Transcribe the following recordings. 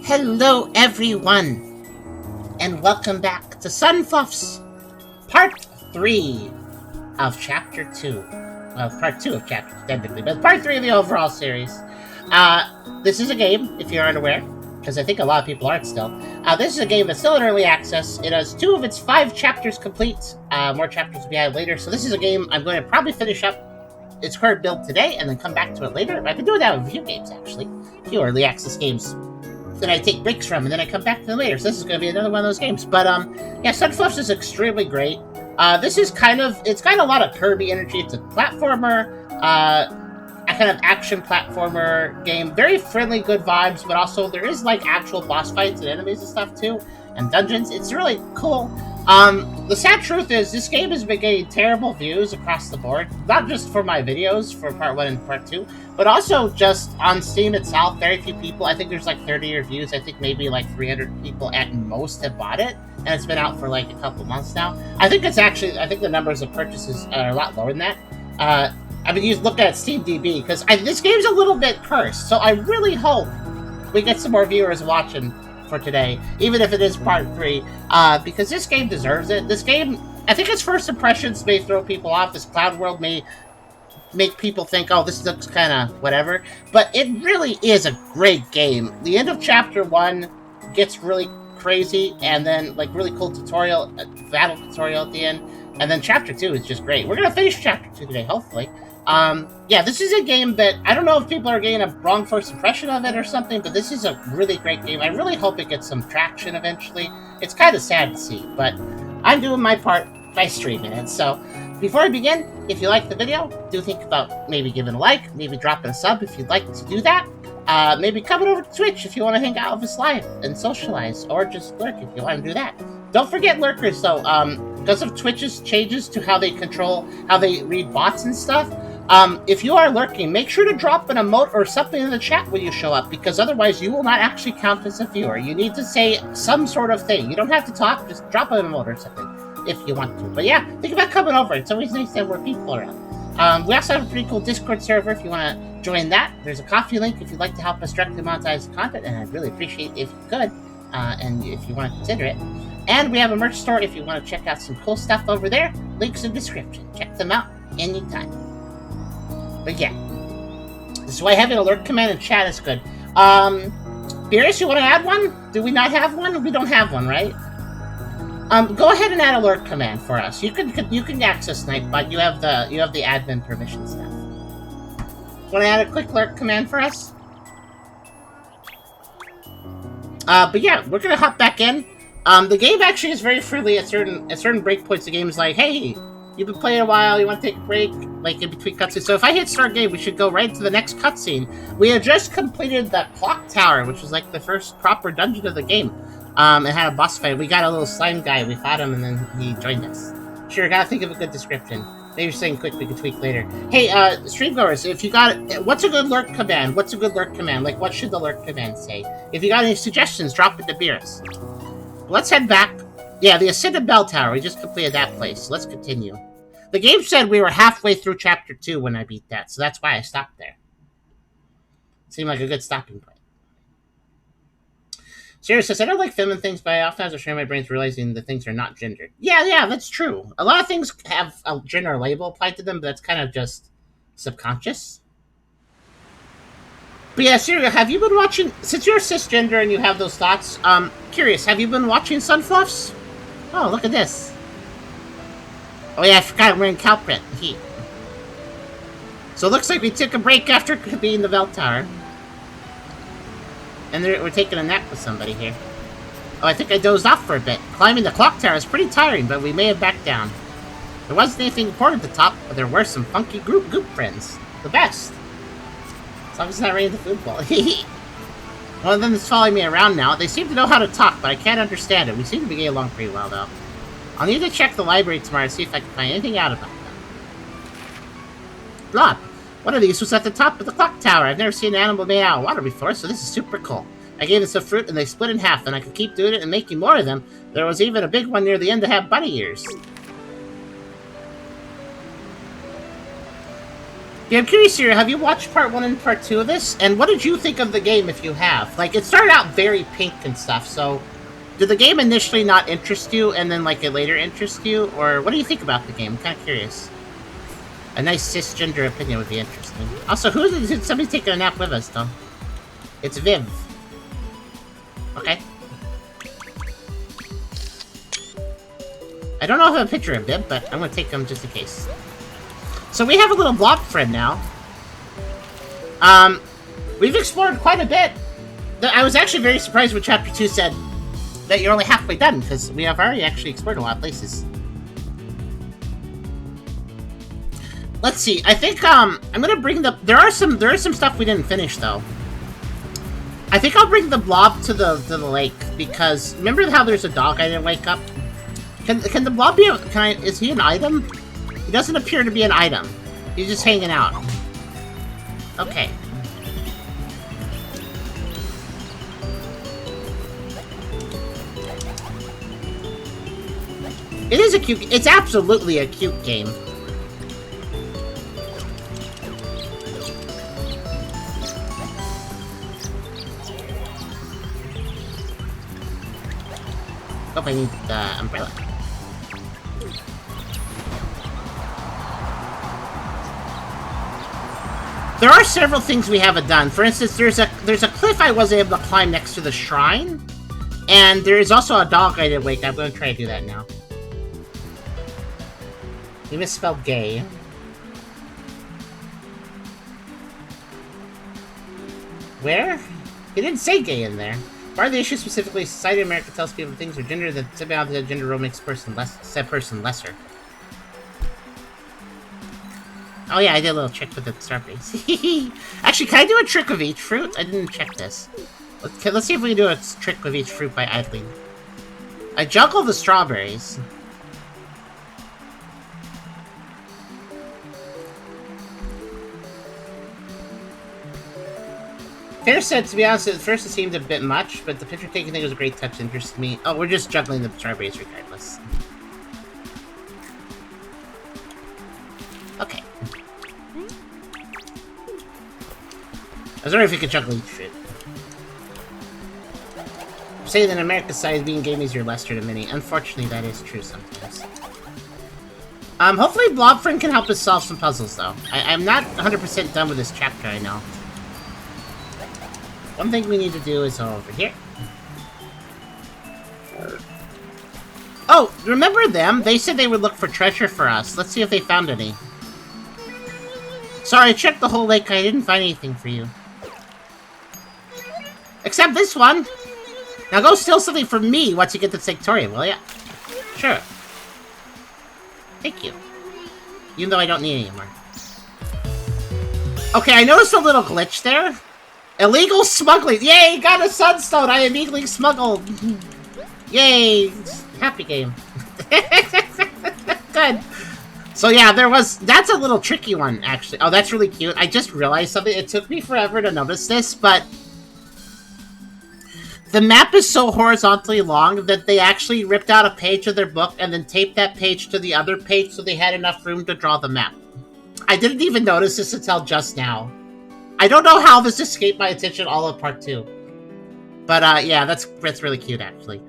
Hello, everyone, and welcome back to Sunfluffs, Part 3 of Chapter 2. Well, Part 2 of Chapter 2, technically, but Part 3 of the overall series. This is a game, if you're unaware, because I think a lot of people aren't still. This is a game that's still in early access. It has 2 of its 5 chapters complete. More chapters will be added later, so this is a game I'm going to probably finish up its current build today and then come back to it later. I've been doing that with a few games, actually. A few early access games that I take breaks from, and then I come back to them later. So this is going to be another one of those games. But yeah, Sunfluffs is extremely great. This is it's got a lot of Kirby energy. It's a platformer, a kind of action platformer game. Very friendly, good vibes, but also there is like actual boss fights and enemies and stuff too, and dungeons. It's really cool. The sad truth is this game has been getting terrible views across the board, not just for my videos for part 1 and part 2, but also just on Steam itself. Very few people, I think there's like 30 reviews, I think maybe like 300 people at most have bought it, and it's been out for like a couple months now. I think the numbers of purchases are a lot lower than that. I've been looking at Steam DB, because this game's a little bit cursed, so I really hope we get some more viewers watching for today, even if it is part 3, because this game deserves it. This game, I think its first impressions may throw people off. This cloud world may make people think, oh, this looks kind of whatever, but it really is a great game. The end of chapter 1 gets really crazy, and then like really cool battle tutorial at the end, and then chapter 2 is just great. We're gonna finish chapter 2 today, hopefully. Yeah, this is a game that I don't know if people are getting a wrong first impression of it or something, but this is a really great game. I really hope it gets some traction eventually. It's kind of sad to see, but I'm doing my part by streaming it. So before I begin, if you like the video, do think about maybe giving a like, maybe dropping a sub if you'd like to do that. Maybe coming over to Twitch if you want to hang out with us live and socialize, or just lurk if you want to do that. Don't forget lurkers though, because of Twitch's changes to how they read bots and stuff. If you are lurking, make sure to drop an emote or something in the chat when you show up, because otherwise you will not actually count as a viewer. You need to say some sort of thing. You don't have to talk, just drop an emote or something if you want to. But yeah, think about coming over. It's always nice to have more people around. We also have a pretty cool Discord server if you want to join that. There's a coffee link if you'd like to help us directly monetize the content, and I'd really appreciate it if you could, and if you want to consider it. And we have a merch store if you want to check out some cool stuff over there. Links in the description. Check them out anytime. But yeah, this is why having a lurk command in chat is good. Beerus, you want to add one? Do we not have one? We don't have one, right? Go ahead and add a lurk command for us. You can access Nightbot. You have the admin permission stuff. Want to add a quick lurk command for us? But yeah, we're gonna hop back in. The game actually is very friendly at certain breakpoints. The game is like, hey, you've been playing a while, you want to take a break, like in between cutscenes. So if I hit start game, we should go right to the next cutscene. We had just completed the clock tower, which was like the first proper dungeon of the game. It had a boss fight. We got a little slime guy, we fought him, and then he joined us. Sure, gotta think of a good description. Maybe saying quick, we can tweak later. Hey, streamgoers, if you got, what's a good lurk command? What's a good lurk command? Like, what should the lurk command say? If you got any suggestions, drop it to Beerus. Let's head back. Yeah, the Ascended Bell Tower. We just completed that place. Let's continue. The game said we were halfway through Chapter 2 when I beat that, so that's why I stopped there. Seemed like a good stopping point. Sirius says, I don't like feminine things, but I often have to train my brains realizing that things are not gendered. Yeah, that's true. A lot of things have a gender label applied to them, but that's kind of just subconscious. But yeah, Sirius, have you been watching, since you're cisgender and you have those thoughts, curious, have you been watching Sunfluffs? Oh, look at this. Oh yeah, I forgot we're in Calprint. Heat. So it looks like we took a break after being the bell tower. And we're taking a nap with somebody here. Oh, I think I dozed off for a bit. Climbing the clock tower is pretty tiring, but we may have backed down. There wasn't anything important at the top, but there were some funky goop friends. The best. As long as it's not raining the food bowl. One of them is following me around now. They seem to know how to talk, but I can't understand it. We seem to be getting along pretty well, though. I'll need to check the library tomorrow to see if I can find anything out about them. Blop! One of these was at the top of the clock tower. I've never seen an animal made out of water before, so this is super cool. I gave them some fruit and they split in half, and I could keep doing it and making more of them. There was even a big one near the end that had bunny ears. Yeah, I'm curious here, have you watched part 1 and part 2 of this? And what did you think of the game if you have? Like, it started out very pink and stuff, so... Did the game initially not interest you, and then, like, it later interest you? Or what do you think about the game? I'm kind of curious. A nice cisgender opinion would be interesting. Also, who's somebody's taking a nap with us, though? It's Viv. Okay. I don't know if I have a picture of Viv, but I'm gonna take him just in case. So we have a little blob friend now. We've explored quite a bit. I was actually very surprised when Chapter 2 said that you're only halfway done, because we have already actually explored a lot of places. Let's see. I think I'm gonna bring the. There is some stuff we didn't finish though. I think I'll bring the blob to the lake because remember how there's a dog I didn't wake up. Can the blob be? Is he an item? He doesn't appear to be an item. He's just hanging out. Okay. It is a cute. It's absolutely a cute game. Hope I need the umbrella. There are several things we haven't done. For instance, there's a cliff I wasn't able to climb next to the shrine, and there is also a dog I didn't wake up. I'm going to try to do that now. You misspelled gay. Where? He didn't say gay in there. Part of the issue specifically, society in America tells people things are gender that somehow the gender role makes said person lesser. Oh yeah, I did a little trick with the strawberries. Actually, can I do a trick with each fruit? I didn't check this. Let's see if we can do a trick with each fruit by idling. I juggle the strawberries. Fair said, to be honest, at first it seemed a bit much, but the picture taking thing was a great touch that interested me. Oh, we're just juggling the strawberries regardless. Okay. I was wondering if we could juggle each fruit. I'm saying that in America's side, being gay means you're lesser than many. Unfortunately, that is true sometimes. Hopefully Blobfriend can help us solve some puzzles, though. I'm not 100% done with this chapter, I know. One thing we need to do is over here. Oh, remember them? They said they would look for treasure for us. Let's see if they found any. Sorry, I checked the whole lake. I didn't find anything for you. Except this one. Now go steal something from me once you get to Sanctorium, will ya? Sure. Thank you. Even though I don't need any more. Okay, I noticed a little glitch there. Illegal smuggling! Yay! Got a sunstone! I immediately smuggled! Yay! Happy game. Good. So yeah, that's a little tricky one, actually. Oh, that's really cute. I just realized something. It took me forever to notice this, but the map is so horizontally long that they actually ripped out a page of their book and then taped that page to the other page so they had enough room to draw the map. I didn't even notice this until just now. I don't know how this escaped my attention all of part 2. But, yeah, that's really cute, actually.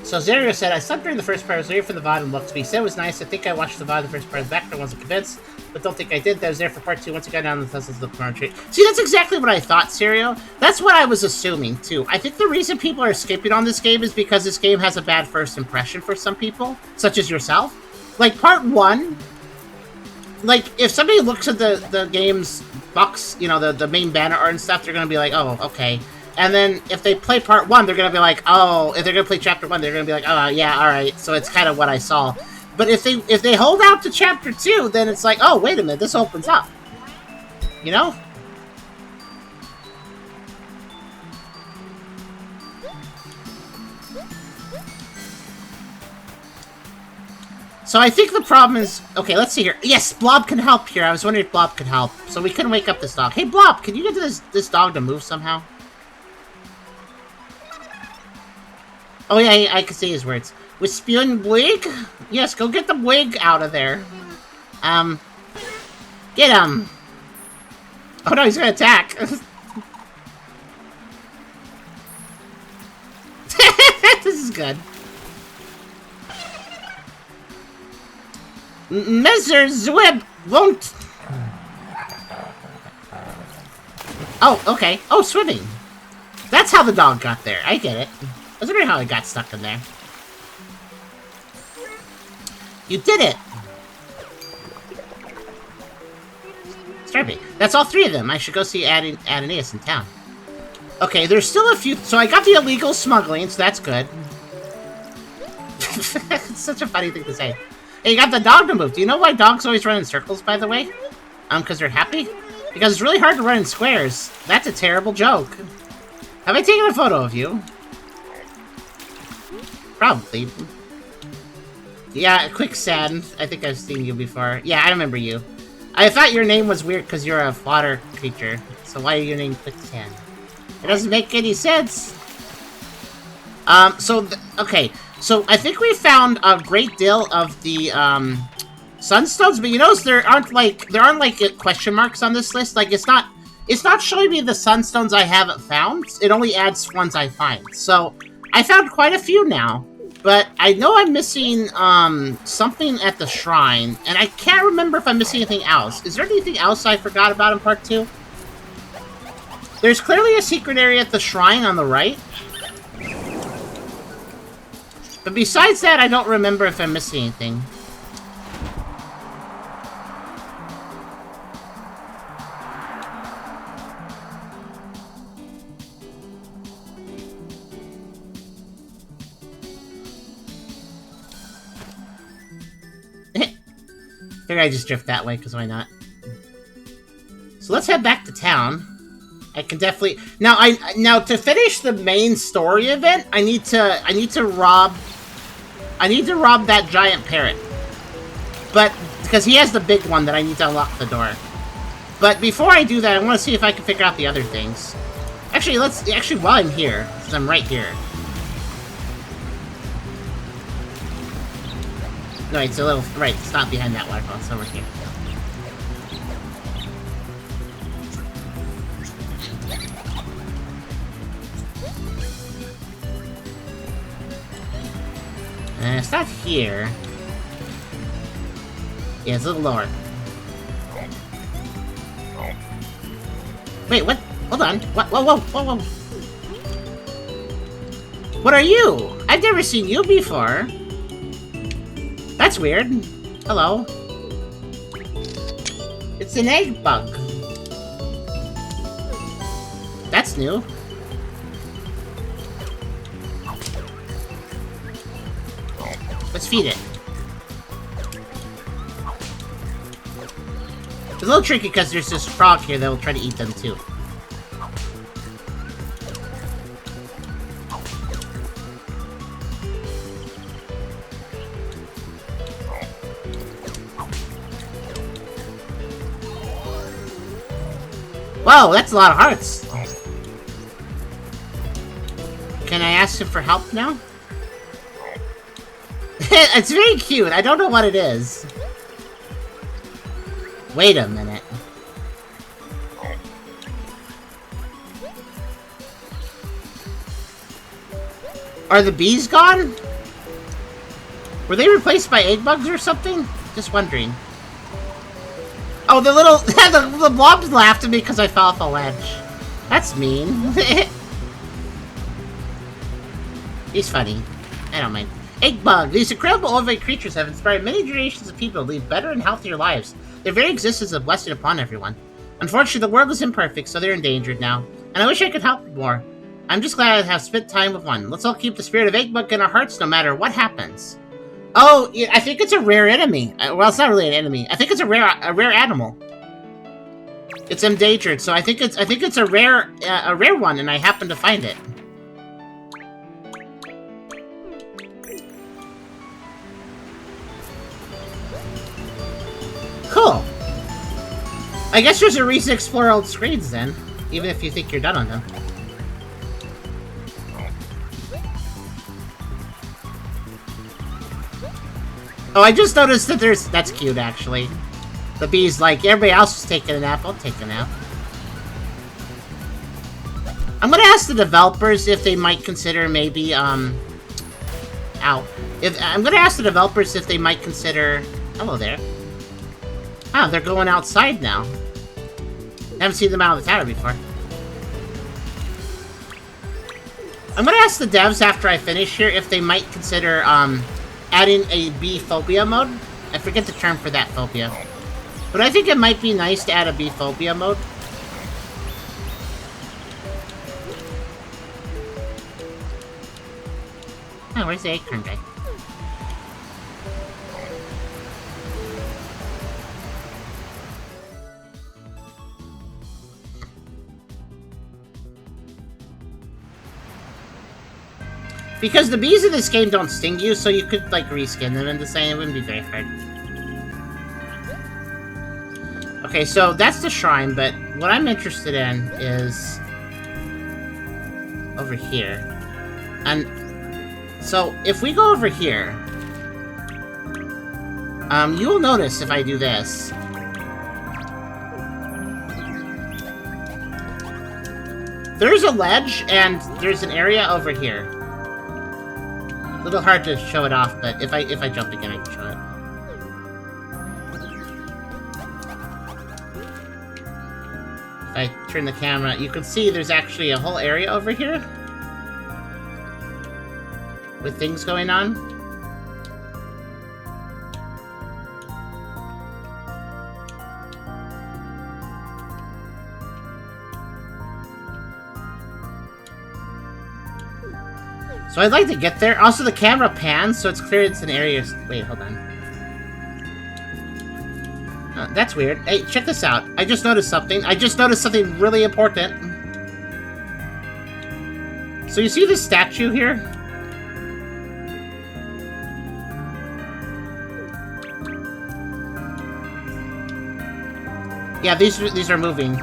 So Zerio said, I slept during the first part. I was there for the VOD and looked to me. He said it was nice. I think I watched the VOD the first part. The background wasn't convinced, but don't think I did. I was there for part 2. Once I got down the puzzles, the corner tree. See, that's exactly what I thought, Zerio. That's what I was assuming, too. I think the reason people are skipping on this game is because this game has a bad first impression for some people, such as yourself. Like, part 1... Like, if somebody looks at the game's box, you know, the main banner art and stuff, they're gonna be like, oh, okay. And then, if they play part 1, they're gonna be like, oh, if they're gonna play chapter 1, they're gonna be like, oh, yeah, alright, so it's kind of what I saw. But if they hold out to chapter 2, then it's like, oh, wait a minute, this opens up. You know? So I think the problem is... Okay, let's see here. Yes, Blob can help here. I was wondering if Blob could help. So we couldn't wake up this dog. Hey, Blob, can you get this dog to move somehow? Oh, yeah, I can see his words. With spewing Boig? Yes, go get the Boig out of there. Get him! Oh no, he's gonna attack. This is good. Mr. Zwib won't... Oh, okay. Oh, swimming. That's how the dog got there. I get it. I was wondering how it got stuck in there. You did it! Starby. That's all 3 of them. I should go see Adonias in town. Okay, there's still a few... So I got the illegal smuggling, so that's good. It's such a funny thing to say. Hey, you got the dog to move. Do you know why dogs always run in circles, by the way? Because they're happy? Because it's really hard to run in squares. That's a terrible joke. Have I taken a photo of you? Probably. Yeah, Quicksand. I think I've seen you before. Yeah, I remember you. I thought your name was weird because you're a water creature. So why are you named Quicksand? It doesn't make any sense. Okay. So I think we found a great deal of the, sunstones, but you notice there aren't like question marks on this list. Like, it's not showing me the sunstones I haven't found. It only adds ones I find. So I found quite a few now. But I know I'm missing, something at the shrine, and I can't remember if I'm missing anything else. Is there anything else I forgot about in part 2? There's clearly a secret area at the shrine on the right. But besides that, I don't remember if I'm missing anything. Figure I just drift that way, because why not? So let's head back to town. I can definitely... Now to finish the main story event, I need to rob that giant parrot. But, because he has the big one that I need to unlock the door. But before I do that, I want to see if I can figure out the other things. Actually, while I'm here, since I'm right here. No, it's a little... Right, it's not behind that waterfall, it's over here. It's not here. Yeah, it's a little lower. Wait, what? Hold on. What? Whoa, whoa, whoa, whoa. What are you? I've never seen you before. That's weird. Hello. It's an egg bug. That's new. Let's feed it. It's a little tricky because there's this frog here that will try to eat them too. Whoa, that's a lot of hearts. Can I ask him for help now? It's very cute. I don't know what it is. Wait a minute. Are the bees gone? Were they replaced by egg bugs or something? Just wondering. Oh, the little... the blobs laughed at me because I fell off a ledge. That's mean. He's funny. I don't mind. Egg bug. These incredible ovoid creatures have inspired many generations of people to lead better and healthier lives. Their very existence is a blessing upon everyone. Unfortunately, the world is imperfect, so they're endangered now. And I wish I could help more. I'm just glad I have spent time with one. Let's all keep the spirit of egg bug in our hearts no matter what happens. Oh, yeah, I think it's a rare enemy. Well, it's not really an enemy. I think it's a rare animal. It's endangered, so I think it's a rare one, and I happen to find it. Cool. I guess there's a reason to explore old screens then, even if you think you're done on them. Oh, I just noticed that there's... That's cute, actually. The bee's like, everybody else is taking a nap, I'll take a nap. I'm gonna ask the developers if they might consider maybe, I'm gonna ask the developers if they might consider... Hello there. Oh, they're going outside now. I haven't seen them out of the tower before. I'm gonna ask the devs after I finish here if they might consider, adding a bee phobia mode. I forget the term for that phobia. But I think it might be nice to add a bee phobia mode. Oh, where's the acorn guy? Because the bees in this game don't sting you, so you could, like, reskin them into saying it wouldn't be very hard. Okay, so that's the shrine, but what I'm interested in is... over here. And... so, if we go over here... you'll notice if I do this... there's a ledge, and there's an area over here. A little hard to show it off, but if I jump again, I can show it. If I turn the camera, you can see there's actually a whole area over here with things going on. So I'd like to get there. Also, the camera pans, so it's clear it's an area... Wait, hold on. That's weird. Hey, check this out. I just noticed something. I just noticed something really important. So you see this statue here? Yeah, these are moving.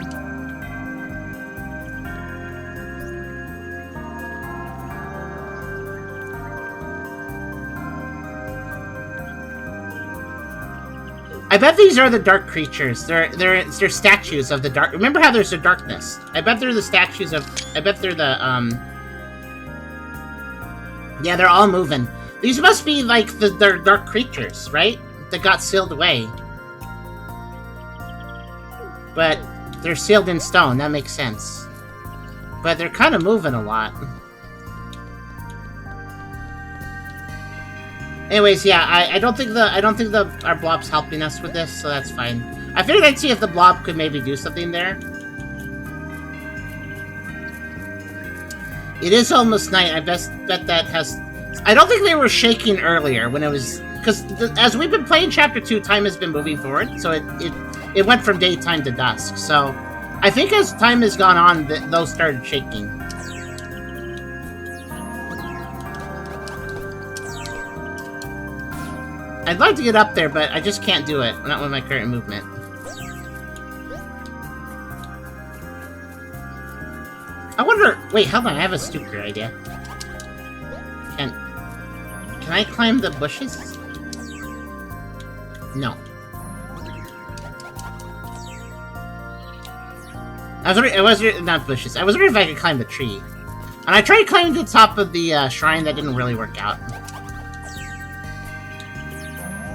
I bet these are the dark creatures. They're statues of the dark. Remember how there's a darkness? I bet they're the statues of... I bet they're the, yeah, they're all moving. These must be, like, they're dark creatures, right? That got sealed away. But they're sealed in stone. That makes sense. But they're kind of moving a lot. Anyways, yeah, I don't think our blob's helping us with this, so that's fine. I figured I'd see if the blob could maybe do something there. It is almost night. I bet that has... I don't think they were shaking earlier when it was... Because as we've been playing Chapter 2, time has been moving forward, so it went from daytime to dusk. So I think as time has gone on, those started shaking. I'd like to get up there, but I just can't do it. Not with my current movement. I wonder... Wait, hold on. I have a stupid idea. Can I climb the bushes? No. I was not bushes. I was wondering if I could climb the tree. And I tried climbing to the top of the shrine. That didn't really work out.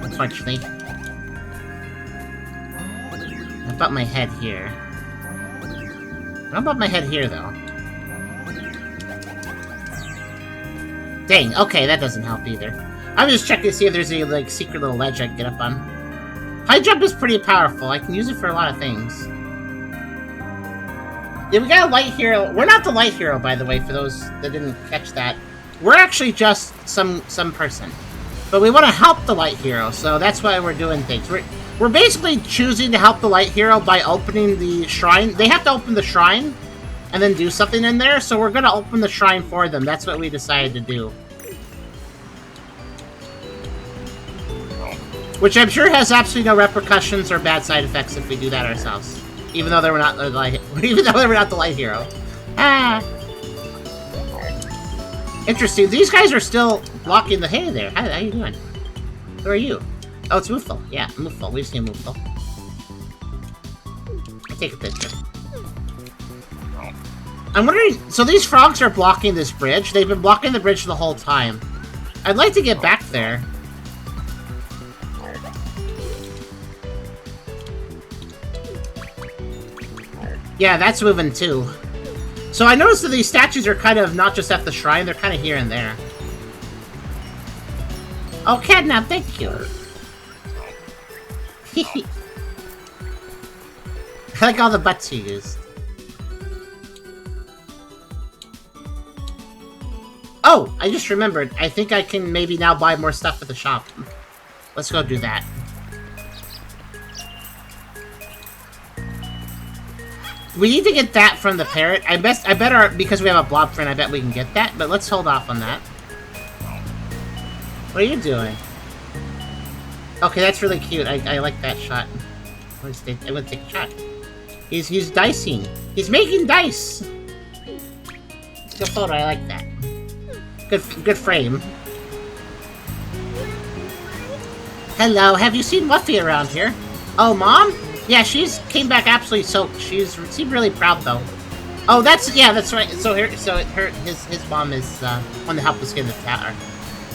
Unfortunately. How about my head here? How about my head here, though? Dang, okay, that doesn't help either. I'm just checking to see if there's any, like, secret little ledge I can get up on. High jump is pretty powerful. I can use it for a lot of things. Yeah, we got a light hero. We're not the light hero, by the way, for those that didn't catch that. We're actually just some person. But we want to help the light hero, so that's why we're doing things. We're basically choosing to help the light hero by opening the shrine. They have to open the shrine and then do something in there, so we're going to open the shrine for them. That's what we decided to do. Which I'm sure has absolutely no repercussions or bad side effects if we do that ourselves. Even though they were not the light, hero. Ah. Interesting. These guys are still blocking the hay there. How you doing? Who are you? Oh, it's Moofle. Yeah, Moofle. We've seen Moofle. I'll take a picture. I'm wondering... So these frogs are blocking this bridge. They've been blocking the bridge the whole time. I'd like to get back there. Yeah, that's moving too. So I noticed that these statues are kind of not just at the shrine, they're kind of here and there. Oh, Catnap, thank you. I like all the butts you used. Oh, I just remembered. I think I can maybe now buy more stuff at the shop. Let's go do that. We need to get that from the parrot. I better, because we have a blob friend, I bet we can get that, but let's hold off on that. What are you doing? Okay, that's really cute. I like that shot. I'm gonna take a shot. He's dicing. He's making dice! It's a good photo, I like that. Good frame. Hello, have you seen Muffy around here? Oh, Mom? Yeah, she's came back absolutely soaked. She seemed really proud though. Oh, that's right. So his mom is one to help us get in the tower.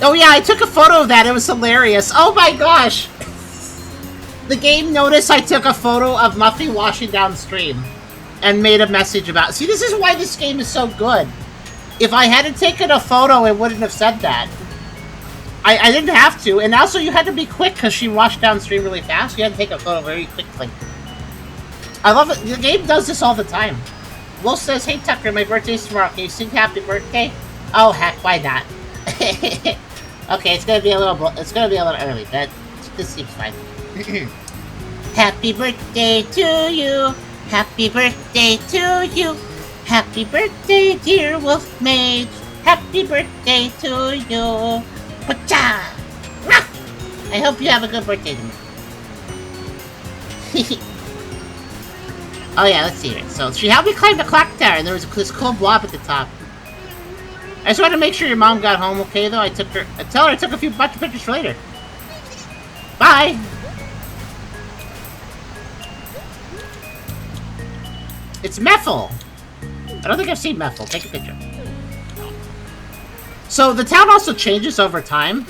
Oh yeah, I took a photo of that. It was hilarious. Oh my gosh! The game noticed I took a photo of Muffy washing downstream and made a message about. See, this is why this game is so good. If I hadn't taken a photo, it wouldn't have said that. I didn't have to, and also you had to be quick because she washed downstream really fast. You had to take a photo very quickly. I love it. The game does this all the time. Wolf says, "Hey Tucker, my birthday's tomorrow. Can you sing happy birthday?" Oh heck, why not? Okay, it's gonna be a little early, but this seems fine. Happy birthday to you. Happy birthday to you. Happy birthday, dear Wolf Mage. Happy birthday to you. Pacha! I hope you have a good birthday tomorrow. Oh yeah, let's see here. So she helped me climb the clock tower, and there was this cool blob at the top. I just wanted to make sure your mom got home okay, though. Tell her I took a bunch of pictures for later. Bye! It's Meffel! I don't think I've seen Meffel. Take a picture. So the town also changes over time.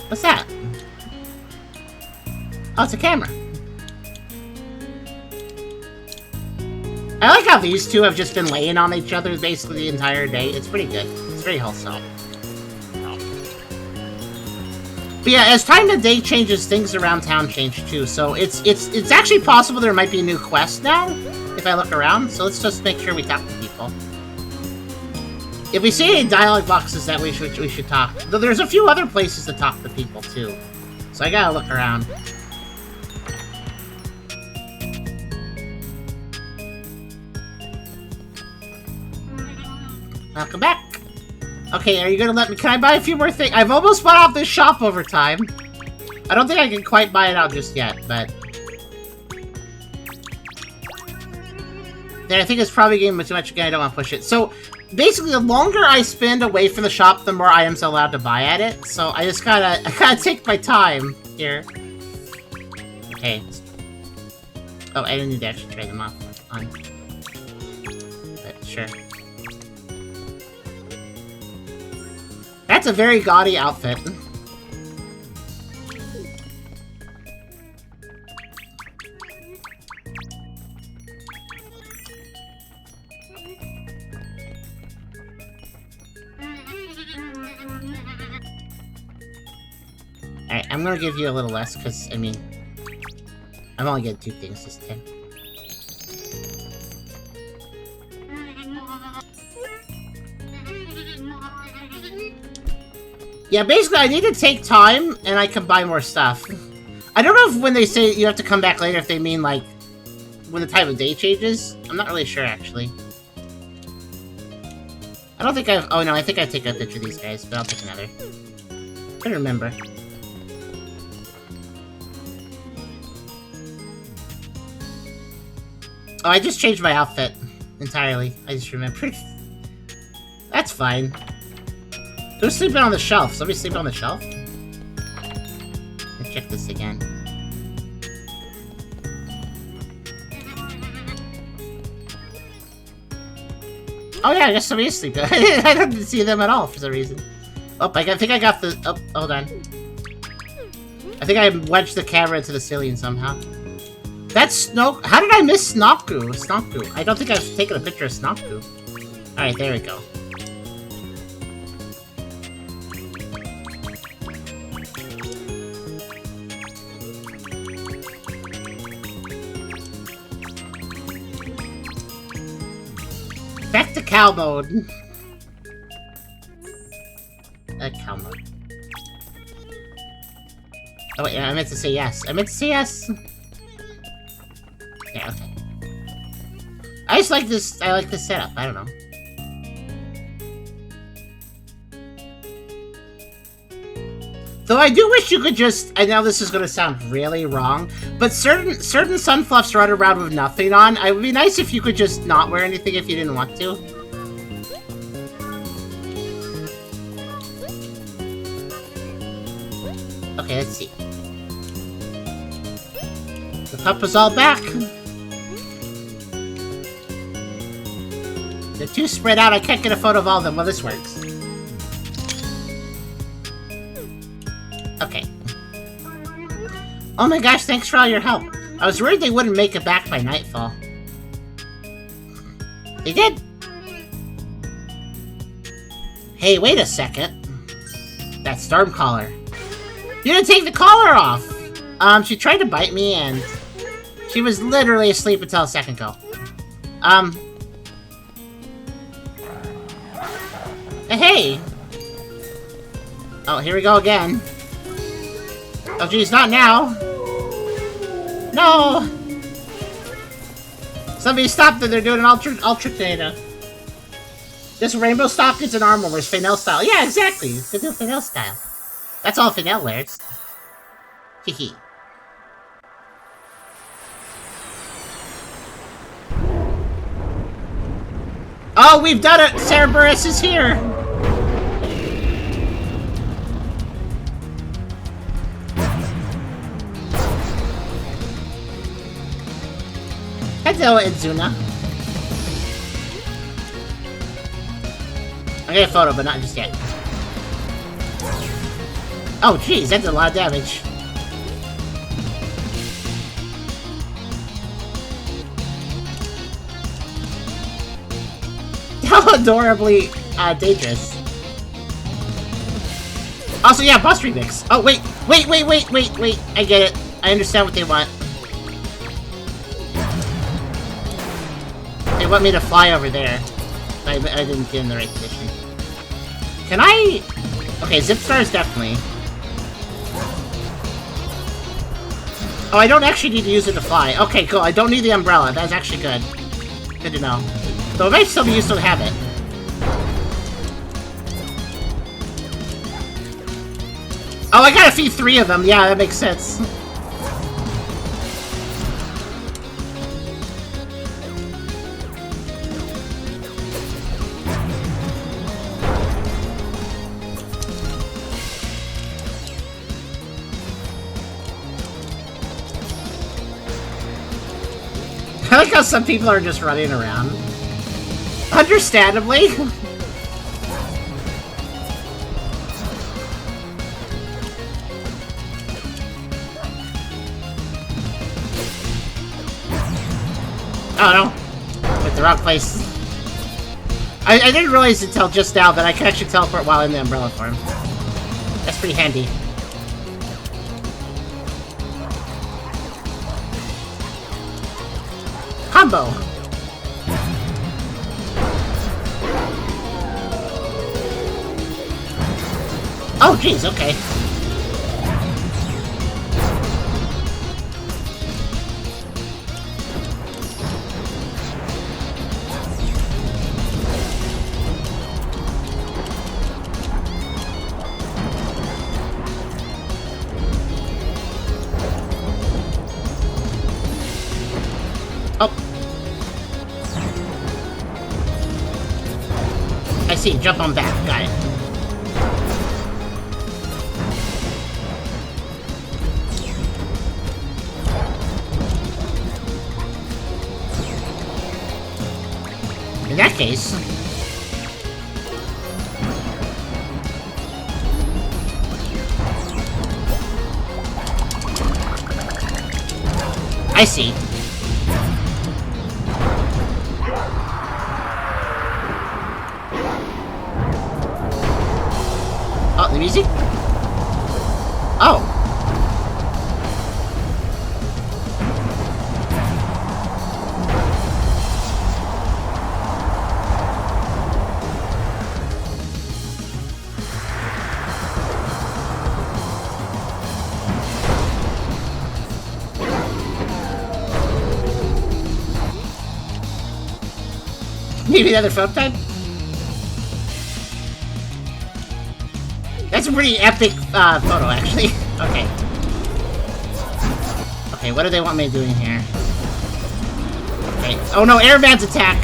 What's that? Oh, it's a camera. I like how these two have just been laying on each other basically the entire day. It's pretty good. It's very wholesome. But yeah, as time of day changes, things around town change too. So it's actually possible there might be a new quest now if I look around. So let's just make sure we talk to people. If we see any dialogue boxes that we should talk. Though there's a few other places to talk to people too. So I gotta look around. Welcome back. Okay, are you gonna let me? Can I buy a few more things? I've almost bought out this shop over time. I don't think I can quite buy it out just yet, but then I think it's probably getting too much again. I don't want to push it. So basically, the longer I spend away from the shop, the more items I'm allowed to buy at it. So I gotta take my time here. Okay. Oh, I didn't need to actually trade them off. But sure. That's a very gaudy outfit. Alright, I'm gonna give you a little less, because, I mean, I'm only getting 2 things this time. Yeah, basically, I need to take time, and I can buy more stuff. I don't know if when they say you have to come back later, if they mean, like, when the time of day changes. I'm not really sure, actually. I don't think I've... Oh, no, I think I take a picture of these guys, but I'll take another. I couldn't remember. Oh, I just changed my outfit entirely. I just remembered. That's fine. Who's sleeping on the shelf? Somebody sleeping on the shelf? check this again. Oh yeah, I guess somebody's sleeping. I didn't see them at all for some reason. Oh, I think I got the... Oh, hold on. I think I wedged the camera into the ceiling somehow. That's Snow... How did I miss Snopku? Snopku. I don't think I've taken a picture of Snopku. Alright, there we go. Back to cow mode. Cow mode. Oh wait, I meant to say yes. I meant to say yes. Yeah, okay. I just like this. I like this setup. I don't know. Though I do wish you could just... I know this is going to sound really wrong, but certain Sunfluffs run around with nothing on. It would be nice if you could just not wear anything if you didn't want to. Okay, let's see. The pup is all back. They're too spread out. I can't get a photo of all of them. Well, this works. Okay. Oh my gosh, thanks for all your help. I was worried they wouldn't make it back by nightfall. They did! Hey, wait a second. That storm collar. You didn't take the collar off! She tried to bite me and... she was literally asleep until a second ago. Hey! Oh, here we go again. Oh geez, not now! No! Somebody stop them, they're doing an ultra data. This rainbow stockings and armor is Fennel style. Yeah, exactly! They do Fennel style. That's all Fennel wears. Hehe. Oh, we've done it! Cerberus is here! Hello, Izuna. I'll get a photo, but not just yet. Oh, jeez, that's a lot of damage. How adorably dangerous. Also, yeah, bus remix. Oh, wait. I get it. I understand what they want. They want me to fly over there. I didn't get in the right position. Can I... Okay, Zip Stars definitely. Oh, I don't actually need to use it to fly. Okay, cool. I don't need the umbrella. That's actually good. Good to know. Though it might still be useful to have it. Oh, I gotta feed 3 of them. Yeah, that makes sense. I like how some people are just running around. Understandably. Oh no. Went the wrong place. I didn't realize until just now that I can actually teleport while in the umbrella form. That's pretty handy. Combo! Oh, jeez, okay. I see, jump on back, got it. In that case... I see. Oh, the music? Oh. Maybe another phone type? That's a pretty epic photo, actually. Okay. Okay, what do they want me to do in here? Okay. Oh no, Airman's attack!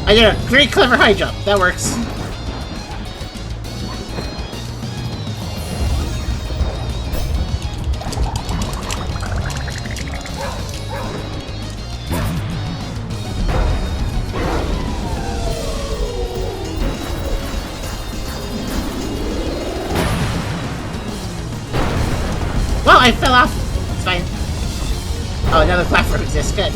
I did a very clever high jump. That works. Well, I fell off. It's fine. Oh, another platform exists. Good.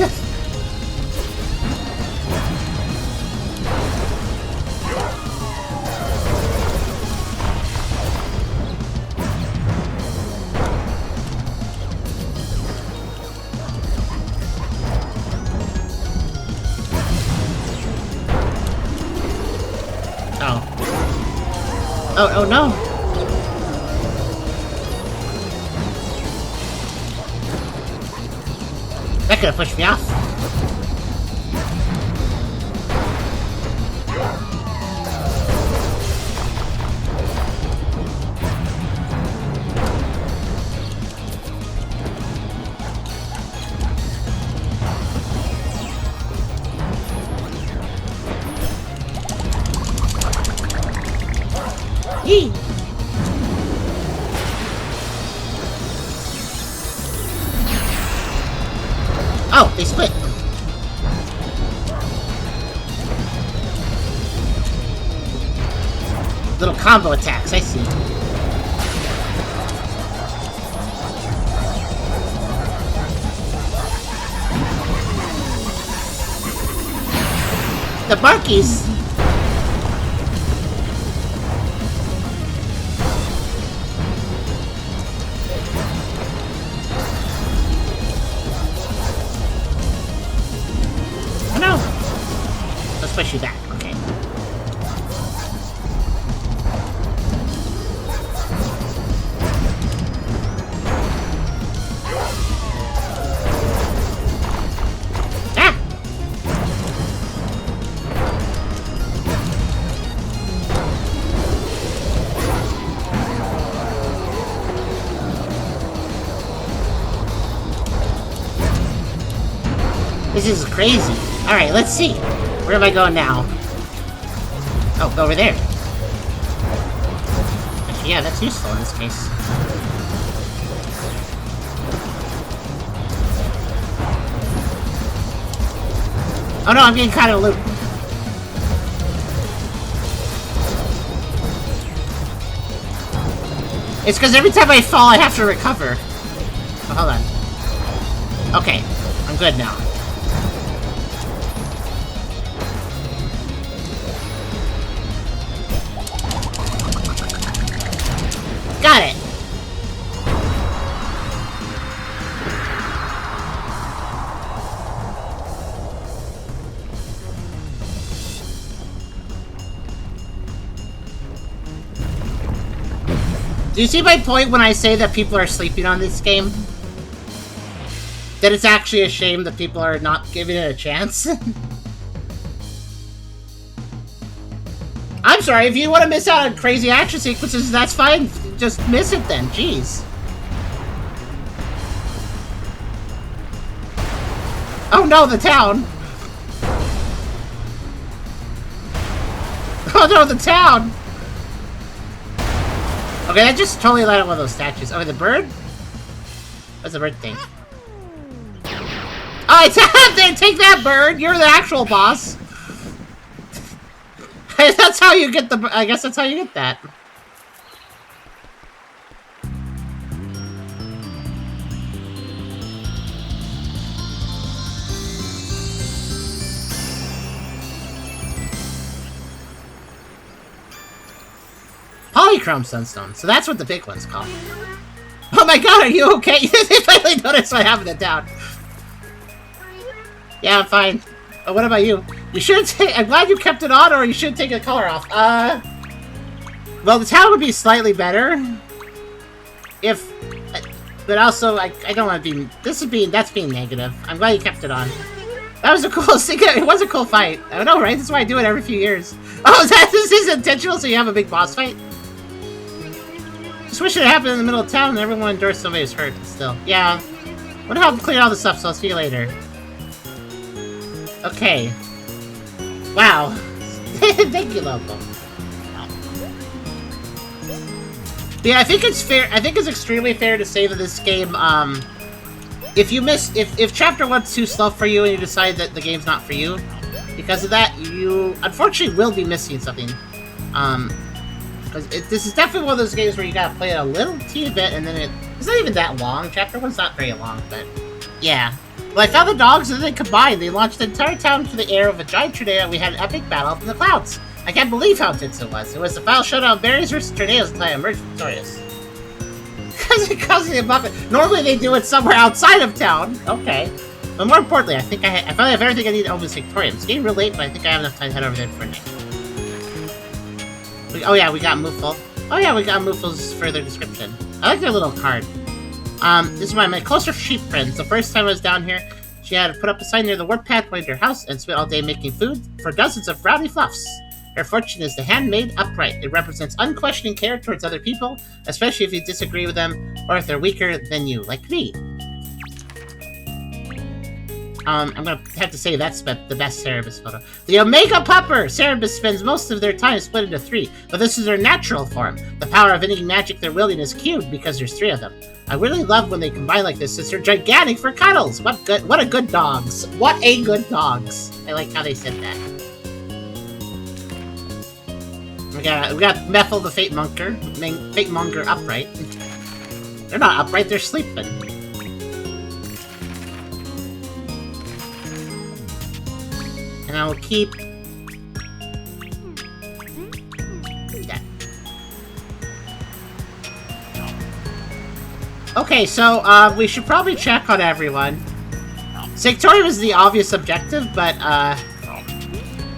Oh no! That could have pushed me off. Yee! Oh, they split. Little combo attacks, I see. The Barkies! Push you back, okay. Ah! This is crazy. Alright, let's see. Where am I going now? Oh, go over there. Actually, yeah, that's useful in this case. Oh no, I'm getting caught in a loop. It's because every time I fall, I have to recover. Oh, hold on. Okay, I'm good now. Got it! Do you see my point when I say that people are sleeping on this game? That it's actually a shame that people are not giving it a chance? I'm sorry, if you want to miss out on crazy action sequences, that's fine. Just miss it then, jeez. Oh no, the town! Oh no, the town! Okay, that just totally light up one of those statues. Okay, the bird? What's the bird thing? Oh, I take that bird! You're the actual boss! That's how you get the... I guess that's how you get that. Polychrome sunstone. So that's what the big one's called. Oh my god, are you okay? You finally noticed what happened to town. Yeah, I'm fine. Oh, what about you? You should take... I'm glad you kept it on, or you should take the color off. Well, the town would be slightly better. If... But also, I don't want to be... That's being negative. I'm glad you kept it on. That was a cool... It was a cool fight. I know, right? That's why I do it every few years. Oh, this is intentional, so you have a big boss fight? Just wish it happened in the middle of town and everyone endorsed somebody was hurt, still. Yeah. Would help clear all the stuff, so I'll see you later. Okay. Wow. Thank you, Loco. Yeah, I think it's fair. I think it's extremely fair to say that this game, if you miss, if Chapter 1's too slow for you and you decide that the game's not for you, because of that, you unfortunately will be missing something. Because this is definitely one of those games where you gotta play it a little teeny bit, and then it's not even that long. Chapter 1's not very long, but yeah. Well, I found the dogs, and then combined, they launched the entire town into the air with a giant tornado, and we had an epic battle up in the clouds. I can't believe how intense it was. It was the final showdown of berries versus tornadoes until I emerged victorious. Because it caused me a bucket. Normally they do it somewhere outside of town. Okay. But more importantly, I think I finally have everything I need to open this Victorium. It's getting real late, but I think I have enough time to head over there for a night. Oh yeah, we got Moofle. Oh yeah, we got Moofle's further description. I like their little card. This is my closer sheep friends. The first time I was down here, she had put up a sign near the warp path behind her house and spent all day making food for dozens of rowdy fluffs. Her fortune is the handmade upright. It represents unquestioning care towards other people, especially if you disagree with them or if they're weaker than you, like me. I'm gonna have to say that's the best Cerebus photo. The Omega Pupper! Cerebus spends most of their time split into 3, but this is their natural form. The power of any magic they're wielding is cubed because there's 3 of them. I really love when they combine like this, since they're gigantic for cuddles! What a good dogs! What a good dogs! I like how they said that. We got Methel the Fate Monger upright. They're not upright, they're sleeping. And I will keep that. Okay, so we should probably check on everyone. Victoria was the obvious objective, but oh,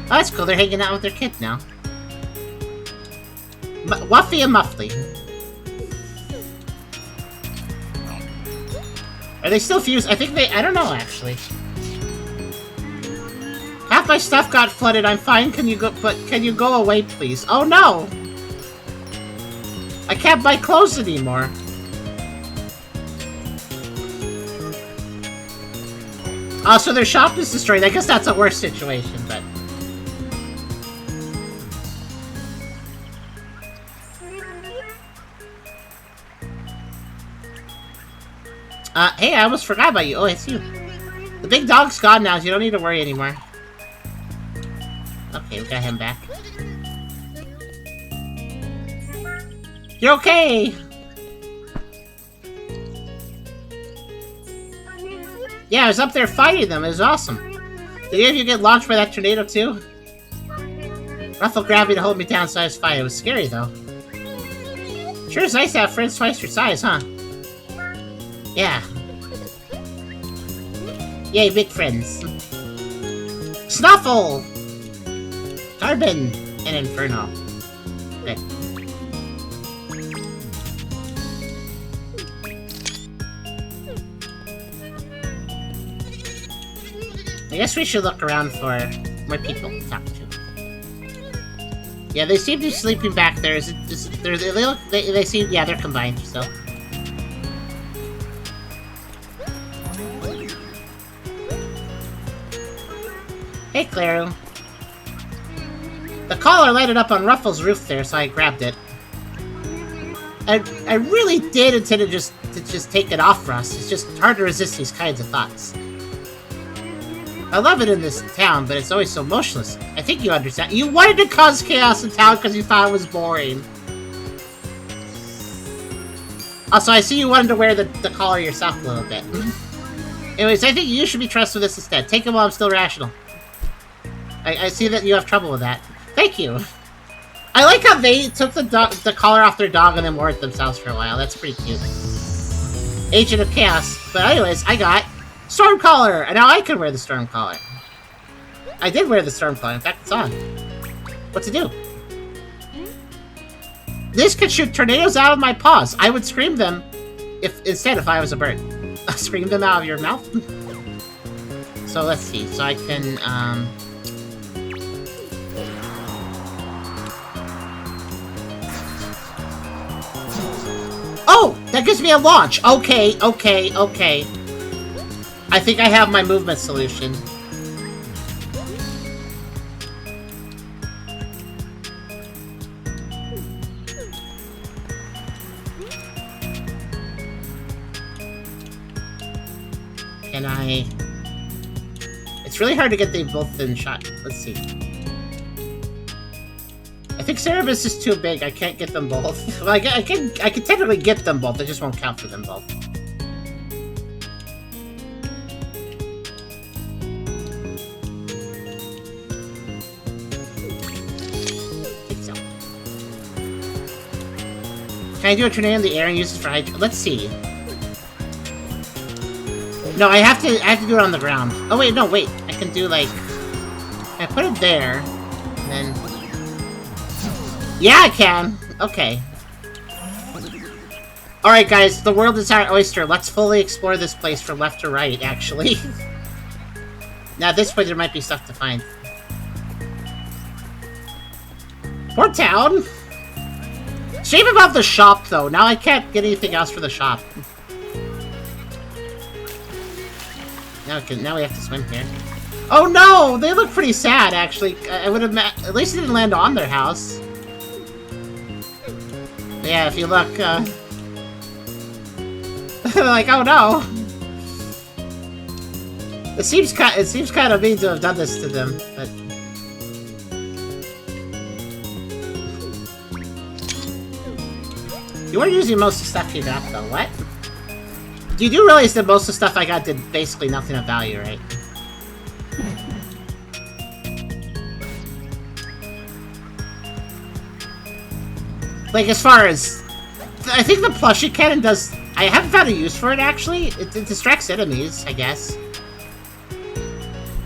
that's cool. They're hanging out with their kid now. Wuffy and Muffly. Are they still fused? I think I don't know, actually. Half my stuff got flooded. I'm fine. Can you go away, please? Oh, no! I can't buy clothes anymore. Oh, so their shop is destroyed. I guess that's a worse situation, but... hey, I almost forgot about you. Oh, it's you. The big dog's gone now, so you don't need to worry anymore. Okay, we got him back. You're okay! Yeah, I was up there fighting them. It was awesome. Did any of you get launched by that tornado, too? Ruffle grabbed me to hold me down so I was fine. It was scary, though. Sure is nice to have friends twice your size, huh? Yeah. Yay, big friends. Snuffle! Carbon! And Inferno. Good. I guess we should look around for more people to talk to. Yeah, they seem to be sleeping back there. They seem... Yeah, they're combined, so... Hey, Claro. The collar lighted up on Ruffle's roof there, so I grabbed it. I really did intend to just take it off for us. It's just hard to resist these kinds of thoughts. I love it in this town, but it's always so motionless. I think you understand. You wanted to cause chaos in town because you thought it was boring. Also, I see you wanted to wear the collar yourself a little bit. Anyways, I think you should be trusted with this instead. Take it while I'm still rational. I see that you have trouble with that. Thank you. I like how they took the collar off their dog and then wore it themselves for a while. That's pretty cute. Agent of Chaos. But anyways, I got Storm Collar! And now I can wear the Storm Collar. I did wear the Storm Collar. In fact, it's on. What's it do? This could shoot tornadoes out of my paws. I would scream them if I was a bird. Scream them out of your mouth? So let's see. So I can, Oh! That gives me a launch! Okay. I think I have my movement solution. Can I... It's really hard to get them both in shot. Let's see. I think Cerebus is too big. I can't get them both. Well, I can technically get them both. I just won't count for them both. I think so. Can I do a tornado in the air and use it for hydro? Let's see. No, I have to do it on the ground. Oh wait, no, wait. I can do like... I put it there, and then... Yeah, I can! Okay. Alright guys, the world is our oyster. Let's fully explore this place from left to right, actually. Now at this point there might be stuff to find. Poor town! Shame about the shop, though. Now I can't get anything else for the shop. Now we have to swim here. Oh no! They look pretty sad, actually. I would have at least it didn't land on their house. Yeah, if you look, like, oh no! It seems kind of mean to have done this to them, but... You weren't using most of the stuff you got, though. What? You do realize that most of the stuff I got did basically nothing of value, right? Like, as far as... I think the plushie cannon does... I haven't found a use for it, actually. It distracts enemies, I guess.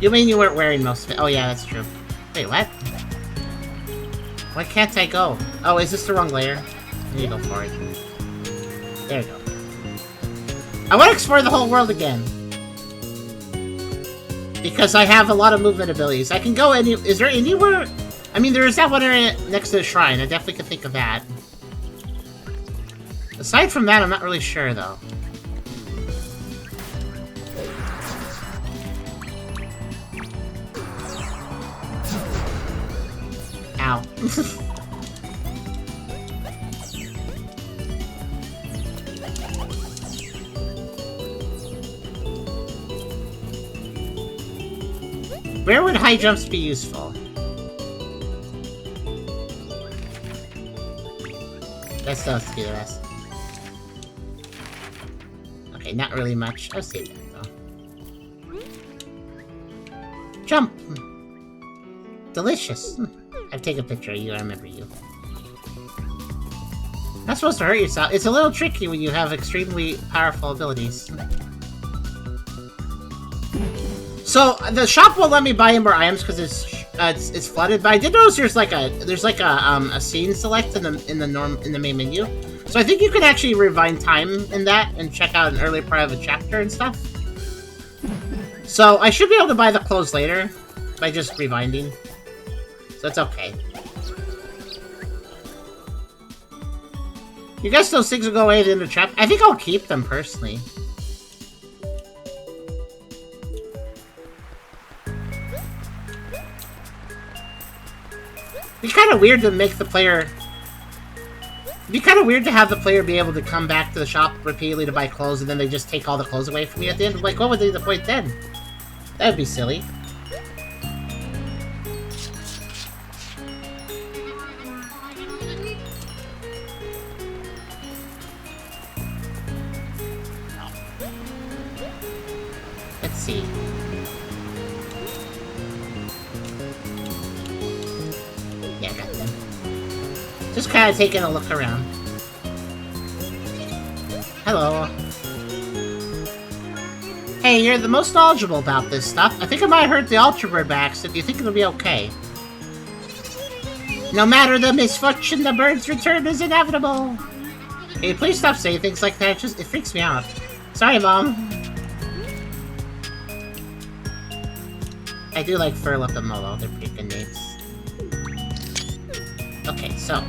You mean you weren't wearing most of it? Oh, yeah, that's true. Wait, what? Why can't I go? Oh, is this the wrong layer? I need to go for it. There we go. I want to explore the whole world again. Because I have a lot of movement abilities. I can go any... Is there anywhere... I mean, there is that one area next to the shrine. I definitely can think of that. Aside from that, I'm not really sure, though. Ow. Where would high jumps be useful? Let's do the rest. Okay, not really much. I'll save that though. Jump! Delicious. I've taken a picture of you, I remember you. Not supposed to hurt yourself. It's a little tricky when you have extremely powerful abilities. So the shop won't let me buy any more items because it's flooded. But I did notice there's like a scene select in the main menu. So I think you can actually rewind time in that and check out an earlier part of a chapter and stuff. So I should be able to buy the clothes later by just rewinding. So it's okay. You guess those things will go away in the trap? I think I'll keep them personally. It's kind of weird to make the player It'd be kind of weird to have the player be able to come back to the shop repeatedly to buy clothes, and then they just take all the clothes away from you at the end. Like, what would be the point then? That would be silly. Let's see. Yeah, I got them. Just kind of taking a look around. Hello. Hey, you're the most knowledgeable about this stuff. I think I might have heard the Ultra Bird by accident. Do you think it'll be okay? No matter the misfortune, the bird's return is inevitable. Hey, please stop saying things like that. It freaks me out. Sorry, Mom. I do like Furlip and Molo. They're pretty good names. Okay, so.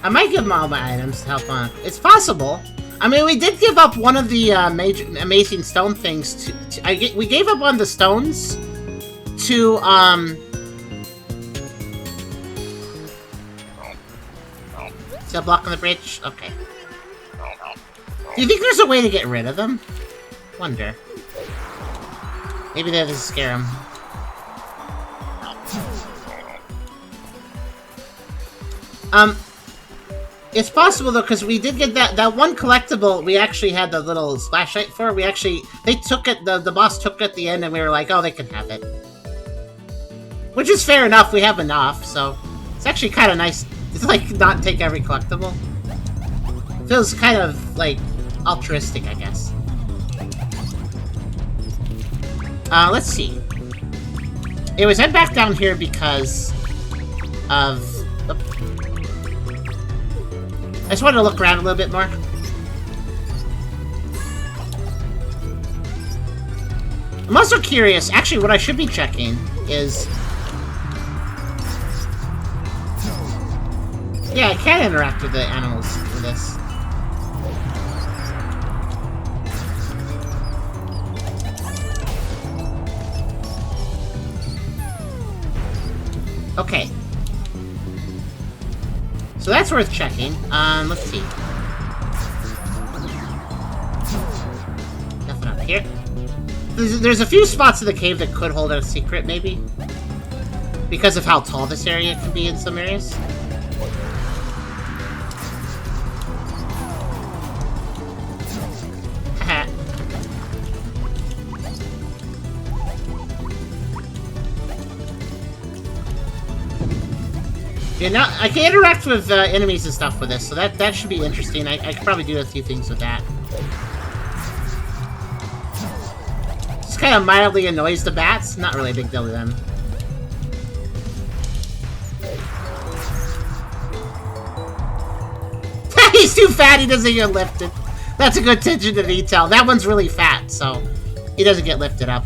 I might give them all my items to help on. It's possible. I mean, we did give up one of the amazing stone things we gave up one of the stones to, Is that blocking the bridge? Okay. Do you think there's a way to get rid of them? Wonder. Maybe that doesn't scare them. It's possible though, because we did get that one collectible. We actually had the little flashlight for. They took it. The boss took it at the end, and we were like, oh, they can have it. Which is fair enough. We have enough, so it's actually kind of nice. It's like not take every collectible. It feels kind of like altruistic, I guess. Let's see. Anyways, head back down here because of... I just wanted to look around a little bit more. I'm also curious, actually what I should be checking is... Yeah, I can interact with the animals with this. Okay. So that's worth checking. Let's see. Nothing up here. There's a few spots in the cave that could hold a secret, maybe. Because of how tall this area can be in some areas. Yeah, now I can interact with enemies and stuff with this, so that should be interesting. I could probably do a few things with that. Just kind of mildly annoys the bats. Not really a big deal to them. He's too fat, he doesn't get lifted. That's a good attention to detail. That one's really fat, so he doesn't get lifted up.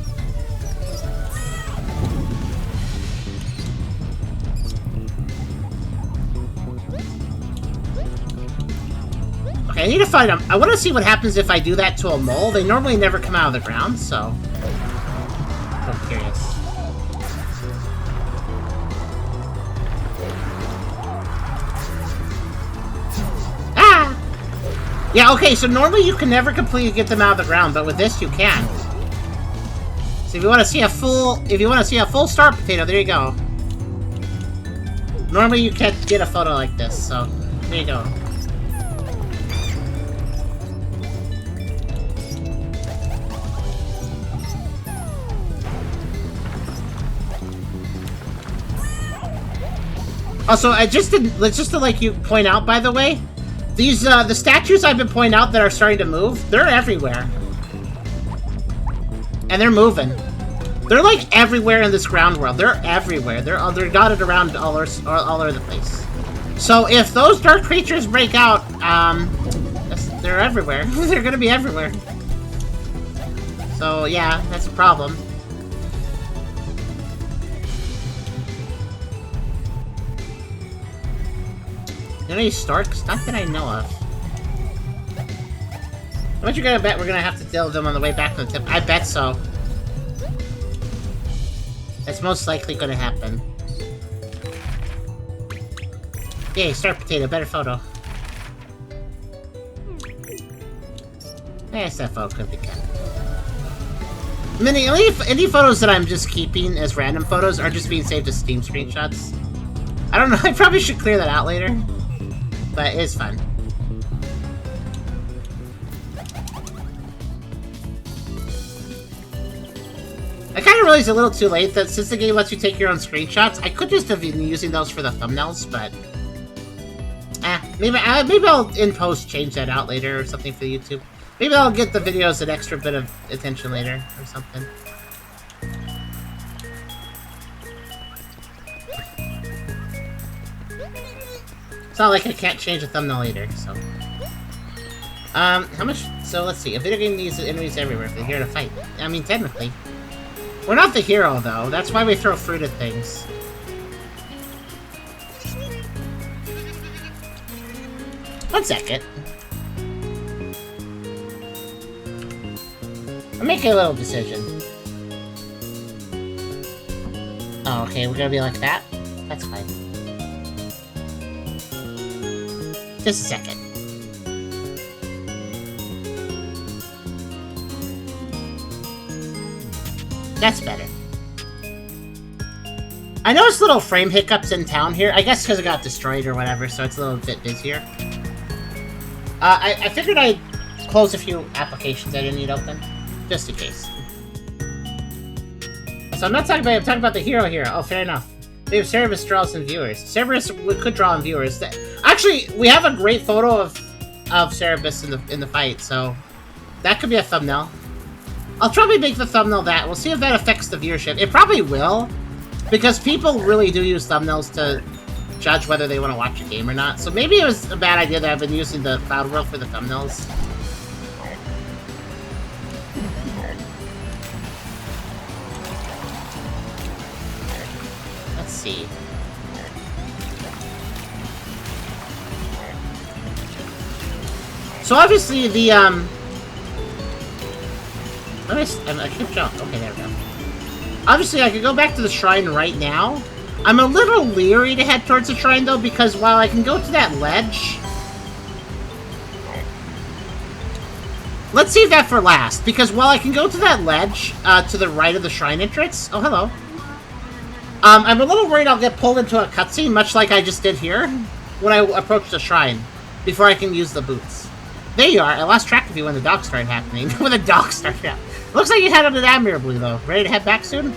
Okay, I need to find them. I want to see what happens if I do that to a mole. They normally never come out of the ground, so I'm curious. Ah! Yeah, okay, so normally you can never completely get them out of the ground, but with this you can. So if you want to see a full star potato, there you go. Normally you can't get a photo like this, so there you go. Also, just to like you point out, by the way, these the statues I've been pointing out that are starting to move, they're everywhere, and they're moving. They're like everywhere in this ground world. They're everywhere. They're dotted around all over the place. So if those dark creatures break out, they're everywhere. They're gonna be everywhere. So yeah, that's a problem. Any storks? Not that I know of. How much you gonna bet we're gonna have to deal with them on the way back from the tip? I bet so. That's most likely gonna happen. Yay, star potato, better photo. Yes, that photo could be kept. Any photos that I'm just keeping as random photos are just being saved as Steam screenshots. I don't know, I probably should clear that out later. But it's fun. I kind of realized a little too late that since the game lets you take your own screenshots, I could just have been using those for the thumbnails, but... maybe I'll in post change that out later or something for YouTube. Maybe I'll get the videos an extra bit of attention later or something. It's not like I can't change the thumbnail later, so... how much... So, let's see. A video game needs enemies everywhere if they're here to fight. I mean, technically. We're not the hero, though. That's why we throw fruit at things. One second. I'm making a little decision. Oh, okay, we're gonna be like that? That's fine. Just a second. That's better. I noticed little frame hiccups in town here. I guess because it got destroyed or whatever, so it's a little bit busier. I figured I'd close a few applications I didn't need open. Just in case. So I'm not talking about I'm talking about the hero here. Oh, fair enough. We have Cerberus draws in viewers. Cerberus could draw in viewers. Actually, we have a great photo of Cerberus in the fight, so that could be a thumbnail. I'll probably make the thumbnail that. We'll see if that affects the viewership. It probably will, because people really do use thumbnails to judge whether they want to watch a game or not. So maybe it was a bad idea that I've been using the Cloud World for the thumbnails. Let's see. So obviously the I keep jumping. Okay, there we go. Obviously, I could go back to the shrine right now. I'm a little leery to head towards the shrine, though, because while I can go to that ledge... Let's save that for last, because while I can go to that ledge, to the right of the shrine entrance... Oh, hello. I'm a little worried I'll get pulled into a cutscene, much like I just did here, when I approach the shrine, before I can use the boots. There you are. I lost track of you when the dogs started happening. When the dogs started happening. Looks like you handled it admirably, though. Ready to head back soon?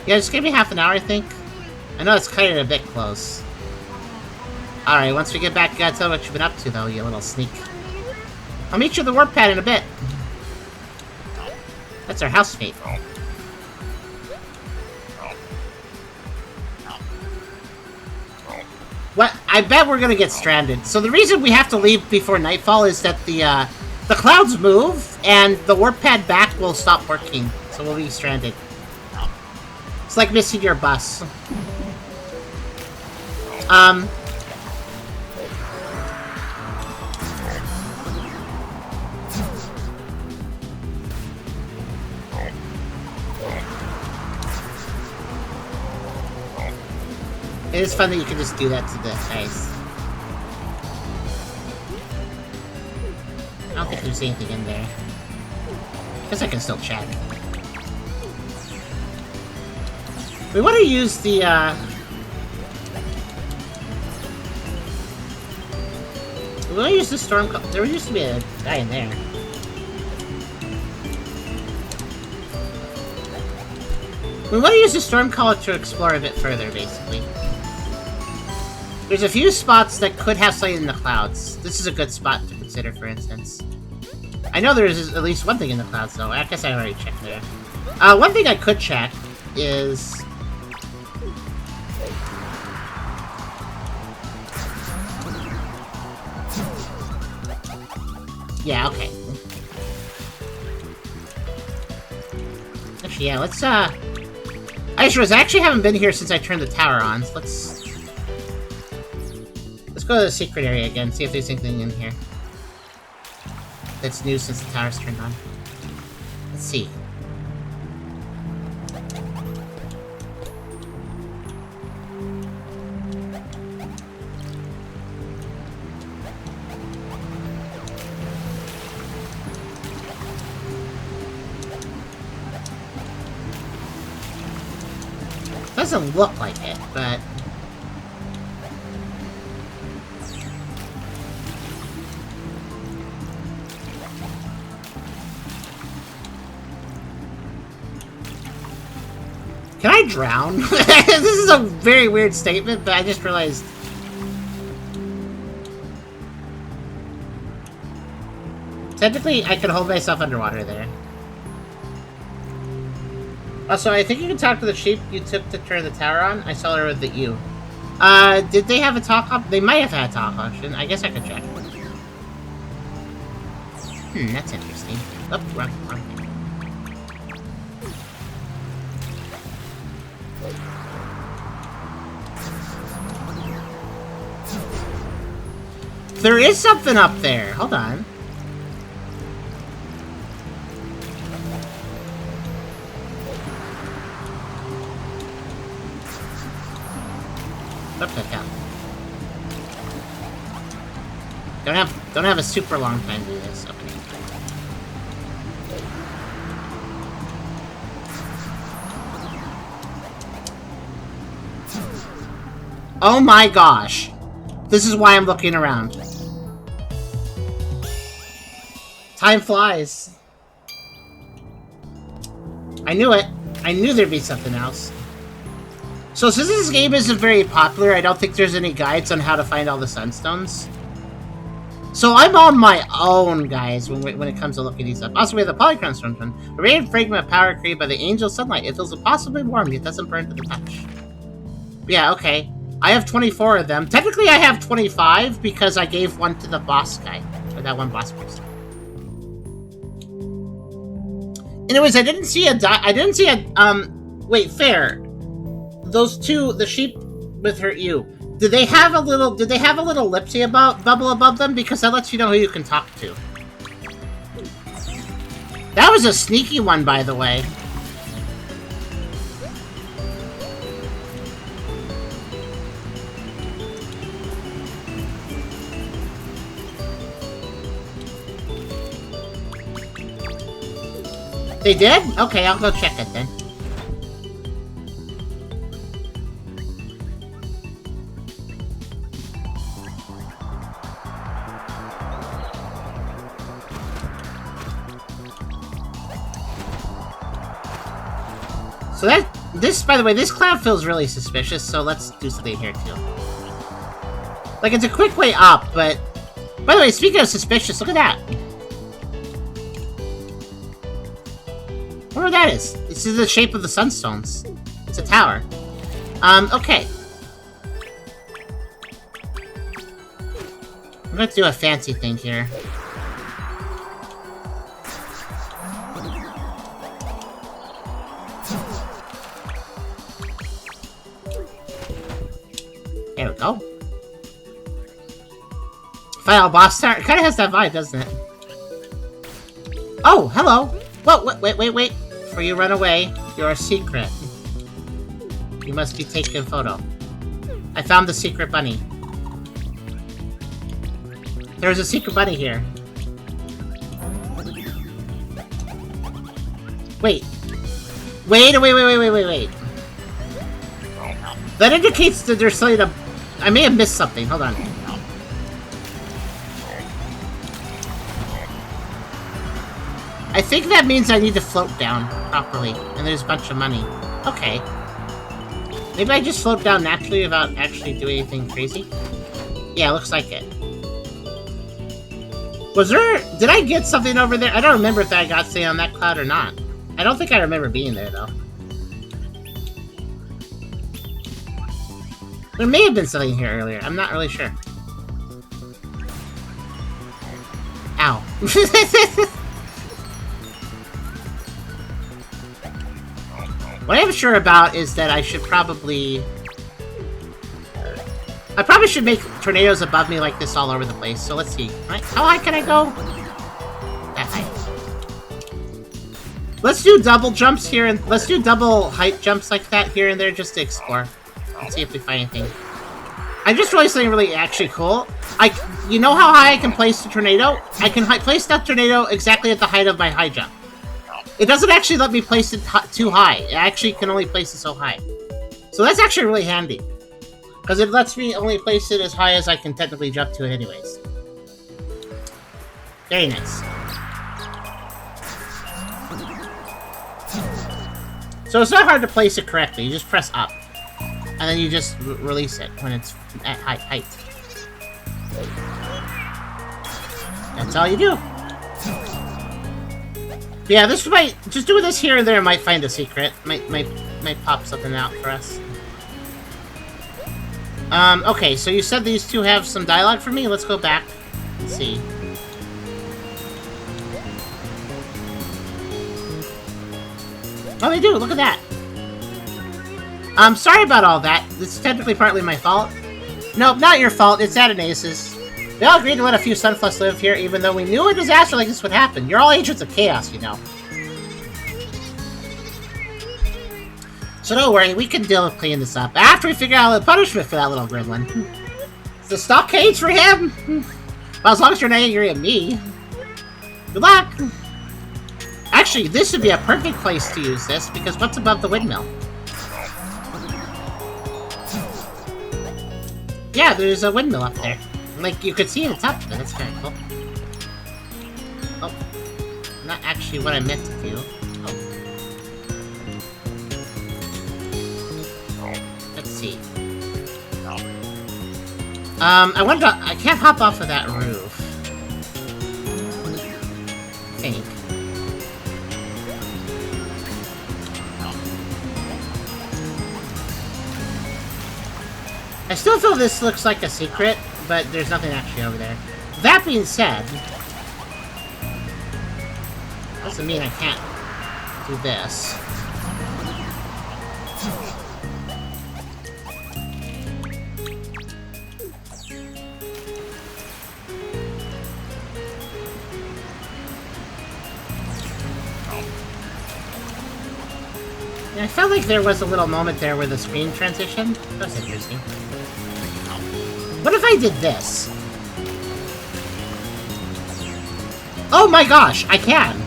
Yeah, just give me half an hour, I think. I know it's kind of a bit close. Alright, once we get back, you gotta tell me what you've been up to, though, you little sneak. I'll meet you at the warp pad in a bit. That's our housemate. What? I bet we're gonna get stranded. So the reason we have to leave before nightfall is that the clouds move, and the warp pad back will stop working. So we'll be stranded. It's like missing your bus. It is fun that you can just do that to the guys. I don't think there's anything in there. Guess I can still check. We want to use the, we want to use the storm... There used to be a guy in there. We want to use the storm caller to explore a bit further, basically. There's a few spots that could have something in the clouds. This is a good spot to consider, for instance. I know there's at least one thing in the clouds, though. I guess I already checked there. One thing I could check is... Yeah, okay. Actually, yeah, let's, I actually haven't been here since I turned the tower on, so let's go to the secret area again, see if there's anything in here that's new since the tower's turned on. Let's see. doesn't look like it, but... Can I drown? This is a very weird statement, but I just realized... Technically, I could hold myself underwater there. Also, I think you can talk to the sheep you took to turn the tower on. I saw her with the U. Did they have a talk op? They might have had a talk option. I guess I could check. That's interesting. Oh, wrong thing. There is something up there. Hold on. What the hell? Don't have a super long time to do this. Okay. Oh my gosh. This is why I'm looking around. Time flies. I knew it. I knew there'd be something else. So since this game isn't very popular, I don't think there's any guides on how to find all the sunstones. So I'm on my own, guys, when it comes to looking these up. Also, we have the Polychron Sunstone. A radiant fragment of power created by the angel sunlight. It feels impossibly warm, yet doesn't burn to the touch. Yeah, okay. I have 24 of them. Technically, I have 25 because I gave one to the boss guy. Or that one boss person. Anyways, I didn't see a wait, Fair. Those two, the sheep with her ewe, did they have a little ellipsy bubble above them? Because that lets you know who you can talk to. That was a sneaky one, by the way. They did? Okay, I'll go check it then. So by the way, this cloud feels really suspicious, so let's do something here too. Like, it's a quick way up, but... By the way, speaking of suspicious, look at that! I wonder what that is. This is the shape of the sunstones. It's a tower. Okay. I'm gonna do a fancy thing here. There we go. Final boss tower. It kind of has that vibe, doesn't it? Oh, hello. Whoa, wait. Before you run away, you're a secret. You must be taking a photo. I found the secret bunny. There's a secret bunny here. Wait. That indicates that there's something to... I may have missed something. Hold on. I think that means I need to float down properly, and there's a bunch of money. Okay. Maybe I just float down naturally without actually doing anything crazy? Yeah, looks like it. Was there... Did I get something over there? I don't remember if I got something on that cloud or not. I don't think I remember being there, though. There may have been something here earlier. I'm not really sure. Ow. What I'm sure about is that I should probably... I probably should make tornadoes above me like this all over the place. So let's see. How high can I go? That high. Let's do double jumps here, and let's do double height jumps like that here and there just to explore. Let's see if we find anything. I just realized something really actually cool. You know how high I can place the tornado? I can place that tornado exactly at the height of my high jump. It doesn't actually let me place it too high. It actually can only place it so high. So that's actually really handy. Because it lets me only place it as high as I can technically jump to it anyways. Very nice. So it's not hard to place it correctly. You just press up. And then you just release it when it's at height. That's all you do. Yeah, this might... Just doing this here and there might find a secret. Might pop something out for us. Okay, so you said these two have some dialogue for me? Let's go back and see. Oh, they do! Look at that! I'm sorry about all that. This is technically partly my fault. Nope, not your fault. It's Adonai's. We all agreed to let a few Sunfluffs live here, even though we knew a disaster like this would happen. You're all agents of chaos, you know. So don't worry, we can deal with cleaning this up after we figure out the punishment for that little gremlin. The stockades for him? Well, as long as you're not angry at me. Good luck! Actually, this would be a perfect place to use this, because what's above the windmill? Yeah, there's a windmill up there. Like, you could see it, it's up there. That's very cool. Oh. Not actually what I meant to do. Oh. Let's see. I wonder... I can't hop off of that roof. I think. I still feel this looks like a secret, but there's nothing actually over there. That being said, doesn't mean I can't do this. I felt like there was a little moment there where the screen transitioned. That was interesting. What if I did this? Oh my gosh, I can!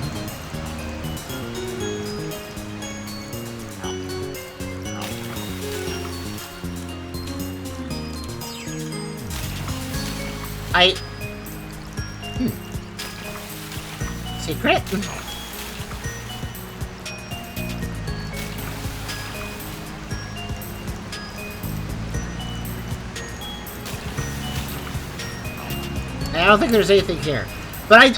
Secret? I don't think there's anything here. But it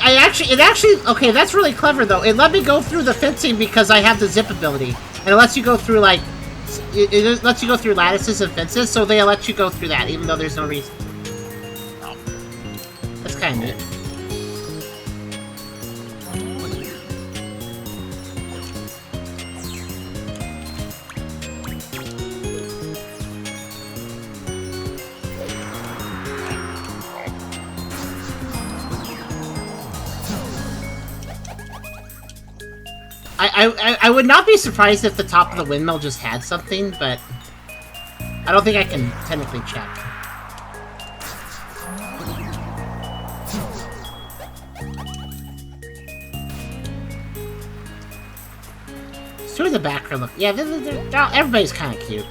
actually, okay, that's really clever though. It let me go through the fencing because I have the zip ability. And it lets you go through like, it lets you go through lattices and fences, so they let you go through that even though there's no reason. That's kind of neat. I would not be surprised if the top of the windmill just had something, but I don't think I can technically check. Let's do the background look. Yeah, everybody's kind of cute.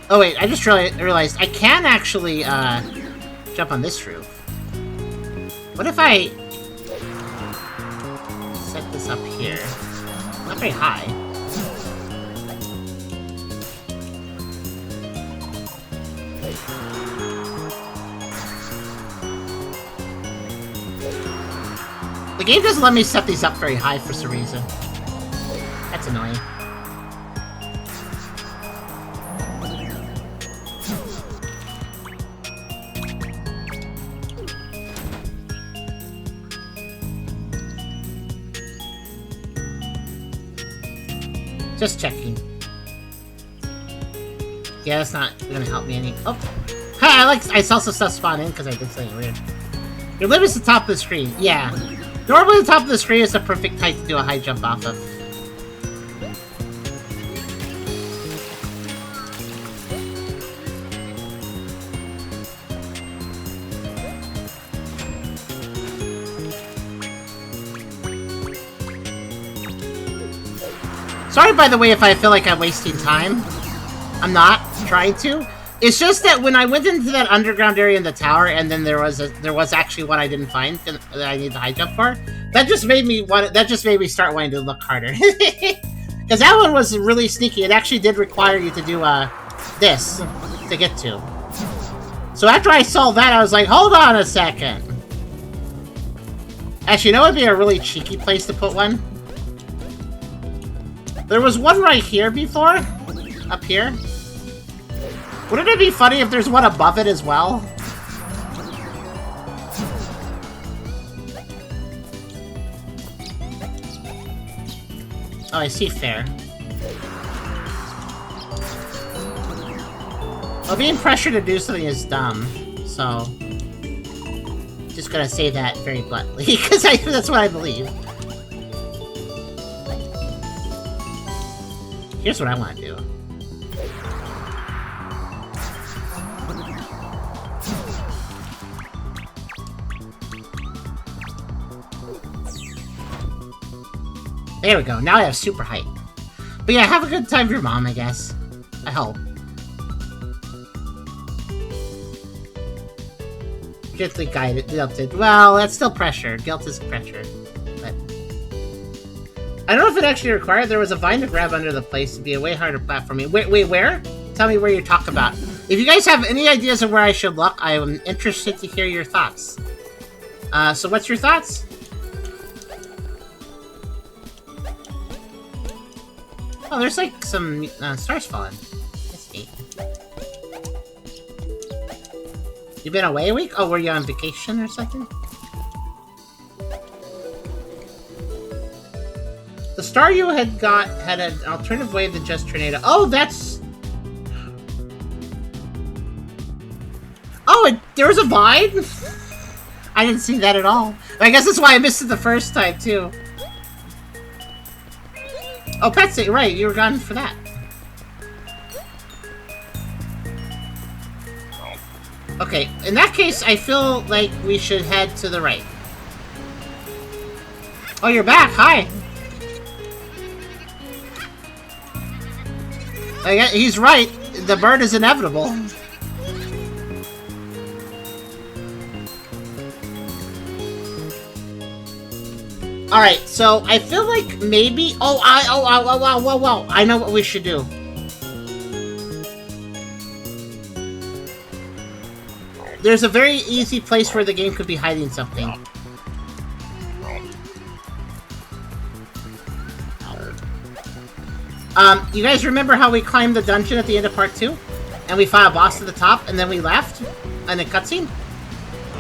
Oh wait, I just realized I can actually jump on this roof. What if I set this up here? Not very high. The game doesn't let me set these up very high for some reason. That's annoying. Just checking. Yeah, that's not gonna help me any. Oh, hi! I saw some stuff spawn in because I did something weird. Your limit is the top of the screen. Yeah, normally the top of the screen is the perfect height to do a high jump off of. Sorry, by the way, if I feel like I'm wasting time. I'm not trying to. It's just that when I went into that underground area in the tower, and then there was actually one I didn't find that I need to high jump for. That just made me start wanting to look harder. Because that one was really sneaky. It actually did require you to do this to get to. So after I saw that, I was like, hold on a second. Actually, you know what would be a really cheeky place to put one? There was one right here before. Up here. Wouldn't it be funny if there's one above it as well? Oh, I see fair. Well, being pressured to do something is dumb, so... Just gonna say that very bluntly, because that's what I believe. Here's what I want to do. There we go, now I have super height. But yeah, have a good time with your mom, I guess. I hope. Gently guided, guilted. Well, that's still pressure. Guilt is pressure. But I don't know if it actually required. There was a vine to grab under the place to be a way harder platforming. Wait, where? Tell me where you're talking about. If you guys have any ideas of where I should look, I am interested to hear your thoughts. So what's your thoughts? Oh, there's like some stars falling. That's neat. You been away a week? Oh, were you on vacation or something? The star you had got had an alternative way than just tornado. Oh, that's... Oh, there was a vine? I didn't see that at all. I guess that's why I missed it the first time, too. Oh, Petsy, right, you were gone for that. Okay, in that case, I feel like we should head to the right. Oh, you're back, hi! He's right, the bird is inevitable. Alright, so I feel like maybe... Oh, I know what we should do. There's a very easy place where the game could be hiding something. You guys remember how we climbed the dungeon at the end of part 2? And we fought a boss at the top, and then we left? In a cutscene?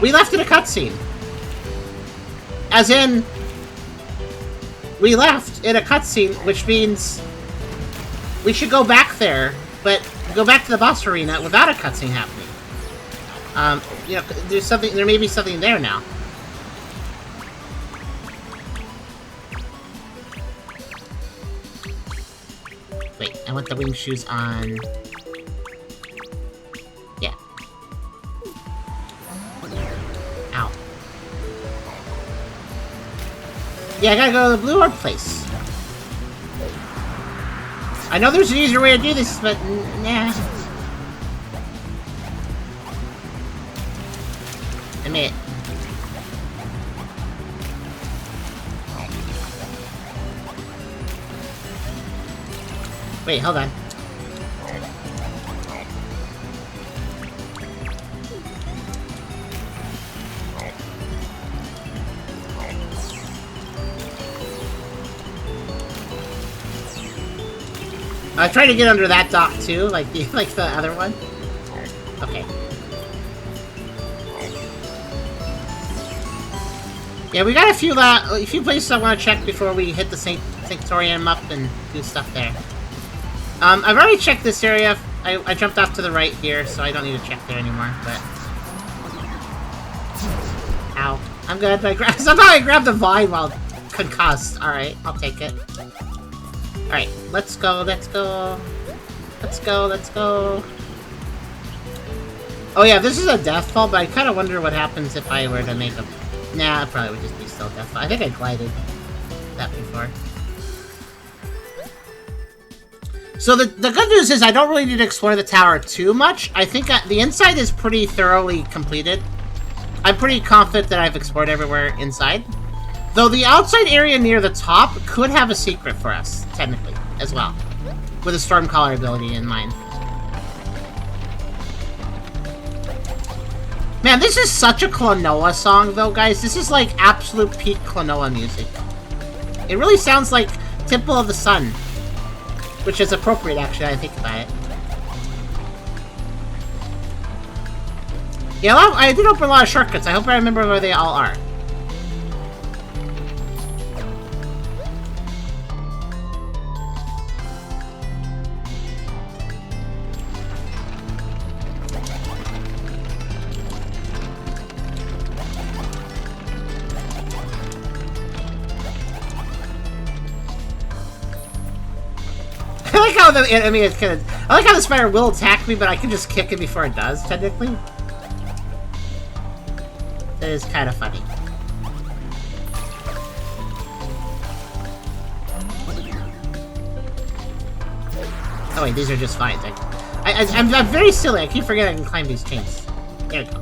We left in a cutscene. As in... We left in a cutscene, which means... We should go back there, but go back to the boss arena without a cutscene happening. You know, there may be something there now. Wait, I want the wing shoes on. Yeah. Ow. Yeah, I gotta go to the blue orb place. I know there's an easier way to do this, but nah. Admit. Wait, hold on. I tried to get under that dock too, like the other one. Okay. Yeah, we got a few places I want to check before we hit the Sanctorium up and do stuff there. I've already checked this area. I jumped off to the right here, so I don't need to check there anymore, but... Ow. I'm good. Somehow I grabbed the vine while concussed. Alright, I'll take it. Alright, let's go, let's go. Let's go, let's go. Oh yeah, this is a death fall, but I kind of wonder what happens if I were to make a... Nah, it probably would just be still death fall. I think I glided that before. So the good news is I don't really need to explore the tower too much. I think the inside is pretty thoroughly completed. I'm pretty confident that I've explored everywhere inside. Though the outside area near the top could have a secret for us, technically, as well. With a Stormcaller ability in mind. Man, this is such a Klonoa song, though, guys. This is like absolute peak Klonoa music. It really sounds like Temple of the Sun. Which is appropriate, actually, I think about it. Yeah, I did open a lot of shortcuts. I hope I remember where they all are. I like how the spider will attack me, but I can just kick it before it does, technically. That is kind of funny. Oh wait, these are just vines. I'm very silly. I keep forgetting I can climb these chains. There we go.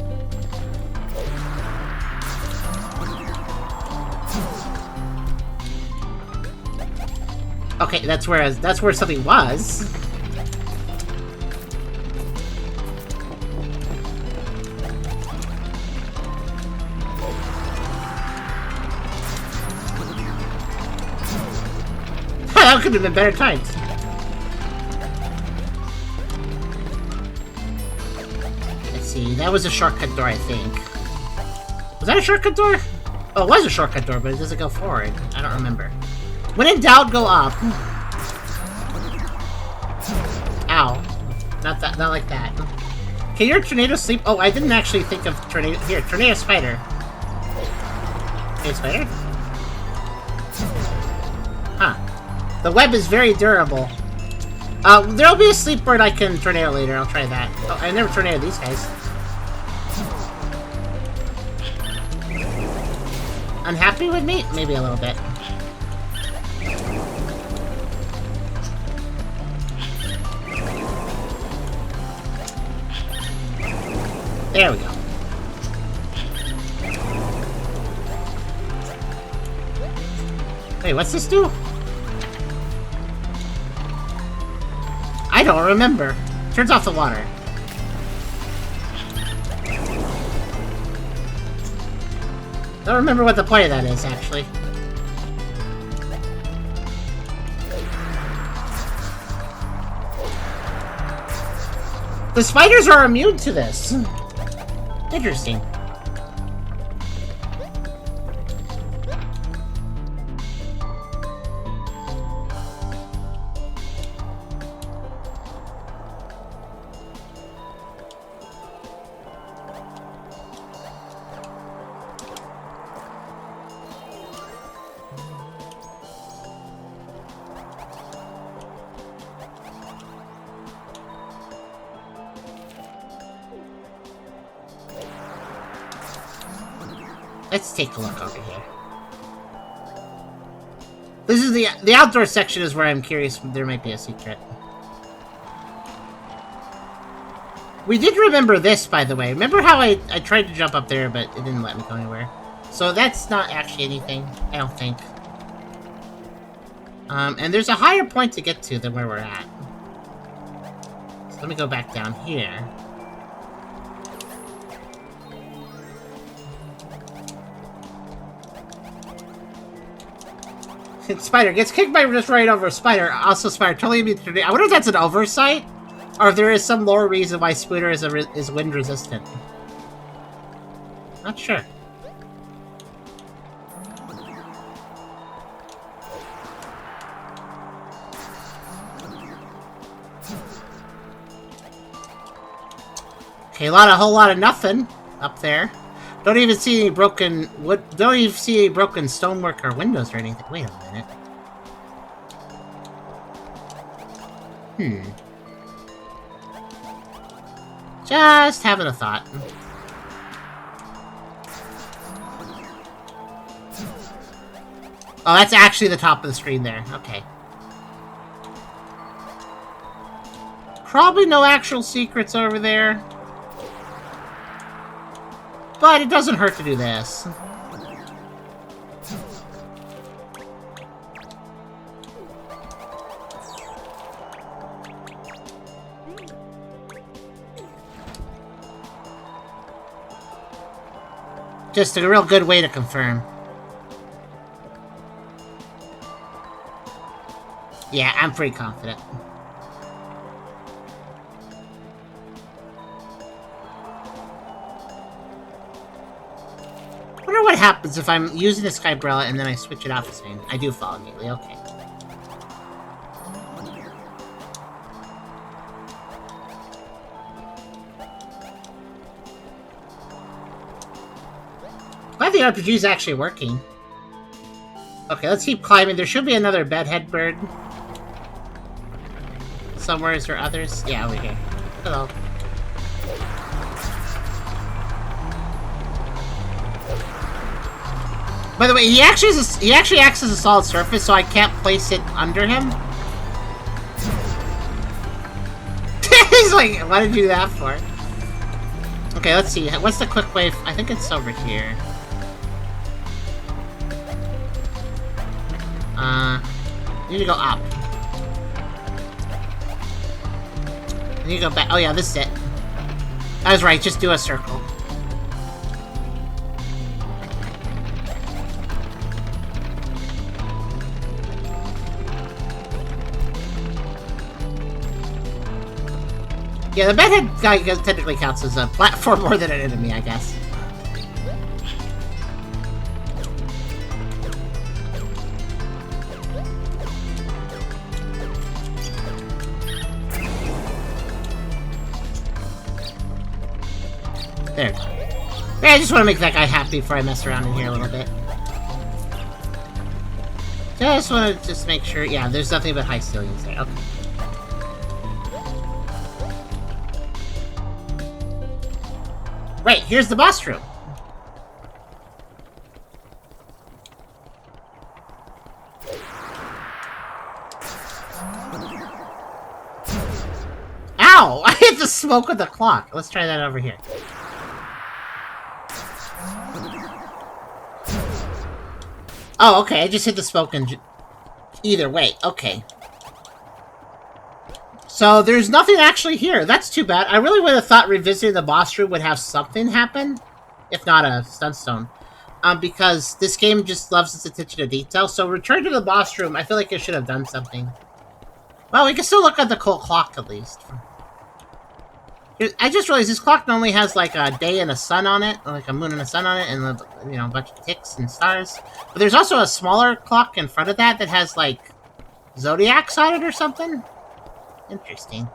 Okay, that's where something was. That could have been better times. Let's see, that was a shortcut door, I think. Was that a shortcut door? Oh, it was a shortcut door, but it doesn't go forward. I don't remember. When in doubt, go up. Ow. Not like that. Can your tornado sleep? Oh, I didn't actually think of tornado. Here, tornado spider. Tornado spider? Huh. The web is very durable. There'll be a sleep bird I can tornado later. I'll try that. Oh, I never tornado these guys. Unhappy with me? Maybe a little bit. There we go. Wait, what's this do? I don't remember. Turns off the water. Don't remember what the point of that is, actually. The spiders are immune to this. Interesting. Let's take a look over here. This is the outdoor section is where I'm curious if there might be a secret. We did remember this, by the way. Remember how I tried to jump up there, but it didn't let me go anywhere. So that's not actually anything, I don't think. And there's a higher point to get to than where we're at. So let me go back down here. Spider gets kicked by just right over a spider. Also, spider totally immune to. I wonder if that's an oversight, or if there is some lore reason why Spooter is wind resistant. Not sure. Okay, a whole lot of nothing up there. Don't even see any broken wood. Don't even see any broken stonework or windows or anything. Wait a minute. Just having a thought. Oh, that's actually the top of the screen there. Okay. probably no actual secrets over there. But it doesn't hurt to do this. Just a real good way to confirm. Yeah, I'm pretty confident. I wonder what happens if I'm using the Skybrella and then I switch it out for saying I do fall immediately. Okay. Glad the RPG is actually working. Okay, let's keep climbing. There should be another bedhead bird. Somewhere, is there others? Yeah, over here. Hello. By the way, he actually acts as a solid surface, so I can't place it under him. He's like, what did you do that for? Okay, let's see. What's the quick way? I think it's over here. You need to go up. You need to go back. Oh yeah, this is it. I was right, just do a circle. Yeah, the bedhead guy technically counts as a platform more than an enemy, I guess. There. Yeah, I just want to make that guy happy before I mess around in here a little bit. Just want to just make sure. Yeah, there's nothing but high ceilings there. Okay. Right, here's the boss room. Ow! I hit the smoke with the clock. Let's try that over here. Oh, okay, I just hit the smoke and either way. Okay. So, there's nothing actually here. That's too bad. I really would have thought revisiting the boss room would have something happen. If not a sunstone. Because this game just loves its attention to detail. So, return to the boss room. I feel like it should have done something. Well, we can still look at the cool clock, at least. I just realized this clock normally has, like, a day and a sun on it. Or like a moon and a sun on it. And, you know, a bunch of ticks and stars. But there's also a smaller clock in front of that has, like, zodiacs on it or something. Interesting.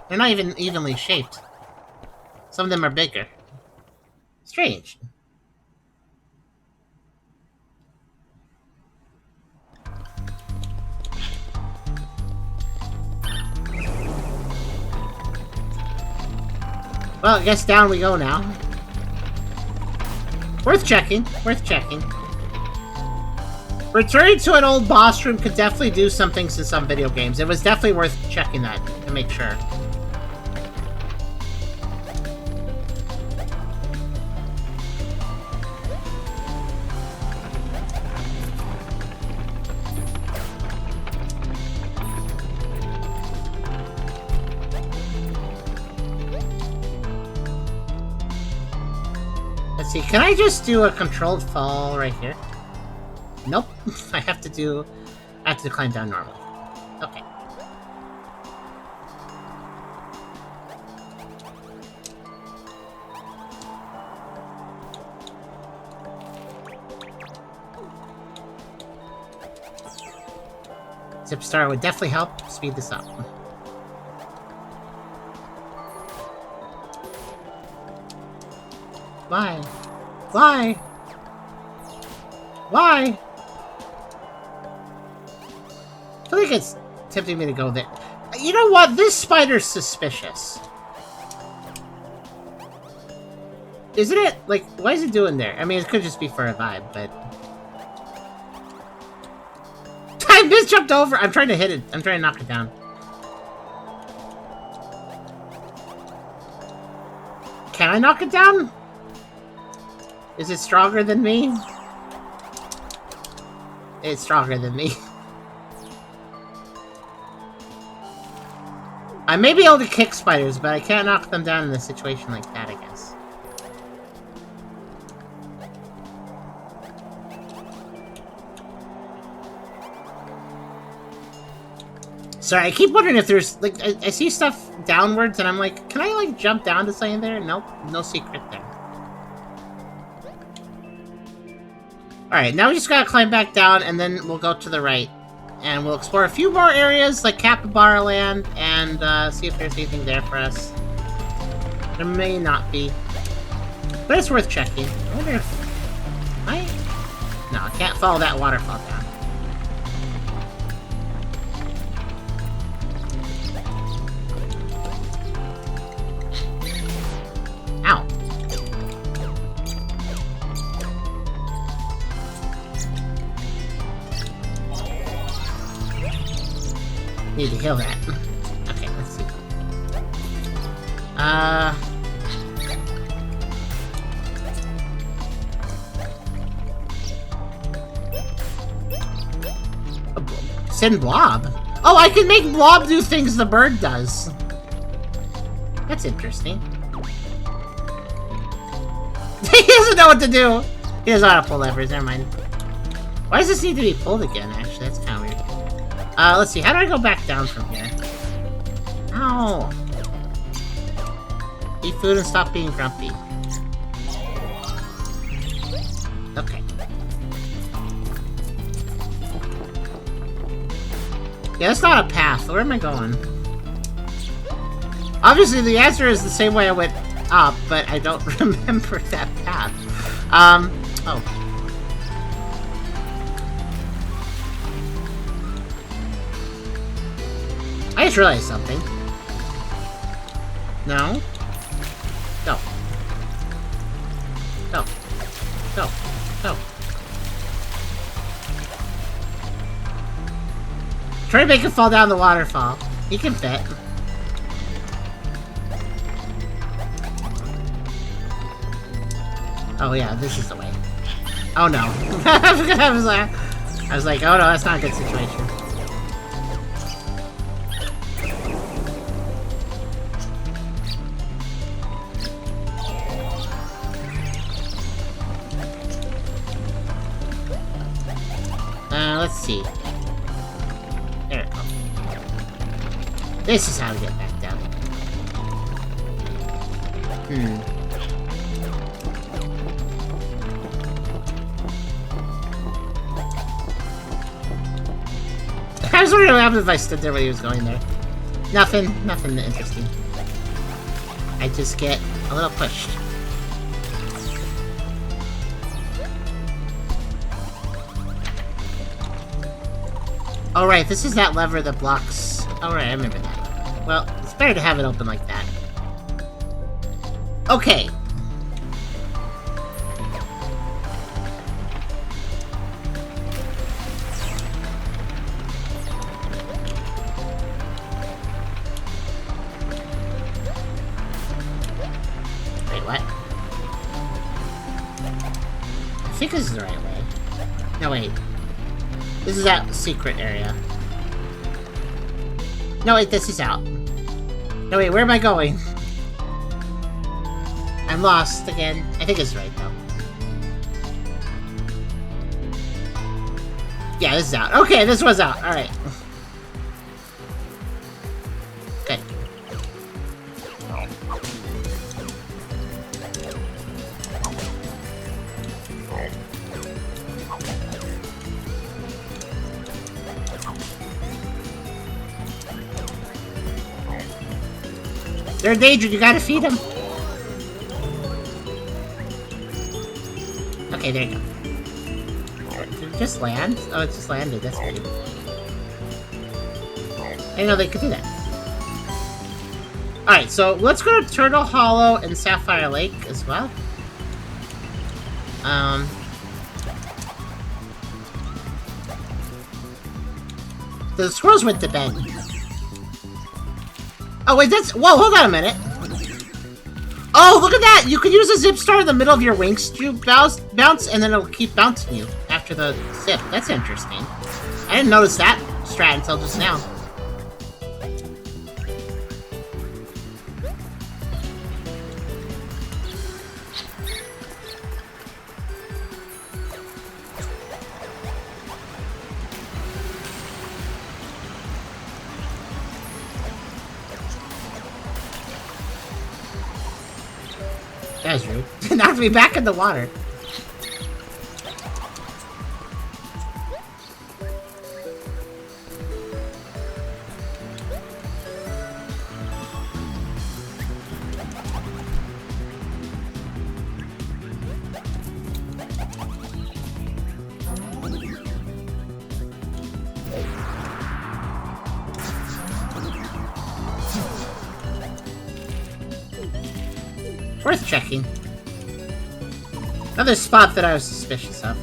They're not even evenly shaped. Some of them are bigger. Strange. Well, I guess down we go now. Worth checking. Worth checking. Returning to an old boss room could definitely do some things in some video games. It was definitely worth checking that to make sure. Let's see, can I just do a controlled fall right here? Nope. I have to climb down normally. Okay. Zip Star would definitely help speed this up. Why? Why? Why? I feel like it's tempting me to go there. You know what? This spider's suspicious. Isn't it? Like, why is it doing there? I mean, it could just be for a vibe, but... I just jumped over! I'm trying to hit it. I'm trying to knock it down. Can I knock it down? Is it stronger than me? It's stronger than me. I may be able to kick spiders, but I can't knock them down in a situation like that, I guess. Sorry, I keep wondering if there's, like, I see stuff downwards, and I'm like, can I, like, jump down to something there? Nope, no secret there. Alright, now we just gotta climb back down, and then we'll go to the right. And we'll explore a few more areas, like Capybara Land, and see if there's anything there for us. There may not be. But it's worth checking. I wonder if... No, I can't follow that waterfall down. Ow. Need to heal that. Okay, let's see. Send Blob? Oh, I can make Blob do things the bird does. That's interesting. He doesn't know what to do! He doesn't know how to pull levers, never mind. Why does this need to be pulled again, actually? That's kind of weird. Let's see, how do I go back down from here? Ow! Eat food and stop being grumpy. Okay. Yeah, that's not a path. Where am I going? Obviously, the answer is the same way I went up, but I don't remember that path. Oh. I just realized something. No. Go. Go. Go. Go. Try to make him fall down the waterfall. He can fit. Oh yeah, this is the way. Oh no. I was like, oh no, that's not a good situation. Let's see. There we go. This is how to get back down. I was wondering what happened if I stood there when he was going there. Nothing interesting. I just get a little pushed. Oh right, this is that lever that blocks... Oh right, I remember that. Well, it's better to have it open like that. Okay. Wait, what? I think this is the right way. No, wait. This is that secret area. No, wait, this is out. No, wait, where am I going? I'm lost again. I think it's right, though. Yeah, this is out. Okay, this was out. Alright. Good. They're endangered, you gotta feed them. Okay, there you go. Did it just land? Oh, it just landed, that's weird. I didn't know they could do that. Alright, so let's go to Turtle Hollow and Sapphire Lake as well. The squirrels went to bed. Oh wait, that's... Whoa, hold on a minute. Oh, look at that! You can use a zip star in the middle of your wings to bounce, and then it'll keep bouncing you after the zip. That's interesting. I didn't notice that strat until just now. That was rude. Knocked me back in the water. Worth checking. Another spot that I was suspicious of.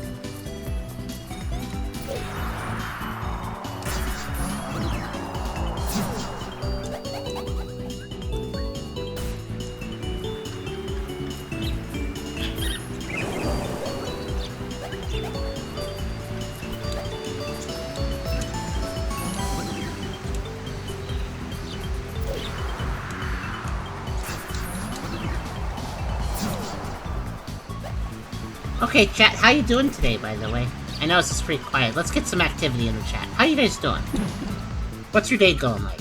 Okay, chat, how you doing today, by the way? I know it's pretty quiet. Let's get some activity in the chat. How you guys doing? What's your day going like?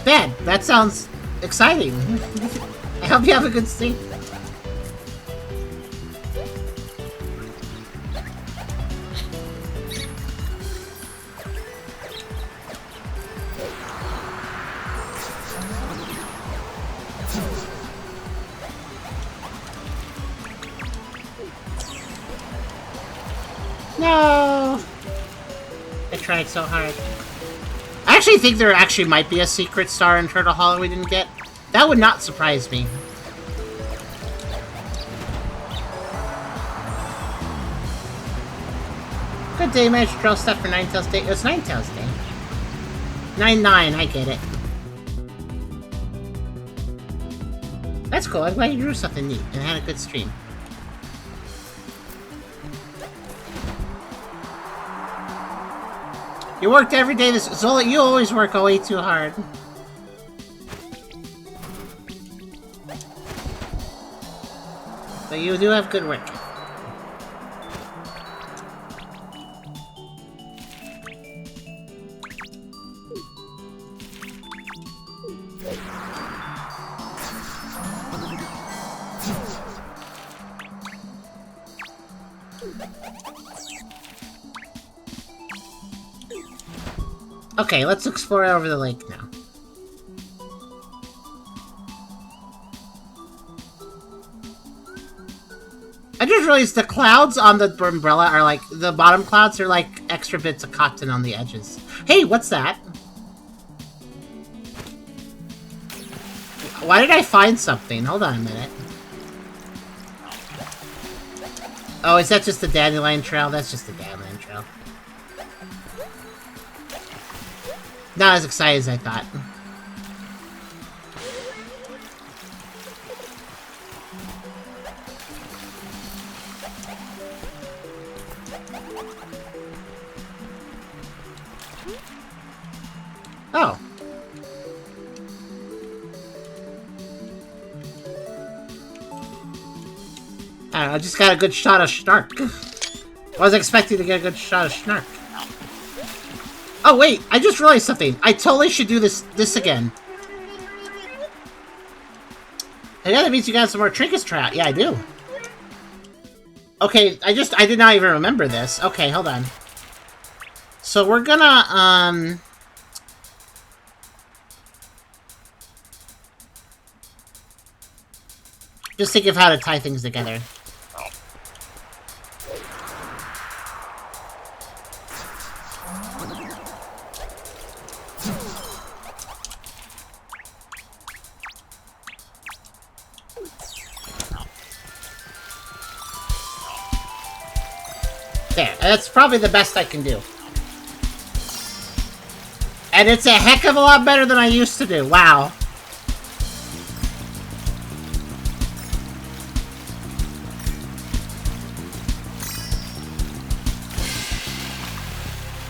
Bad. That sounds exciting. I hope you have a good sleep. No! I tried so hard. I actually think there actually might be a secret star in Turtle Hollow we didn't get. That would not surprise me. Good day, managed to draw stuff for Ninetales Day. It was Ninetales Day. 9-9, I get it. That's cool, I'm glad you drew something neat and had a good stream. You worked every day this- Zola, you always work way too hard. But you do have good work. Okay, let's explore over the lake now. I just realized the clouds on the umbrella are like, the bottom clouds are like extra bits of cotton on the edges. Hey, what's that? Why did I find something? Hold on a minute. Oh, is that just the dandelion trail? That's just the dandelion trail. Not as excited as I thought. Oh. I just got a good shot of Snark. I was expecting to get a good shot of Snark. Oh wait, I just realized something. I totally should do this again. And yeah, that means you got some more trinkets try out. Yeah, I do. Okay, I did not even remember this. Okay, hold on. So we're gonna, just think of how to tie things together. There, that's probably the best I can do. And it's a heck of a lot better than I used to do. Wow.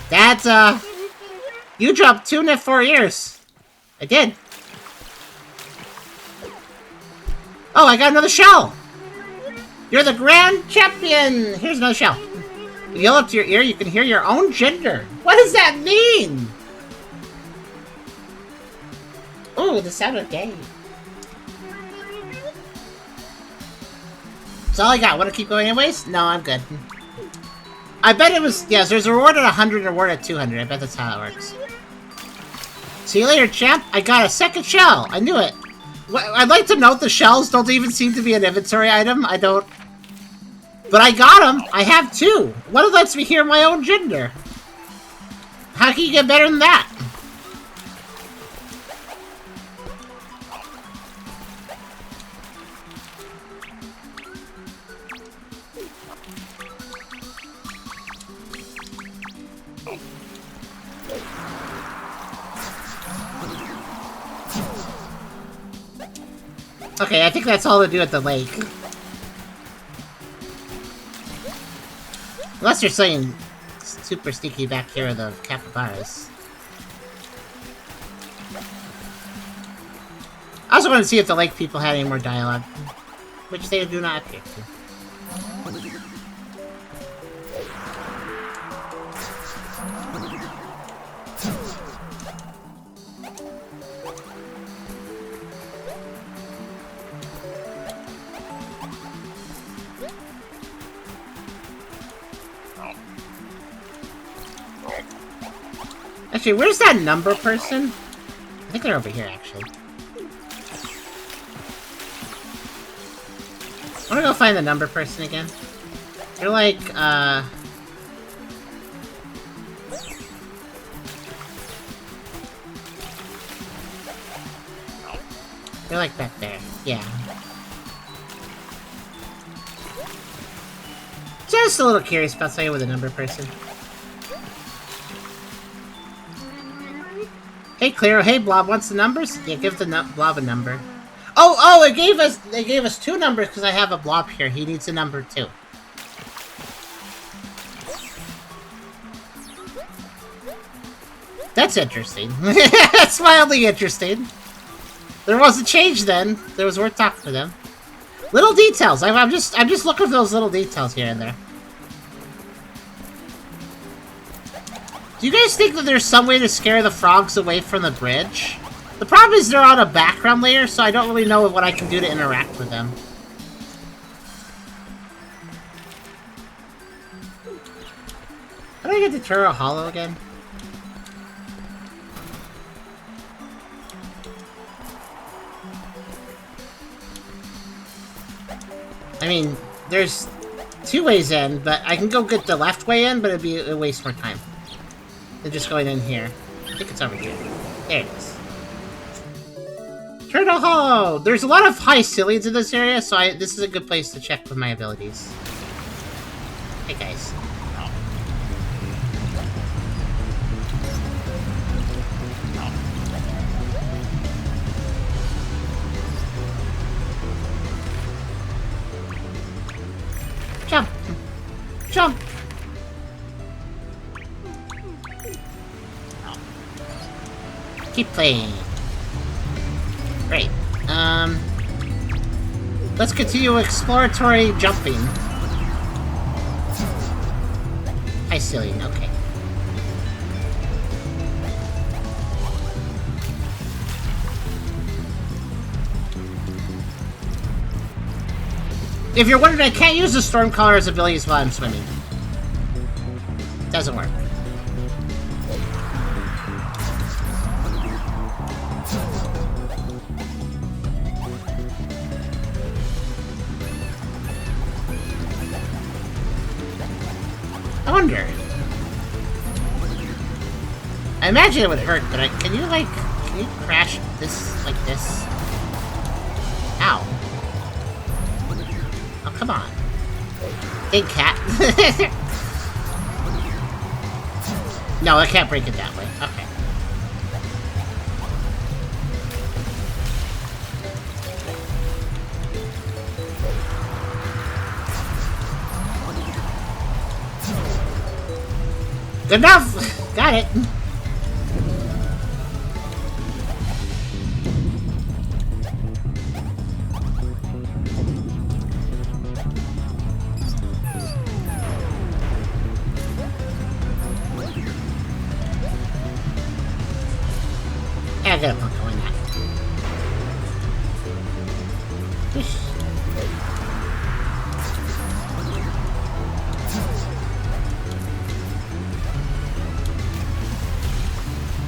That's, you dropped 2 in 4 years. I did. Oh, I got another shell. You're the grand champion. Here's another shell. If you yell up to your ear, you can hear your own gender. What does that mean? Ooh, the sound of gay. That's all I got. Want to keep going anyways? No, I'm good. I bet it was... Yes, there's a reward at 100 and a reward at 200. I bet that's how it works. See you later, champ. I got a second shell. I knew it. I'd like to note the shells don't even seem to be an inventory item. I don't... But I got them. I have 2. What lets me hear my own gender? How can you get better than that? Okay, I think that's all to do at the lake. Unless you're saying super sneaky back here are the capybaras. I also wanted to see if the lake people had any more dialogue, which they do not appear to. Actually, where's that number person? I think they're over here, actually. I wanna go find the number person again. They're like, they're like back there. Yeah. Just a little curious about something with a number person. Hey, Clear. Hey, Blob. Wants the numbers? Yeah, give the Blob a number. Oh! They gave us 2 numbers because I have a Blob here. He needs a number 2. That's interesting. That's mildly interesting. There was a change then. There was worth talking to them. Little details. I'm just looking for those little details here and there. Do you guys think that there's some way to scare the frogs away from the bridge? The problem is they're on a background layer, so I don't really know what I can do to interact with them. How do I get to Turo Hollow again? I mean, there's 2 ways in, but I can go get the left way in, but it'd waste more time. They're just going in here. I think it's over here. There it is. Turtle Hollow! There's a lot of high Cillians in this area, so this is a good place to check with my abilities. Hey, guys. Jump! Jump! Keep playing. Great. Let's continue exploratory jumping. Hi, Cillian. Okay. If you're wondering, I can't use the Stormcaller's abilities while I'm swimming. Doesn't work. I wonder. I imagine it would hurt, but can you crash this like this? Ow. Oh, come on. Big cat. No, I can't break it that way. Okay. Good enough! Got it! Yeah, I got a bunker, why not?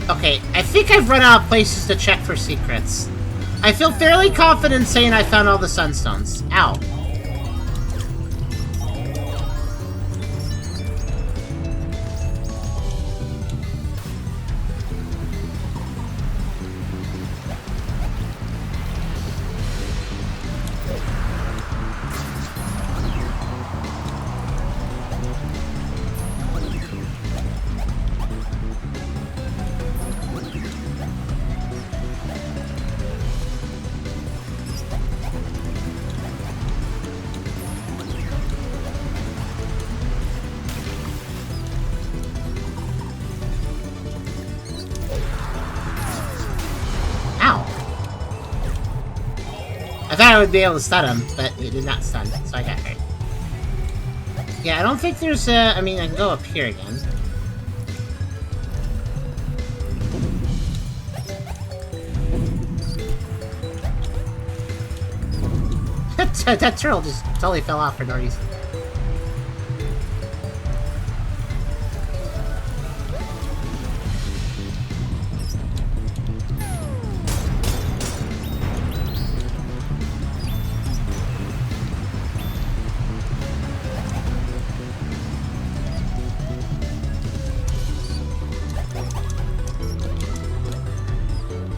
Okay, I think I've run out of places to check for secrets. I feel fairly confident saying I found all the sunstones. Ow. I thought I would be able to stun him, but it did not stun, so I got hurt. Yeah, I don't think there's a... I mean, I can go up here again. That turtle just totally fell off for no reason.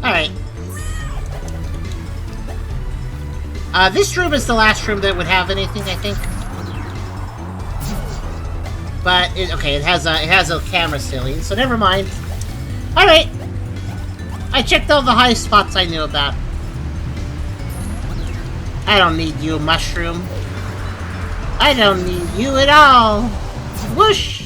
Alright. This room is the last room that would have anything, I think. But, okay, it has a camera ceiling, so never mind. Alright. I checked all the high spots I knew about. I don't need you, mushroom. I don't need you at all. Whoosh!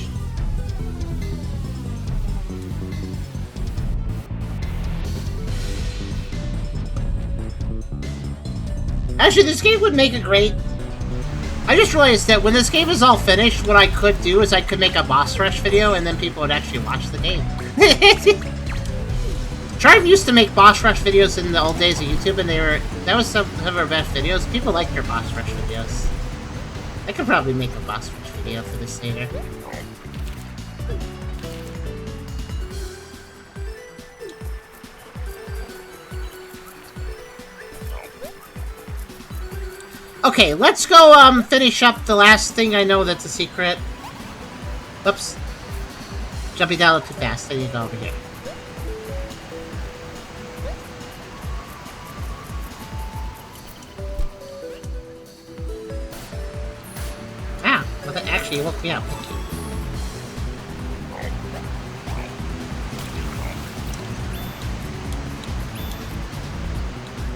Actually, this game would make a great... I just realized that when this game is all finished, what I could do is I could make a boss rush video, and then people would actually watch the game. Tribe used to make boss rush videos in the old days of YouTube, and that was some of our best videos. People like their boss rush videos. I could probably make a boss rush video for this later. Okay, let's go finish up the last thing I know that's a secret. Oops. Jumping down a little too fast. I need to go over here. Ah, well that actually woke me up. Thank you.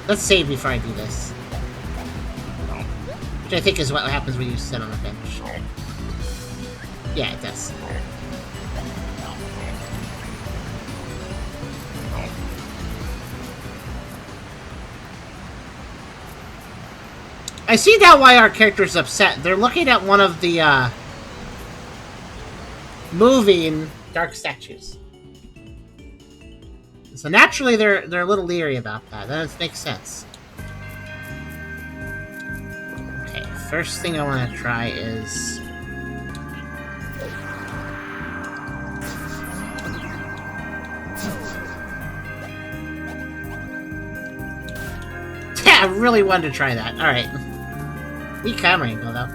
Let's save before I do this. Which I think is what happens when you sit on a bench. Yeah, it does. I see now why our character's upset. They're looking at one of the, moving dark statues. So naturally, they're a little leery about that. That makes sense. Okay, first thing I want to try is... I really wanted to try that. Alright. Neat camera angle, though.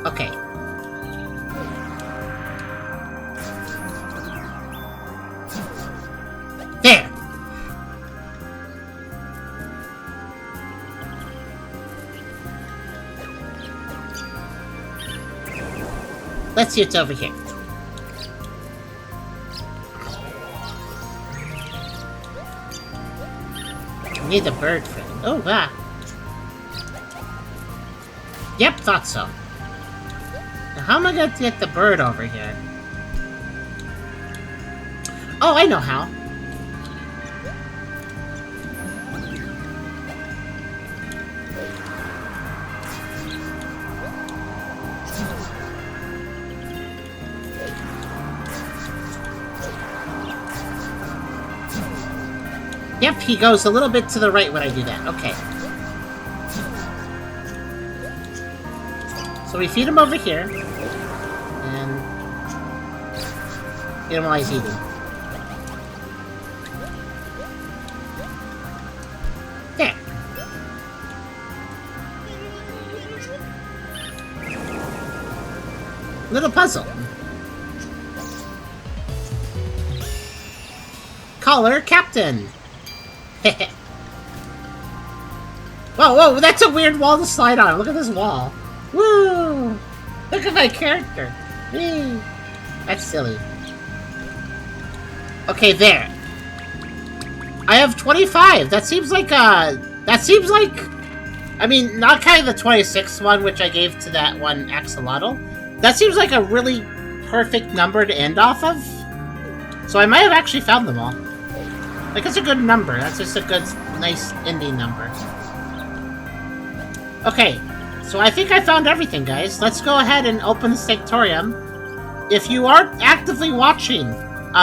Okay. There! Let's see what's over here. Need the bird for it. Oh, ah. Yep, thought so. Now, how am I going to get the bird over here? Oh, I know how. Yep, he goes a little bit to the right when I do that. Okay. So we feed him over here. And feed him while he's eating. There. Little puzzle. Caller Captain. Whoa, whoa, that's a weird wall to slide on. Look at this wall. Woo! Look at my character. Whee! That's silly. Okay, there. I have 25. That seems like, I mean, not kind of the 26th one, which I gave to that one axolotl. That seems like a really perfect number to end off of. So I might have actually found them all. Like, it's a good number. That's just a good, nice ending number. Okay, so I think I found everything, guys. Let's go ahead and open the Sanctorium. If you are actively watching,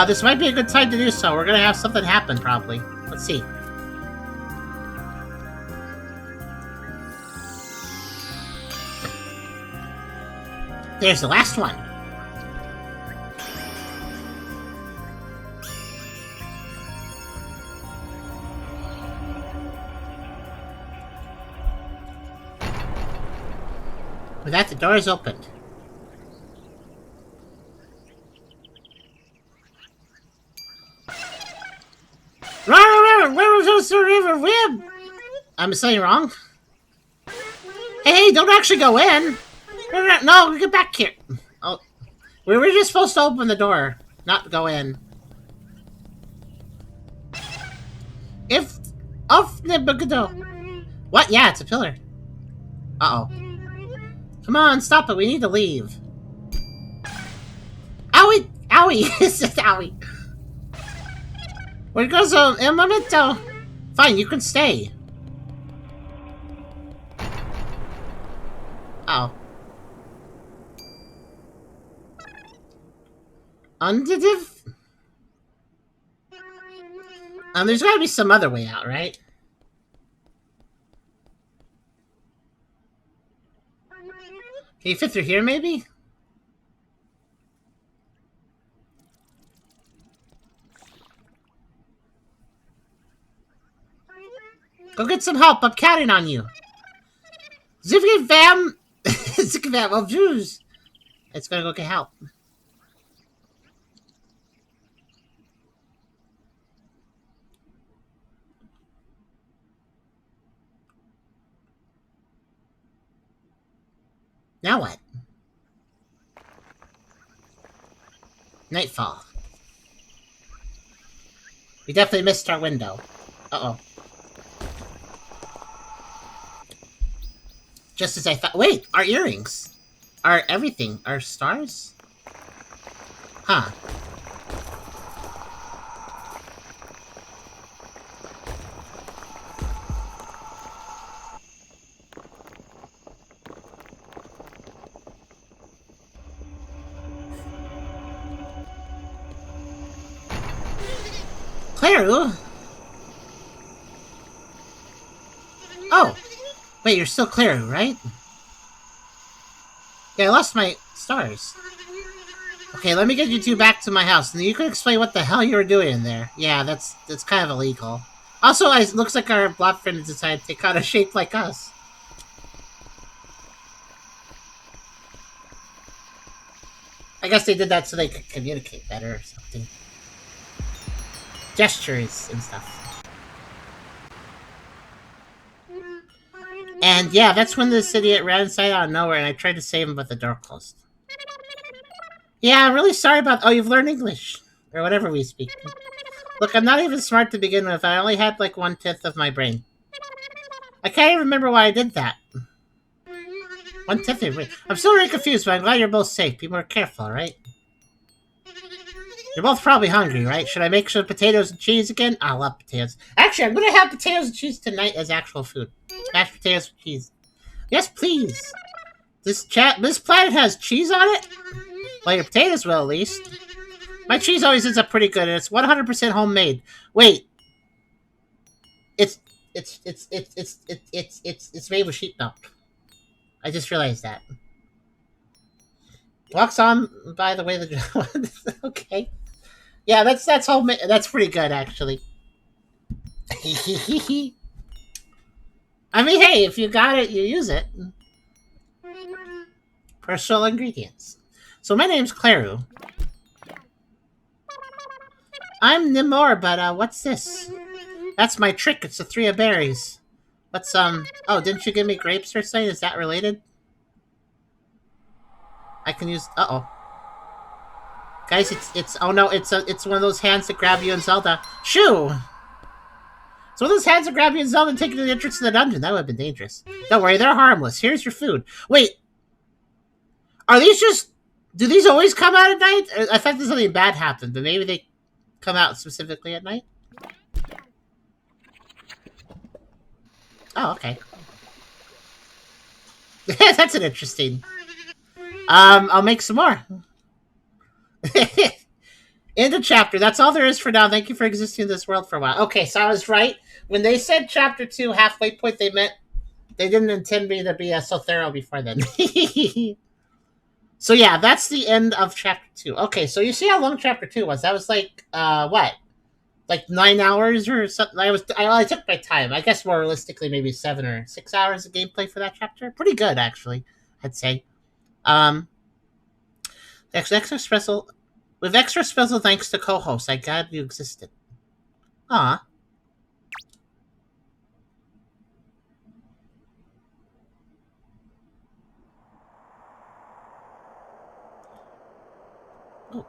this might be a good time to do so. We're gonna have something happen, probably. Let's see. There's the last one. With that, the door is opened. I'm saying wrong. Hey, don't actually go in. No, get back here. Oh, we were just supposed to open the door, not go in. If off the what? Yeah, it's a pillar. Uh-oh. Come on, stop it. We need to leave. Owie! Owie! It's just owie. Where goes el momento? Fine, you can stay. Uh oh. Undiv? There's gotta be some other way out, right? Can you fit through here, maybe? Go get some help. I'm counting on you. Zivgy fam! Zivgy fam of Jews! It's gonna go get help. Now what? Nightfall. We definitely missed our window. Uh-oh. Just as I thought. Wait, our earrings. Our everything. Our stars? Huh. Claire? Oh! Wait, you're still Claire, right? Yeah, I lost my stars. Okay, let me get you two back to my house, and you can explain what the hell you were doing in there. Yeah, that's kind of illegal. Also, it looks like our blob friend decided to take on a shape like us. I guess they did that so they could communicate better or something. Gestures and stuff. And yeah, that's when this idiot ran inside out of nowhere and I tried to save him, but the door closed. Yeah, I'm really sorry about... Oh, you've learned English. Or whatever we speak. Look, I'm not even smart to begin with. I only had like 1/10 of my brain. I can't even remember why I did that. 1/10 of my brain. I'm still really confused, but I'm glad you're both safe. Be more careful, alright? You're both probably hungry, right? Should I make some potatoes and cheese again? I love potatoes. Actually, I'm gonna have potatoes and cheese tonight as actual food. Mashed potatoes with cheese. Yes, please. This planet has cheese on it? Well, your potatoes will, at least. My cheese always ends up pretty good, and it's 100% homemade. Wait. It's made with sheep milk. I just realized that. Walks on by the way the okay. Yeah, that's homemade. That's pretty good, actually. I mean, hey, if you got it, you use it. Personal ingredients. So my name's Claru. I'm Nimor, but what's this? That's my trick. It's the 3 of berries. What's oh, didn't you give me grapes or something? Is that related? I can use. Uh-oh. Guys, it's oh no, it's one of those hands that grab you in Zelda. Shoo! It's one of those hands that grab you in Zelda and take you to the entrance to the dungeon. That would have been dangerous. Don't worry, they're harmless. Here's your food. Wait, are these just? Do these always come out at night? I thought there's something bad happened, but maybe they come out specifically at night. Oh, okay. That's an interesting. I'll make some more. End of chapter. That's all there is for now. Thank you for existing in this world for a while. Okay, so I was right. When they said chapter 2 halfway point, they meant they didn't intend me to be so thorough before then. So yeah, that's the end of chapter 2. Okay, so you see how long chapter 2 was? That was like what? Like 9 hours or something. I took my time. I guess more realistically, maybe 7 or 6 hours of gameplay for that chapter. Pretty good, actually, I'd say. Extra special with extra special thanks to co-host. I glad you existed. Ah. Oh.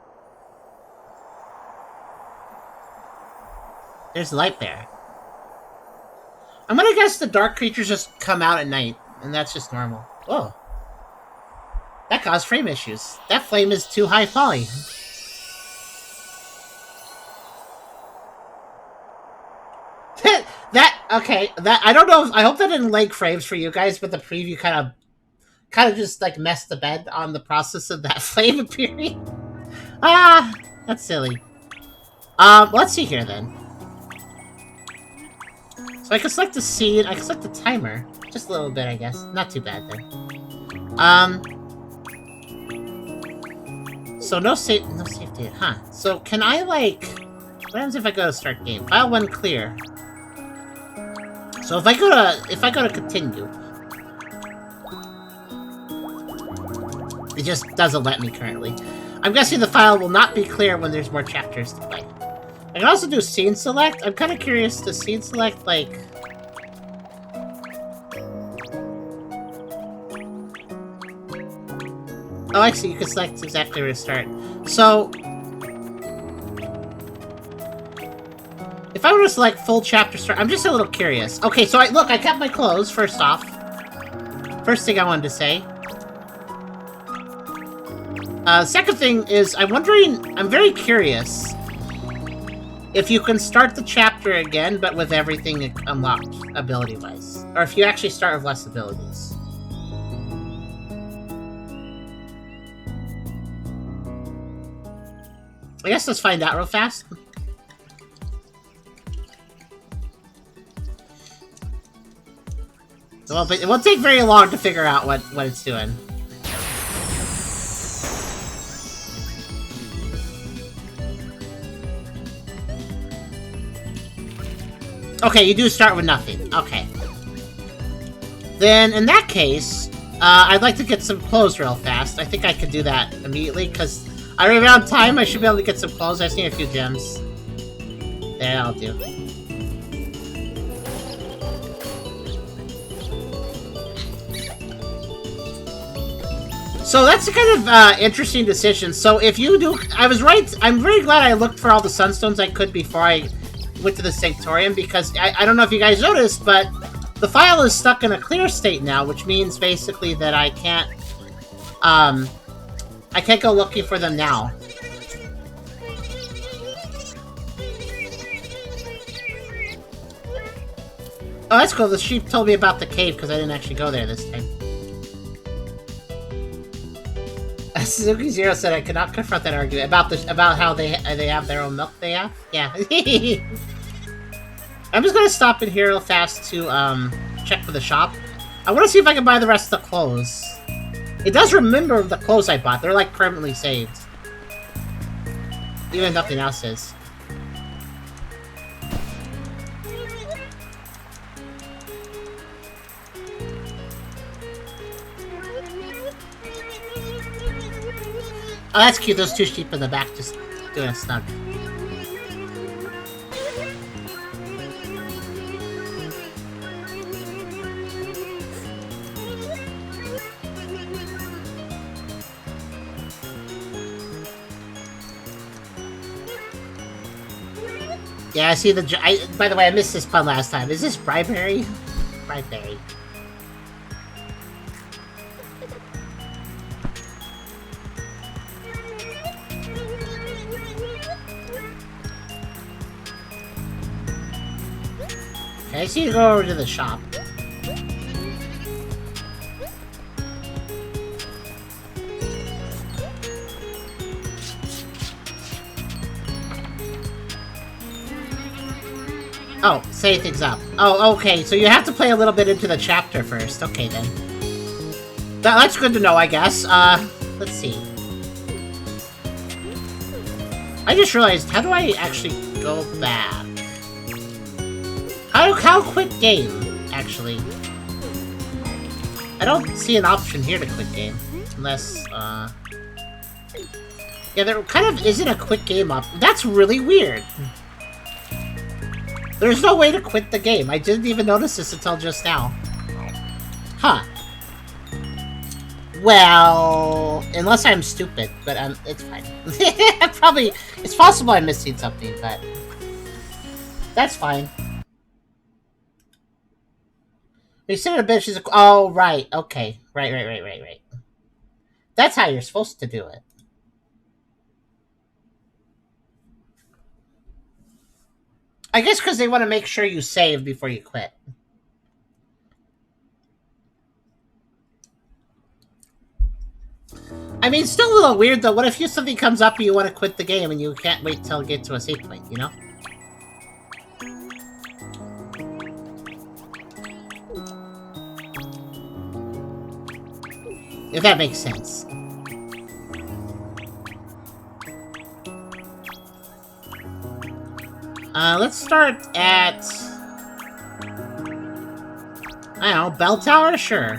There's Lightbearer. I'm gonna guess the dark creatures just come out at night, and that's just normal. Whoa. That caused frame issues. That flame is too high poly. Okay, I don't know. I hope that didn't lag frames for you guys, but the preview kind of just like messed the bed on the process of that flame appearing. Ah, that's silly. Let's see here then. So I can select the scene. I can select the timer, just a little bit, I guess. Not too bad then. So no save data, huh? So can I like? What happens if I go to start game? File 1 clear. So if I go to continue, it just doesn't let me currently. I'm guessing the file will not be clear when there's more chapters to play. I can also do scene select. I'm kind of curious to scene select like. Oh, I see. You can select exactly where to start. So, if I were to select full chapter start, I'm just a little curious. Okay, so I kept my clothes, first off. First thing I wanted to say. Second thing is, I'm very curious if you can start the chapter again, but with everything unlocked, ability-wise. Or if you actually start with less abilities. I guess let's find out real fast. Well, but it won't take very long to figure out what it's doing. Okay, you do start with nothing. Okay. Then, in that case, I'd like to get some clothes real fast. I think I can do that immediately, because I ran out of time. I should be able to get some clothes. I just need a few gems. There, I'll do. So that's a kind of interesting decision. So if you do... I was right. I'm very glad I looked for all the sunstones I could before I went to the Sanctorium, because I don't know if you guys noticed, but the file is stuck in a clear state now, which means basically that I can't go looking for them now. Oh, that's cool. The sheep told me about the cave because I didn't actually go there this time. Suzuki Zero said I could not confront that argument about how they have their own milk. They have, yeah. I'm just gonna stop in here real fast to check for the shop. I want to see if I can buy the rest of the clothes. It does remember the clothes I bought. They're like permanently saved, even if nothing else is. Oh, that's cute. Those two sheep in the back just doing a snug. Yeah, I see the... by the way, I missed this pun last time. Is this Bribeberry? Bribeberry. I see you go over to the shop. Oh, say things up. Oh, okay, so you have to play a little bit into the chapter first. Okay, then. That's good to know, I guess. Let's see. I just realized, how do I actually go back? How quit game, actually? I don't see an option here to quit game. Unless, yeah, there kind of isn't a quit game option. That's really weird. There's no way to quit the game. I didn't even notice this until just now. Huh. Well, unless I'm stupid, but it's fine. Probably, it's possible I'm missing something, but that's fine. You sit on a bench. Oh, right. Okay. Right. That's how you're supposed to do it. I guess because they want to make sure you save before you quit. I mean, it's still a little weird, though. What if something comes up and you want to quit the game and you can't wait till you get to a save point, you know? If that makes sense. Let's start at... I don't know, Bell Tower? Sure.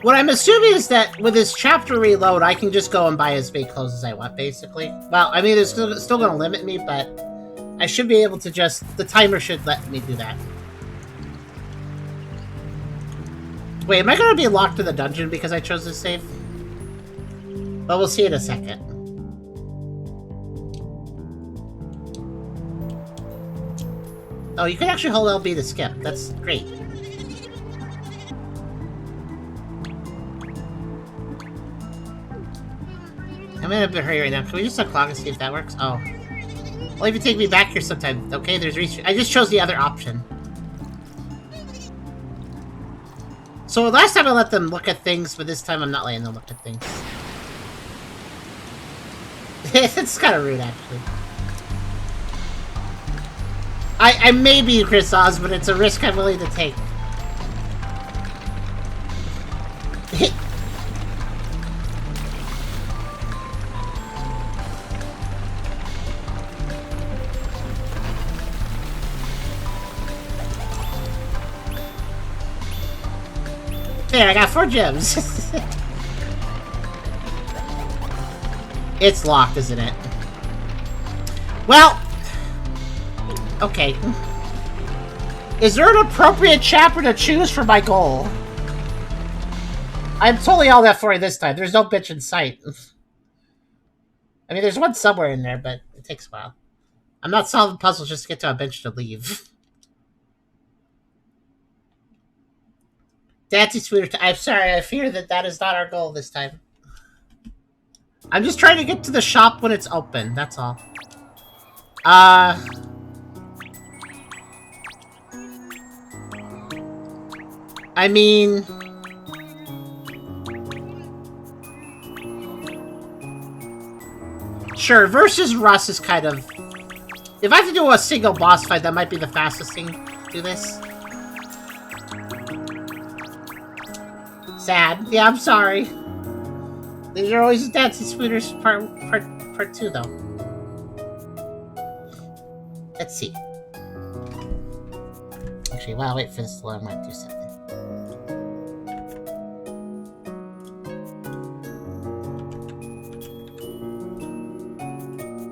What I'm assuming is that with this chapter reload, I can just go and buy as many clothes as I want, basically. Well, I mean, it's still going to limit me, but I should be able to just... The timer should let me do that. Wait, am I going to be locked in the dungeon because I chose this save? Well, we'll see in a second. Oh, you can actually hold LB to skip. That's great. I'm in a bit hurry right now. Can we just unclock and see if that works? Oh. Well, even take me back here sometime. Okay, there's research. I just chose the other option. So last time I let them look at things, but this time I'm not letting them look at things. It's kind of rude, actually. I may be Chris Oz, but it's a risk I'm willing to take. There, I got 4 gems. It's locked, isn't it? Well, okay. Is there an appropriate chapter to choose for my goal? I'm totally all that for you this time. There's no bitch in sight. I mean, there's one somewhere in there, but it takes a while. I'm not solving puzzles just to get to a bench to leave. Dancy Sweeter, I'm sorry, I fear that is not our goal this time. I'm just trying to get to the shop when it's open, that's all. I mean... Sure, versus Russ is kind of... If I have to do a single boss fight, that might be the fastest thing to do this. Sad. Yeah, I'm sorry. These are always Dancing Scooters part 2, though. Let's see. Actually, while I wait for this to load, I might do something.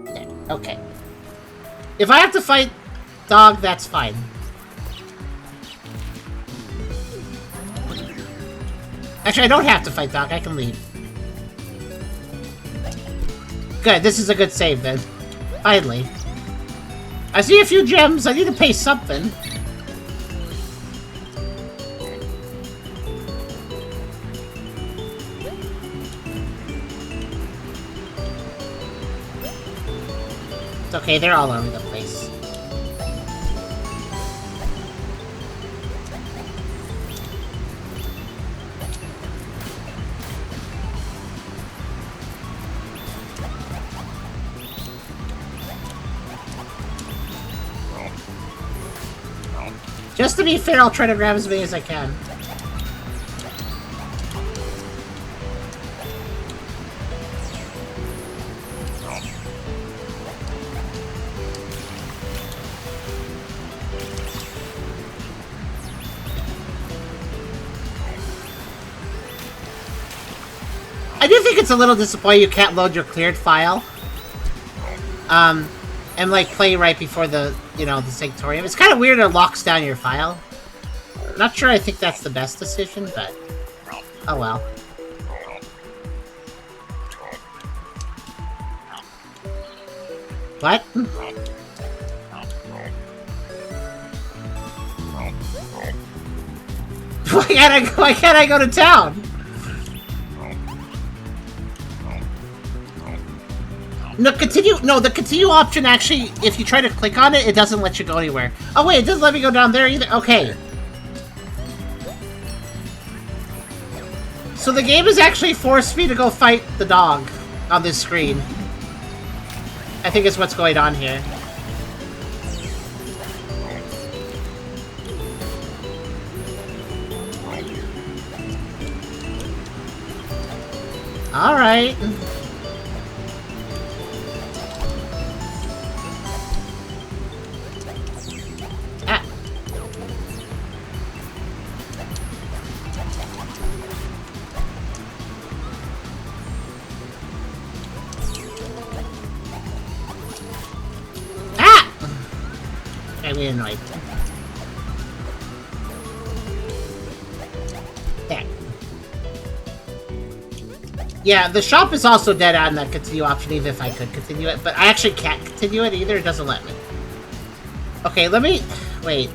There. Okay. If I have to fight Dog, that's fine. Actually, I don't have to fight Dog. I can leave. Good. This is a good save, then. Finally. I see a few gems. I need to pay something. It's okay. They're all over the place. Just to be fair, I'll try to grab as many as I can. I do think it's a little disappointing you can't load your cleared file. And like play right before the, you know, the Sanctorium. It's kind of weird it locks down your file. Not sure I think that's the best decision, but oh well. What? Why can't I go to town? No, continue. No, the continue option actually, if you try to click on it, it doesn't let you go anywhere. Oh wait, it doesn't let me go down there either. Okay. So the game has actually forced me to go fight the dog on this screen. I think is what's going on here. All right. Annoyed. There. Yeah, the shop is also dead on that continue option, even if I could continue it, but I actually can't continue it either, it doesn't let me. Okay, let me... Wait.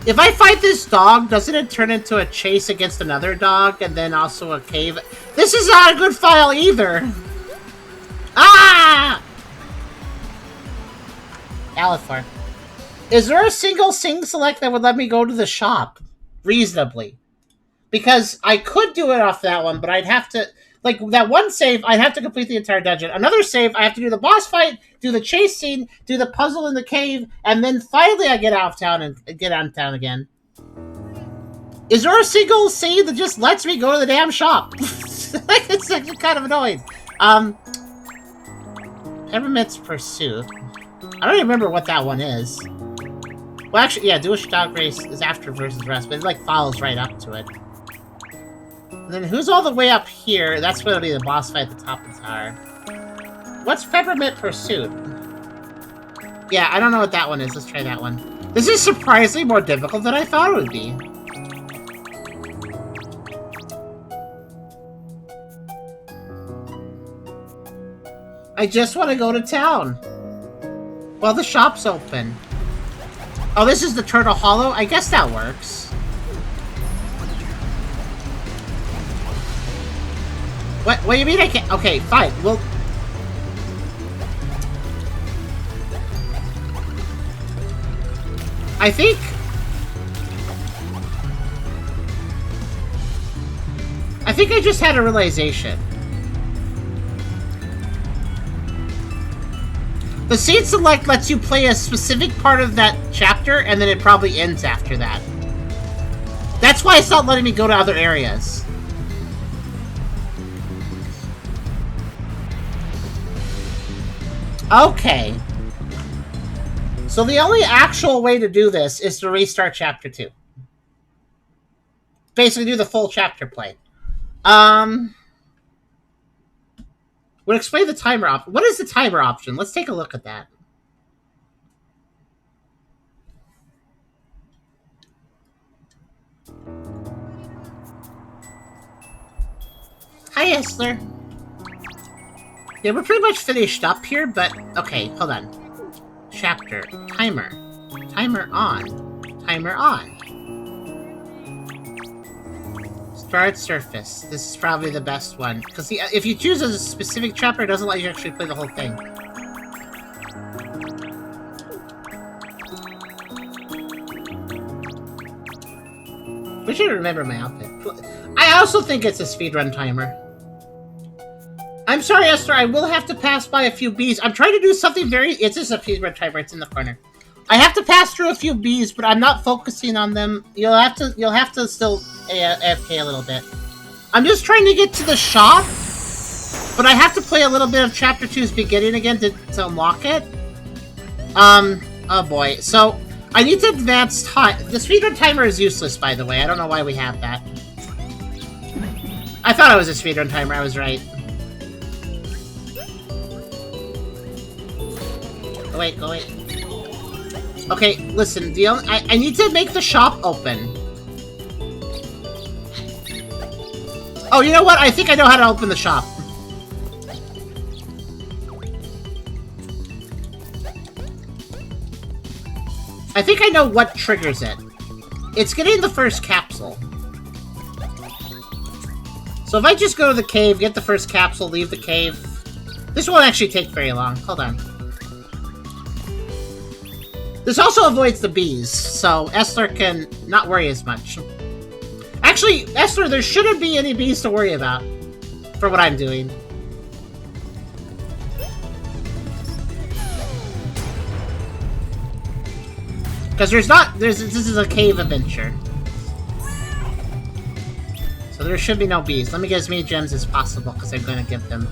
If I fight this dog, doesn't it turn into a chase against another dog, and then also a cave? This is not a good file either! Ah! Alifar. Is there a single sing select that would let me go to the shop? Reasonably. Because I could do it off that one, but I'd have to... Like, that one save, I'd have to complete the entire dungeon. Another save, I have to do the boss fight, do the chase scene, do the puzzle in the cave, and then finally I get out of town and get on town again. Is there a single save that just lets me go to the damn shop? It's actually kind of annoying. Peppermint's Pursuit. I don't even remember what that one is. Well, actually, yeah, Dual Dog Race is after versus Rest, but it, like, follows right up to it. And then who's all the way up here? That's what'll be the boss fight at the top of the tower. What's Peppermint Pursuit? Yeah, I don't know what that one is. Let's try that one. This is surprisingly more difficult than I thought it would be. I just want to go to town. Well, the shop's open. Oh, this is the Turtle Hollow? I guess that works. What do you mean I can't? Okay, fine. Well... I think I just had a realization. The Seed Select lets you play a specific part of that chapter, and then it probably ends after that. That's why it's not letting me go to other areas. Okay. So the only actual way to do this is to restart Chapter 2. Basically do the full chapter play. Would explain the timer option. What is the timer option? Let's take a look at that. Hi, Esther. Yeah, we're pretty much finished up here, but... Okay, hold on. Chapter. Timer. Timer on. Timer on. Start surface. This is probably the best one. Because if you choose a specific chapter, it doesn't let you actually play the whole thing. Wish I remember my outfit. I also think it's a speedrun timer. I'm sorry, Esther, I will have to pass by a few bees. I'm trying to do something very... It's just a speedrun timer, it's in the corner. I have to pass through a few bees, but I'm not focusing on them. You'll have to still AFK a little bit. I'm just trying to get to the shop, but I have to play a little bit of Chapter 2's beginning again to unlock it. Oh boy. So, I need to advance time. The speedrun timer is useless, by the way. I don't know why we have that. I thought it was a speedrun timer, I was right. Go wait, go wait. Okay, listen, I need to make the shop open. Oh, you know what? I think I know how to open the shop. I think I know what triggers it. It's getting the first capsule. So if I just go to the cave, get the first capsule, leave the cave... This won't actually take very long. Hold on. This also avoids the bees, so Esther can not worry as much. Actually, Esther, there shouldn't be any bees to worry about for what I'm doing. Because this is a cave adventure. So there should be no bees. Let me get as many gems as possible, because I'm going to give them...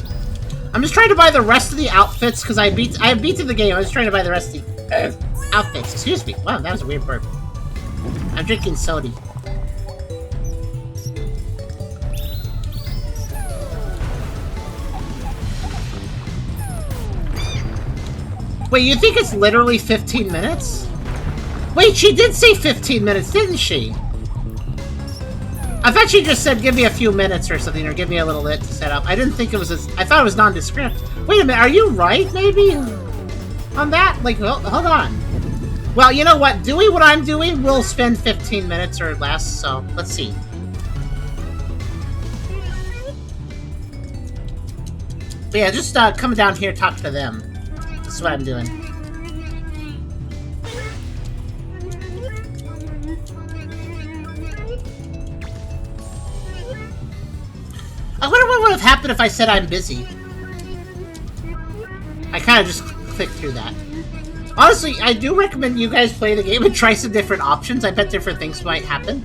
I'm just trying to buy the rest of the outfits, because I beat the game. I'm just trying to buy the rest of the outfits. Excuse me. Wow, that was a weird burp. I'm drinking soda. Wait, you think it's literally 15 minutes? Wait, she did say 15 minutes, didn't she? I thought she just said give me a few minutes or something, or give me a little bit to set up. I didn't think it was I thought it was nondescript. Wait a minute, are you right, maybe? On that? Like, hold on. Well, you know what? Doing what I'm doing will spend 15 minutes or less, so let's see. But yeah, just come down here, talk to them. That's what I'm doing. I wonder what would have happened if I said I'm busy. I kind of just clicked through that. Honestly, I do recommend you guys play the game and try some different options. I bet different things might happen.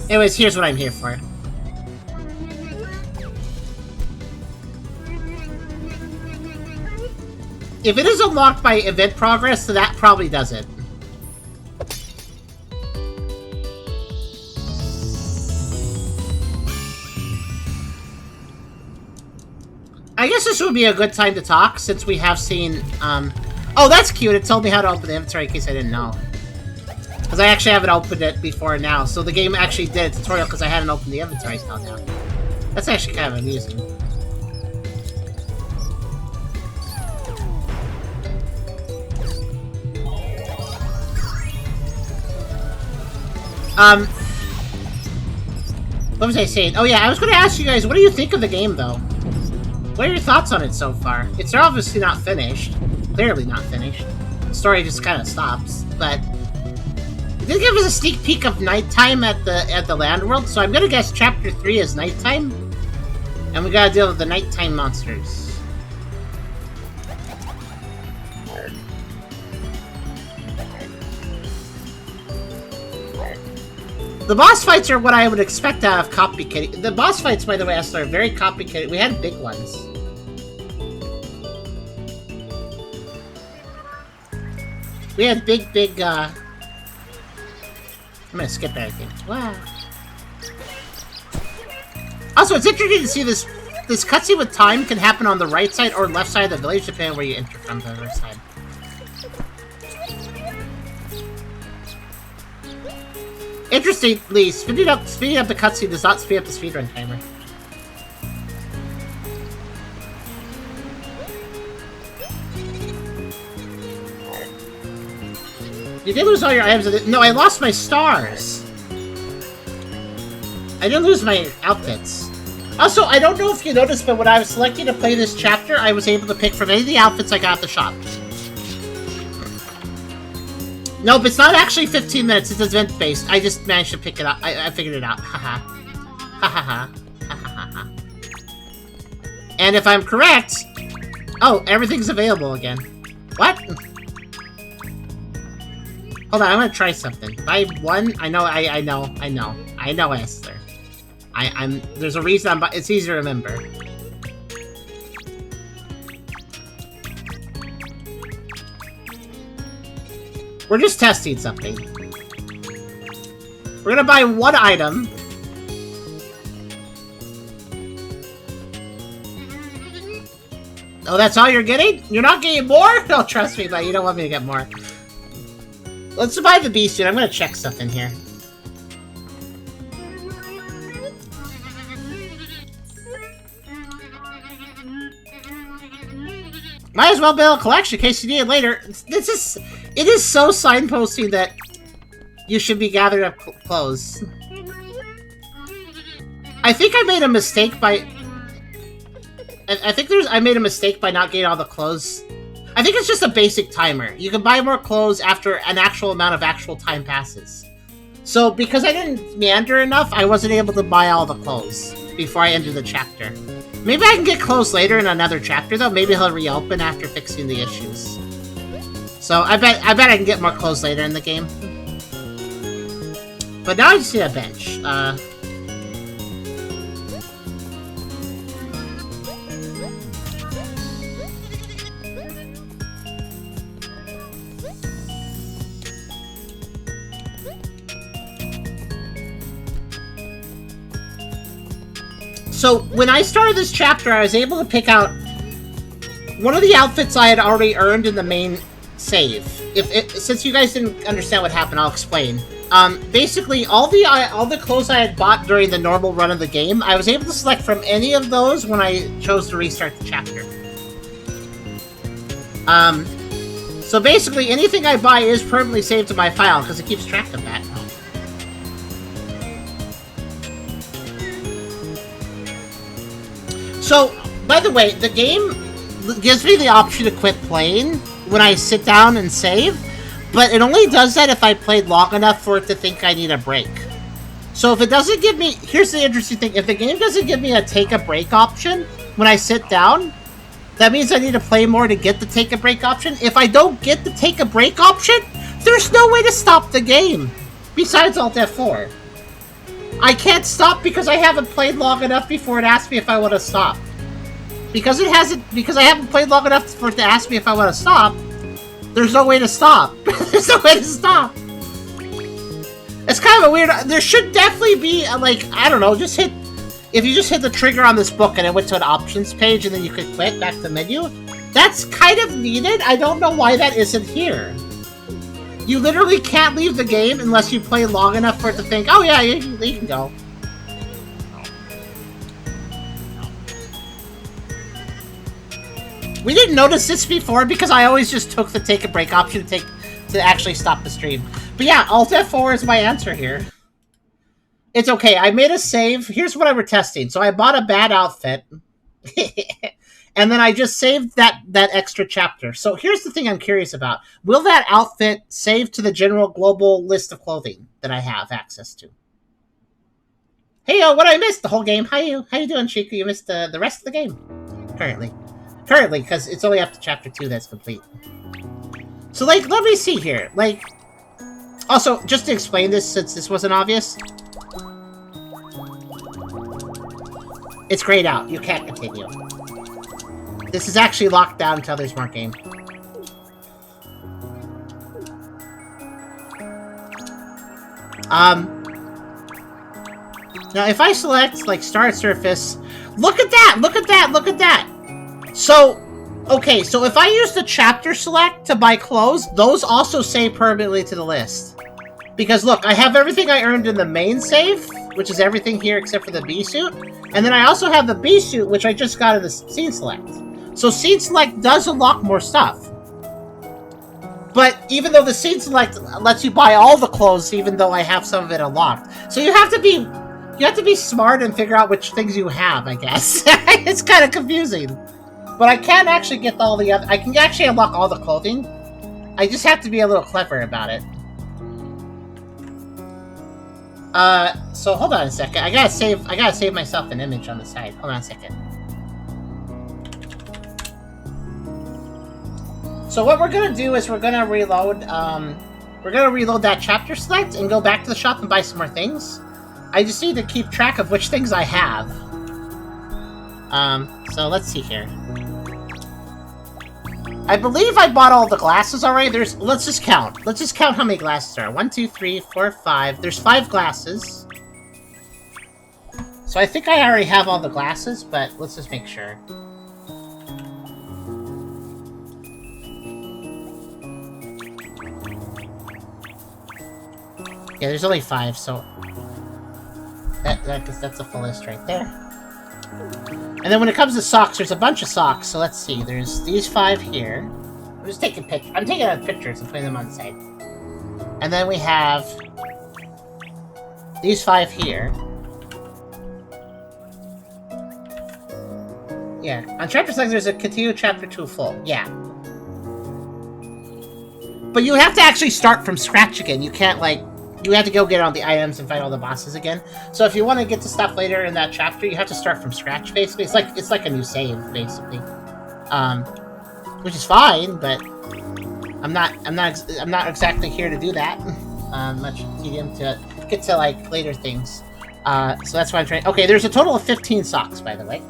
Anyways, here's what I'm here for. If it is unlocked by event progress, then that probably does it. I guess this would be a good time to talk, since we have seen, Oh, that's cute! It told me how to open the inventory in case I didn't know. Because I actually haven't opened it before now, so the game actually did a tutorial because I hadn't opened the inventory till now. That's actually kind of amusing. What was I saying? Oh yeah, I was going to ask you guys, what do you think of the game, though? What are your thoughts on it so far? It's obviously not finished. Clearly not finished. The story just kind of stops, but... It did give us a sneak peek of nighttime at the land world, so I'm going to guess Chapter 3 is nighttime. And we gotta deal with the nighttime monsters. The boss fights are what I would expect out of copycat. The boss fights, by the way, are very copycat. We had big ones. We had big, I'm gonna skip everything. Wow. Also, it's interesting to see this cutscene with time can happen on the right side or left side of the village, depending on where you enter from the other side. Interestingly, speeding up the cutscene does not speed up the speedrun timer. You did lose all your items. No, I lost my stars. I didn't lose my outfits. Also, I don't know if you noticed, but when I was selecting to play this chapter, I was able to pick from any of the outfits I got at the shop. Nope, it's not actually 15 minutes, it's event-based. I just managed to pick it up. I figured it out. Haha. Haha. Haha. And if I'm correct... Oh, everything's available again. What? Hold on, I'm gonna try something. Buy one... I know, Esther. There's a reason it's easy to remember. We're just testing something. We're gonna buy one item. Oh, that's all you're getting? You're not getting more? No, trust me, but you don't want me to get more. Let's buy the beast suit. I'm gonna check something here. Might as well build a collection in case you need it later. It is so signposting that you should be gathering up clothes. I think I made a mistake by... I made a mistake by not getting all the clothes. I think it's just a basic timer. You can buy more clothes after an actual amount of actual time passes. So, because I didn't meander enough, I wasn't able to buy all the clothes before I ended the chapter. Maybe I can get clothes later in another chapter, though. Maybe he'll reopen after fixing the issues. So, I bet I can get more clothes later in the game. But now I just need a bench. So, when I started this chapter, I was able to pick out one of the outfits I had already earned in the main save. Since you guys didn't understand what happened, I'll explain. Basically, all the clothes I had bought during the normal run of the game, I was able to select from any of those when I chose to restart the chapter. So basically, anything I buy is permanently saved to my file, because it keeps track of that. So, by the way, the game gives me the option to quit playing when I sit down and save, but it only does that if I played long enough for it to think I need a break. So if it doesn't give me... Here's the interesting thing. If the game doesn't give me a take a break option when I sit down, that means I need to play more to get the take a break option. If I don't get the take a break option, there's no way to stop the game, besides Alt F4. I can't stop because I haven't played long enough before it asks me if I want to stop. Because I haven't played long enough for it to ask me if I want to stop, there's no way to stop. There's no way to stop. It's kind of a weird... There should definitely be, like, I don't know, just hit if you just hit the trigger on this book and it went to an options page and then you could quit back to the menu, that's kind of needed. I don't know why that isn't here. You literally can't leave the game unless you play long enough for it to think, oh yeah, you can go. We didn't notice this before because I always just took the take a break option to actually stop the stream. But yeah, Alt F4 is my answer here. It's okay. I made a save. Here's what I were testing. So I bought a bad outfit. And then I just saved that extra chapter. So here's the thing I'm curious about. Will that outfit save to the general global list of clothing that I have access to? Hey, what I missed? The whole game. How you doing, Chiku? You missed the rest of the game. Currently, because it's only up to chapter 2 that's complete. So, like, let me see here. Like, also, just to explain this, since this wasn't obvious, it's grayed out. You can't continue. This is actually locked down until there's more game. Now, if I select, like, Start Surface, look at that! Look at that! Look at that! So, okay, so if I use the chapter select to buy clothes, those also save permanently to the list. Because, look, I have everything I earned in the main save, which is everything here except for the B suit. And then I also have the B suit, which I just got in the Scene Select. So Scene Select does unlock more stuff. But even though the Scene Select lets you buy all the clothes, even though I have some of it unlocked. So you have to be smart and figure out which things you have, I guess. It's kind of confusing. But I can actually get all the other... I can actually unlock all the clothing. I just have to be a little clever about it. So hold on a second. I gotta save myself an image on the side. Hold on a second. So what we're gonna do is we're gonna reload that chapter select and go back to the shop and buy some more things. I just need to keep track of which things I have. So let's see here. I believe I bought all the glasses already. Let's just count. Let's just count how many glasses there are. 1, 2, 3, 4, 5. There's 5 glasses. So I think I already have all the glasses, but let's just make sure. Yeah, there's only 5, so that's a full list right there. And then when it comes to socks, there's a bunch of socks. So let's see. There's these 5 here. I'm just taking pictures. I'm taking out pictures and putting them on the side. And then we have these 5 here. Yeah. On chapter 6, there's a continue chapter 2 full. Yeah. But you have to actually start from scratch again. You can't, like... You have to go get all the items and fight all the bosses again. So if you want to get to stuff later in that chapter, you have to start from scratch, basically. It's like a new save, basically. Which is fine, but I'm not exactly here to do that. Much tedium to get to like later things. So that's why I'm trying. Okay, there's a total of 15 socks, by the way.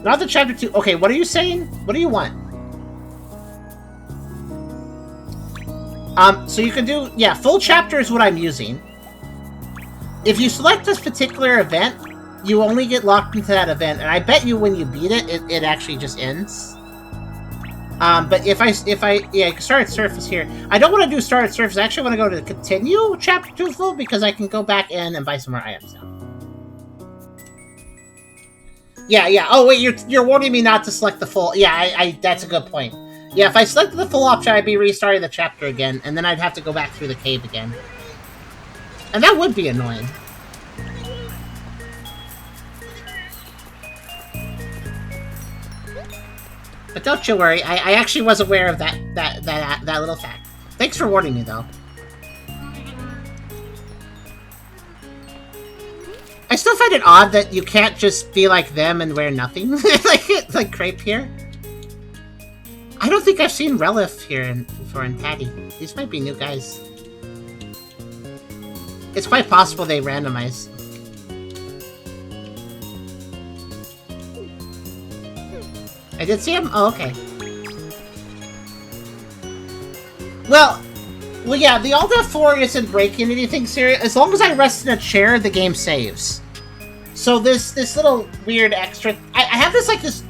Not the chapter 2. Okay, what are you saying? What do you want? So you can do, yeah, full chapter is what I'm using. If you select this particular event, you only get locked into that event, and I bet you when you beat it, it actually just ends. But if I start at surface here, I don't want to do start at surface. I actually want to go to continue chapter 2 full because I can go back in and buy some more items now. Yeah. Oh wait, you're warning me not to select the full. Yeah, that's a good point. Yeah, if I selected the full option, I'd be restarting the chapter again, and then I'd have to go back through the cave again. And that would be annoying. But don't you worry, I actually was aware of that little fact. Thanks for warning me, though. I still find it odd that you can't just be like them and wear nothing. like Crepe here. I don't think I've seen Relif here before in Patty. These might be new guys. It's quite possible they randomize. I did see him? Oh, okay. Well, Well, yeah, the Alt F4 isn't breaking anything serious. As long as I rest in a chair, the game saves. So this little weird extra... I have this, like, this...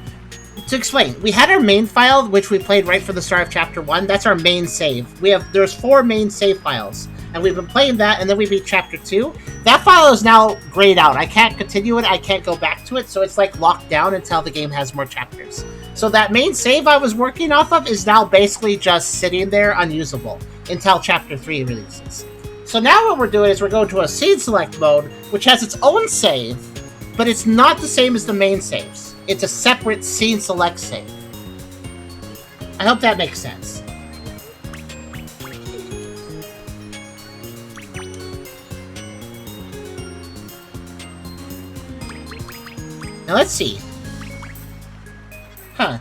To explain, we had our main file, which we played right from the start of Chapter 1. That's our main save. There's 4 main save files. And we've been playing that, and then we beat Chapter 2. That file is now grayed out. I can't continue it, I can't go back to it, so it's, like, locked down until the game has more chapters. So that main save I was working off of is now basically just sitting there unusable until Chapter 3 releases. So now what we're doing is we're going to a scene select mode, which has its own save, but it's not the same as the main saves. It's a separate scene select save. I hope that makes sense. Now let's see. Huh.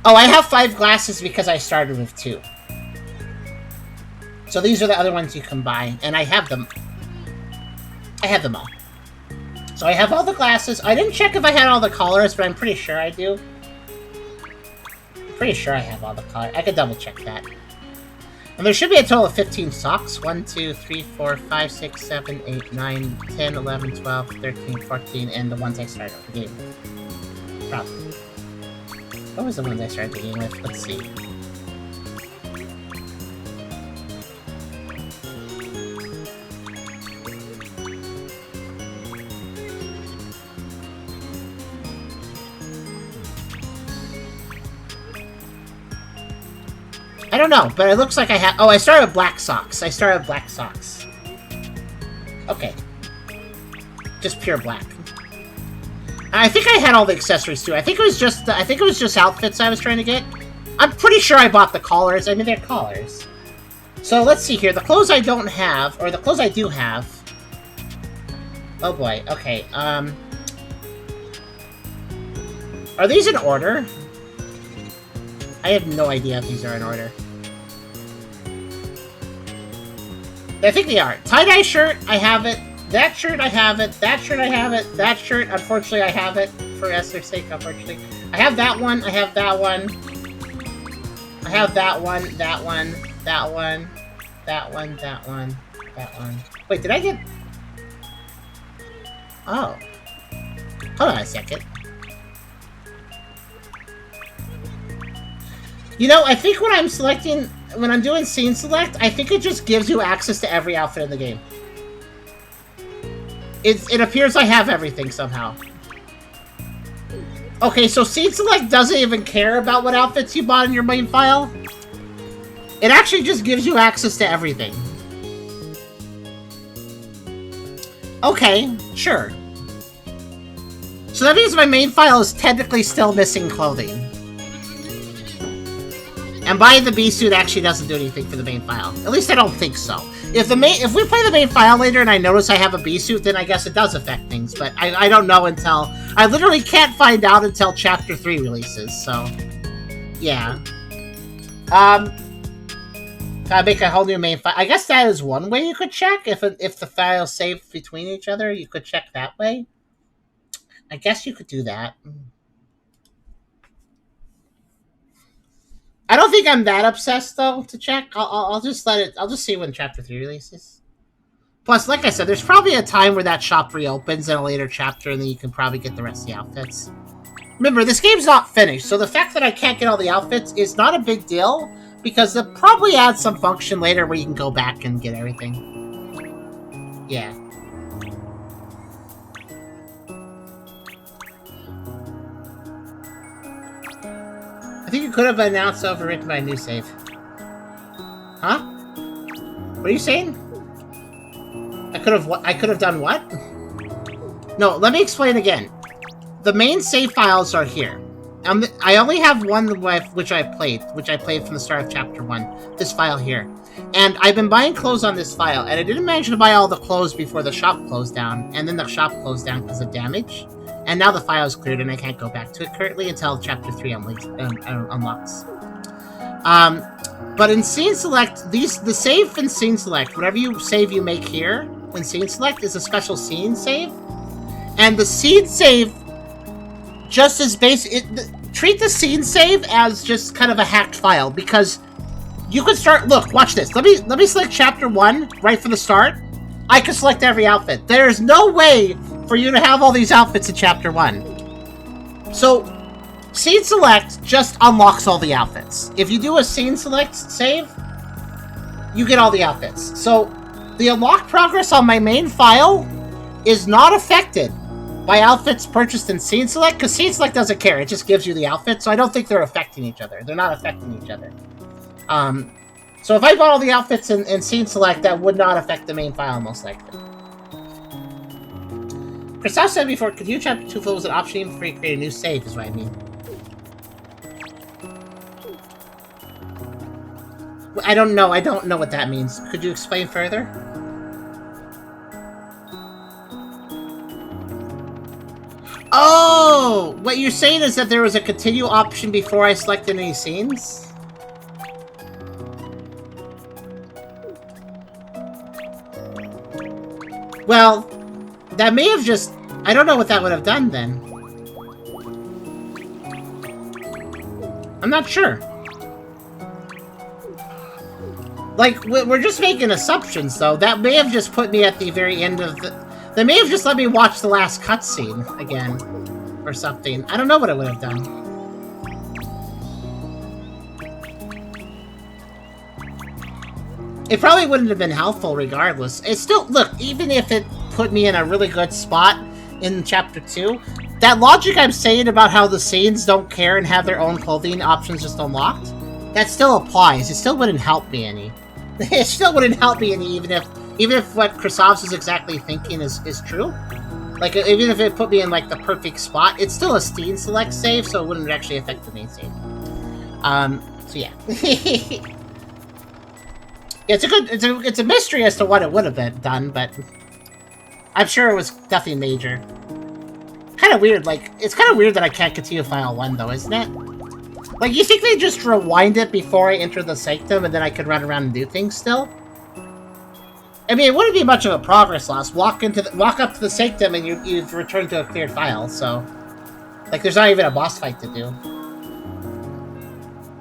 Oh, I have 5 glasses because I started with 2. So these are the other ones you can buy, and I have them. I have them all. So I have all the glasses. I didn't check if I had all the collars, but I'm pretty sure I do. I'm pretty sure I have all the collars. I could double check that. And there should be a total of 15 socks. 1, 2, 3, 4, 5, 6, 7, 8, 9, 10, 11, 12, 13, 14, and the ones I started the game with. Probably. What was the ones I started the game with? Let's see. I don't know, but it looks like I have... Oh, I started with black socks. Okay. Just pure black. I think I had all the accessories too. I think it was just outfits I was trying to get. I'm pretty sure I bought the collars. I mean, they're collars. So let's see here. The clothes I don't have, or the clothes I do have. Oh boy. Okay. Are these in order? I have no idea if these are in order. I think they are. Tie-dye shirt, I have it. That shirt, I have it. That shirt, I have it. That shirt, unfortunately, I have it. For Esther's sake, unfortunately. I have that one. I have that one. I have that one. That one. That one. That one. That one. That one. Wait, did I get... Oh. Hold on a second. You know, I think when I'm doing scene select, I think it just gives you access to every outfit in the game. It appears I have everything somehow. Okay, so scene select doesn't even care about what outfits you bought in your main file. It actually just gives you access to everything. Okay, sure. So that means my main file is technically still missing clothing. And buying the B-suit actually doesn't do anything for the main file. At least I don't think so. If we play the main file later and I notice I have a B-suit, then I guess it does affect things. But I don't know until... I literally can't find out until Chapter 3 releases, so... Yeah. Gotta make a whole new main file. I guess that is one way you could check. If the files save between each other, you could check that way. I guess you could do that. I don't think I'm that obsessed, though, to check. I'll just let it... I'll just see when Chapter 3 releases. Plus, like I said, there's probably a time where that shop reopens in a later chapter, and then you can probably get the rest of the outfits. Remember, this game's not finished, so the fact that I can't get all the outfits is not a big deal, because they'll probably add some function later where you can go back and get everything. Yeah. I think it could have been announced overwritten by a new save. Huh? What are you saying? I could have done what? No, let me explain again. The main save files are here. I only have one which I played from the start of Chapter 1. This file here. And I've been buying clothes on this file, and I didn't manage to buy all the clothes before the shop closed down, and then the shop closed down because of damage. And now the file is cleared, and I can't go back to it currently until Chapter 3 unlocks. But in Scene Select, the save in Scene Select, whatever save you make here, when Scene Select, is a special scene save. And the scene save, just as basic... treat the scene save as just kind of a hacked file, because you could start. Look, watch this. Let me select chapter 1 right from the start. I can select every outfit. There's no way for you to have all these outfits in chapter 1. So, scene select just unlocks all the outfits. If you do a scene select save, you get all the outfits. So, the unlock progress on my main file is not affected by outfits purchased in scene select, because scene select doesn't care. It just gives you the outfit, so I don't think they're affecting each other. They're not affecting each other. So if I bought all the outfits in scene select, that would not affect the main file, most likely. Christoph said before, continue chapter 2 flow was an option even before you create a new save, is what I mean. I don't know what that means. Could you explain further? Oh! What you're saying is that there was a continue option before I selected any scenes? Well, that may have just... I don't know what that would have done then. I'm not sure. Like, we're just making assumptions, though. That may have just put me at the very end of the... They may have just let me watch the last cutscene again. Or something. I don't know what it would have done. It probably wouldn't have been helpful regardless. It's still... Look, even if it put me in a really good spot in Chapter 2, that logic I'm saying about how the scenes don't care and have their own clothing options just unlocked, that still applies. It still wouldn't help me any. It still wouldn't help me any even if what Christoph is exactly thinking is true. Like, even if it put me in, like, the perfect spot, it's still a scene select save, so it wouldn't actually affect the main save. So yeah. It's a mystery as to what it would have been done, but I'm sure it was nothing major. Kind of weird, like, it's kind of weird that I can't continue File 1, though, isn't it? Like, you think they just rewind it before I enter the Sanctum, and then I could run around and do things still? I mean, it wouldn't be much of a progress loss. Walk up to the Sanctum, and you've returned to a cleared file, so... Like, there's not even a boss fight to do.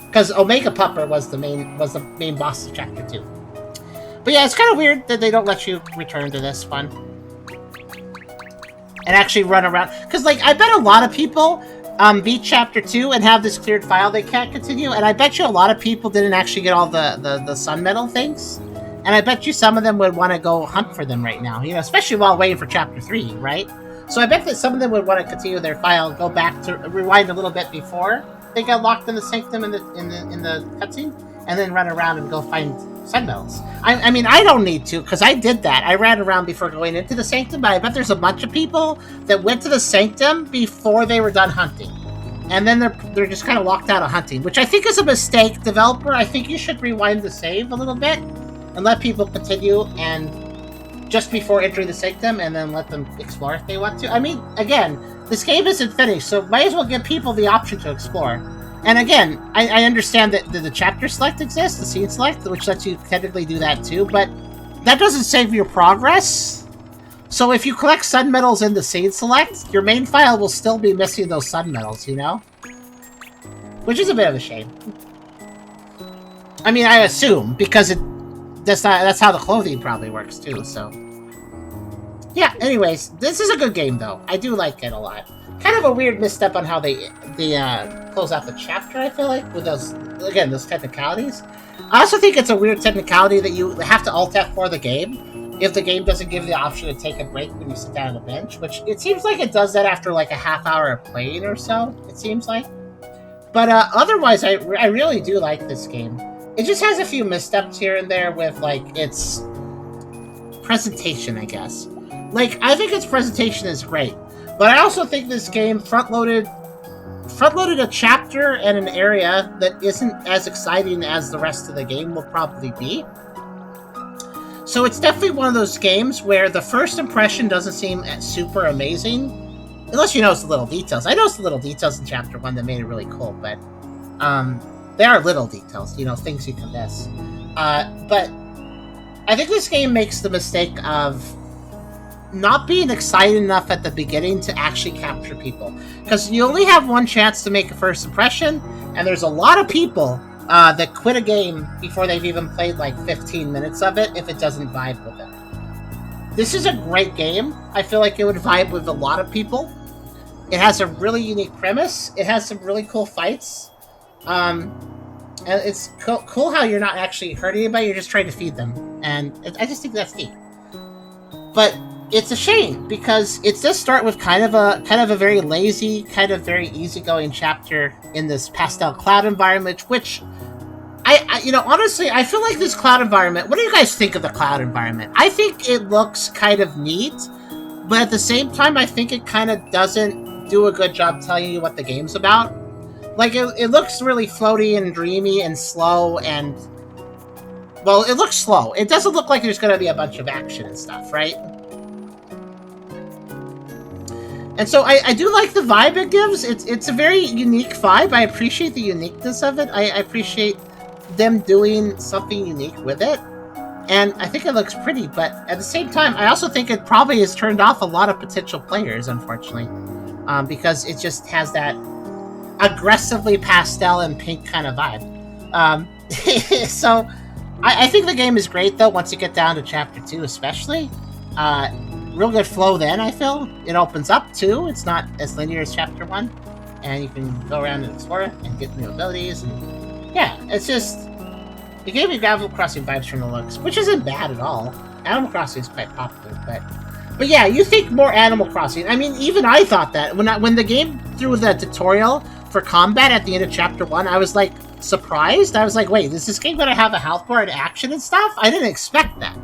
Because Omega Pupper was the main boss of Chapter 2. But yeah, it's kind of weird that they don't let you return to this one. And actually run around. Because, like, I bet a lot of people beat Chapter 2 and have this cleared file they can't continue. And I bet you a lot of people didn't actually get all the Sun Medal things. And I bet you some of them would want to go hunt for them right now. You know, especially while waiting for Chapter 3, right? So I bet that some of them would want to continue their file, go back to rewind a little bit before they got locked in the Sanctum in the cutscene, and then run around and go find Sun Medals. I mean, I don't need to, because I did that. I ran around before going into the Sanctum, but I bet there's a bunch of people that went to the Sanctum before they were done hunting. And then they're just kind of locked out of hunting, which I think is a mistake, developer. I think you should rewind the save a little bit and let people continue and just before entering the Sanctum, and then let them explore if they want to. I mean, again, this game isn't finished, so might as well give people the option to explore. And again, I understand that the chapter select exists, the scene select, which lets you technically do that too, but that doesn't save your progress. So if you collect Sun Medals in the scene select, your main file will still be missing those Sun Medals, you know? Which is a bit of a shame. I mean, I assume, because that's how the clothing probably works too, so... Yeah, anyways, this is a good game, though. I do like it a lot. Kind of a weird misstep on how they close out the chapter, I feel like, with those technicalities. I also think it's a weird technicality that you have to Alt F4 the game if the game doesn't give you the option to take a break when you sit down on the bench, which it seems like it does that after like a half hour of playing or so, it seems like. But otherwise, I really do like this game. It just has a few missteps here and there with, like, its presentation, I guess. Like, I think its presentation is great, but I also think this game front-loaded a chapter and an area that isn't as exciting as the rest of the game will probably be. So it's definitely one of those games where the first impression doesn't seem super amazing, unless you notice the little details. I noticed the little details in Chapter 1 that made it really cool, but they are little details, you know, things you can miss. But I think this game makes the mistake of not being excited enough at the beginning to actually capture people. Because you only have one chance to make a first impression, and there's a lot of people that quit a game before they've even played like 15 minutes of it if it doesn't vibe with them. This is a great game. I feel like it would vibe with a lot of people. It has a really unique premise. It has some really cool fights. And it's cool how you're not actually hurting anybody, you're just trying to feed them. And I just think that's neat. But it's a shame because it does start with kind of a very lazy, kind of very easygoing chapter in this pastel cloud environment, which honestly, I feel like this cloud environment, what do you guys think of the cloud environment? I think it looks kind of neat, but at the same time, I think it kind of doesn't do a good job telling you what the game's about. Like, it looks really floaty and dreamy and slow and... Well, it looks slow. It doesn't look like there's going to be a bunch of action and stuff, right? And so I do like the vibe it gives. It's a very unique vibe. I appreciate the uniqueness of it. I appreciate them doing something unique with it. And I think it looks pretty, but at the same time, I also think it probably has turned off a lot of potential players, unfortunately. Because it just has that aggressively pastel and pink kind of vibe. So I think the game is great, though, once you get down to Chapter 2 especially. Real good flow then, I feel. It opens up, too. It's not as linear as Chapter 1. And you can go around and explore it and get new abilities. And yeah, it's just... It gave me Animal Crossing vibes from the looks, which isn't bad at all. Animal Crossing is quite popular, but yeah, you think more Animal Crossing. I mean, even I thought that. When the game threw the tutorial for combat at the end of Chapter 1, I was, like, surprised. I was like, wait, is this game going to have a health bar and action and stuff? I didn't expect that.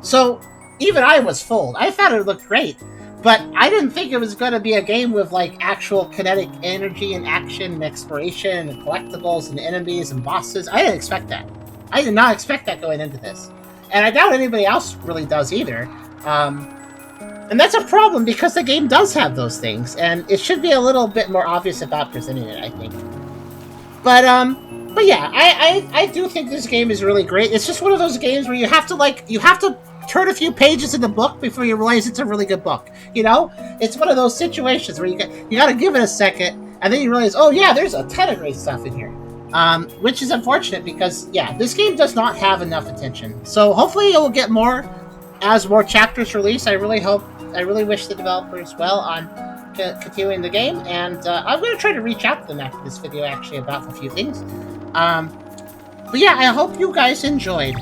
So, even I was fooled. I thought it looked great, but I didn't think it was going to be a game with, like, actual kinetic energy and action and exploration and collectibles and enemies and bosses. I didn't expect that. I did not expect that going into this. And I doubt anybody else really does either. And that's a problem because the game does have those things, and it should be a little bit more obvious about presenting it, I think. But yeah, I do think this game is really great. It's just one of those games where you have to turn a few pages in the book before you realize it's a really good book. You know? It's one of those situations where you got to give it a second, and then you realize, oh yeah, there's a ton of great stuff in here. Which is unfortunate because, yeah, this game does not have enough attention. So hopefully it will get more as more chapters release. I really wish the developers well on continuing the game, and I'm going to try to reach out to them after this video, actually, about a few things. But yeah, I hope you guys enjoyed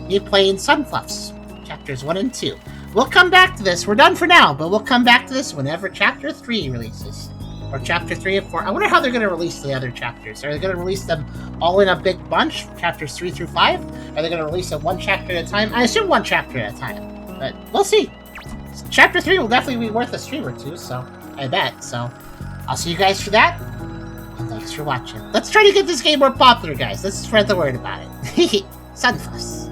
me playing Sunfluffs, Chapters 1 and 2. We'll come back to this. We're done for now, but we'll come back to this whenever Chapter 3 releases. Or Chapter 3 and 4. I wonder how they're going to release the other chapters. Are they going to release them all in a big bunch? Chapters 3 through 5? Are they going to release them one chapter at a time? I assume one chapter at a time. But we'll see. Chapter 3 will definitely be worth a stream or two, so I bet. So I'll see you guys for that. And thanks for watching. Let's try to get this game more popular, guys. Let's spread the word about it. Sunfluffs.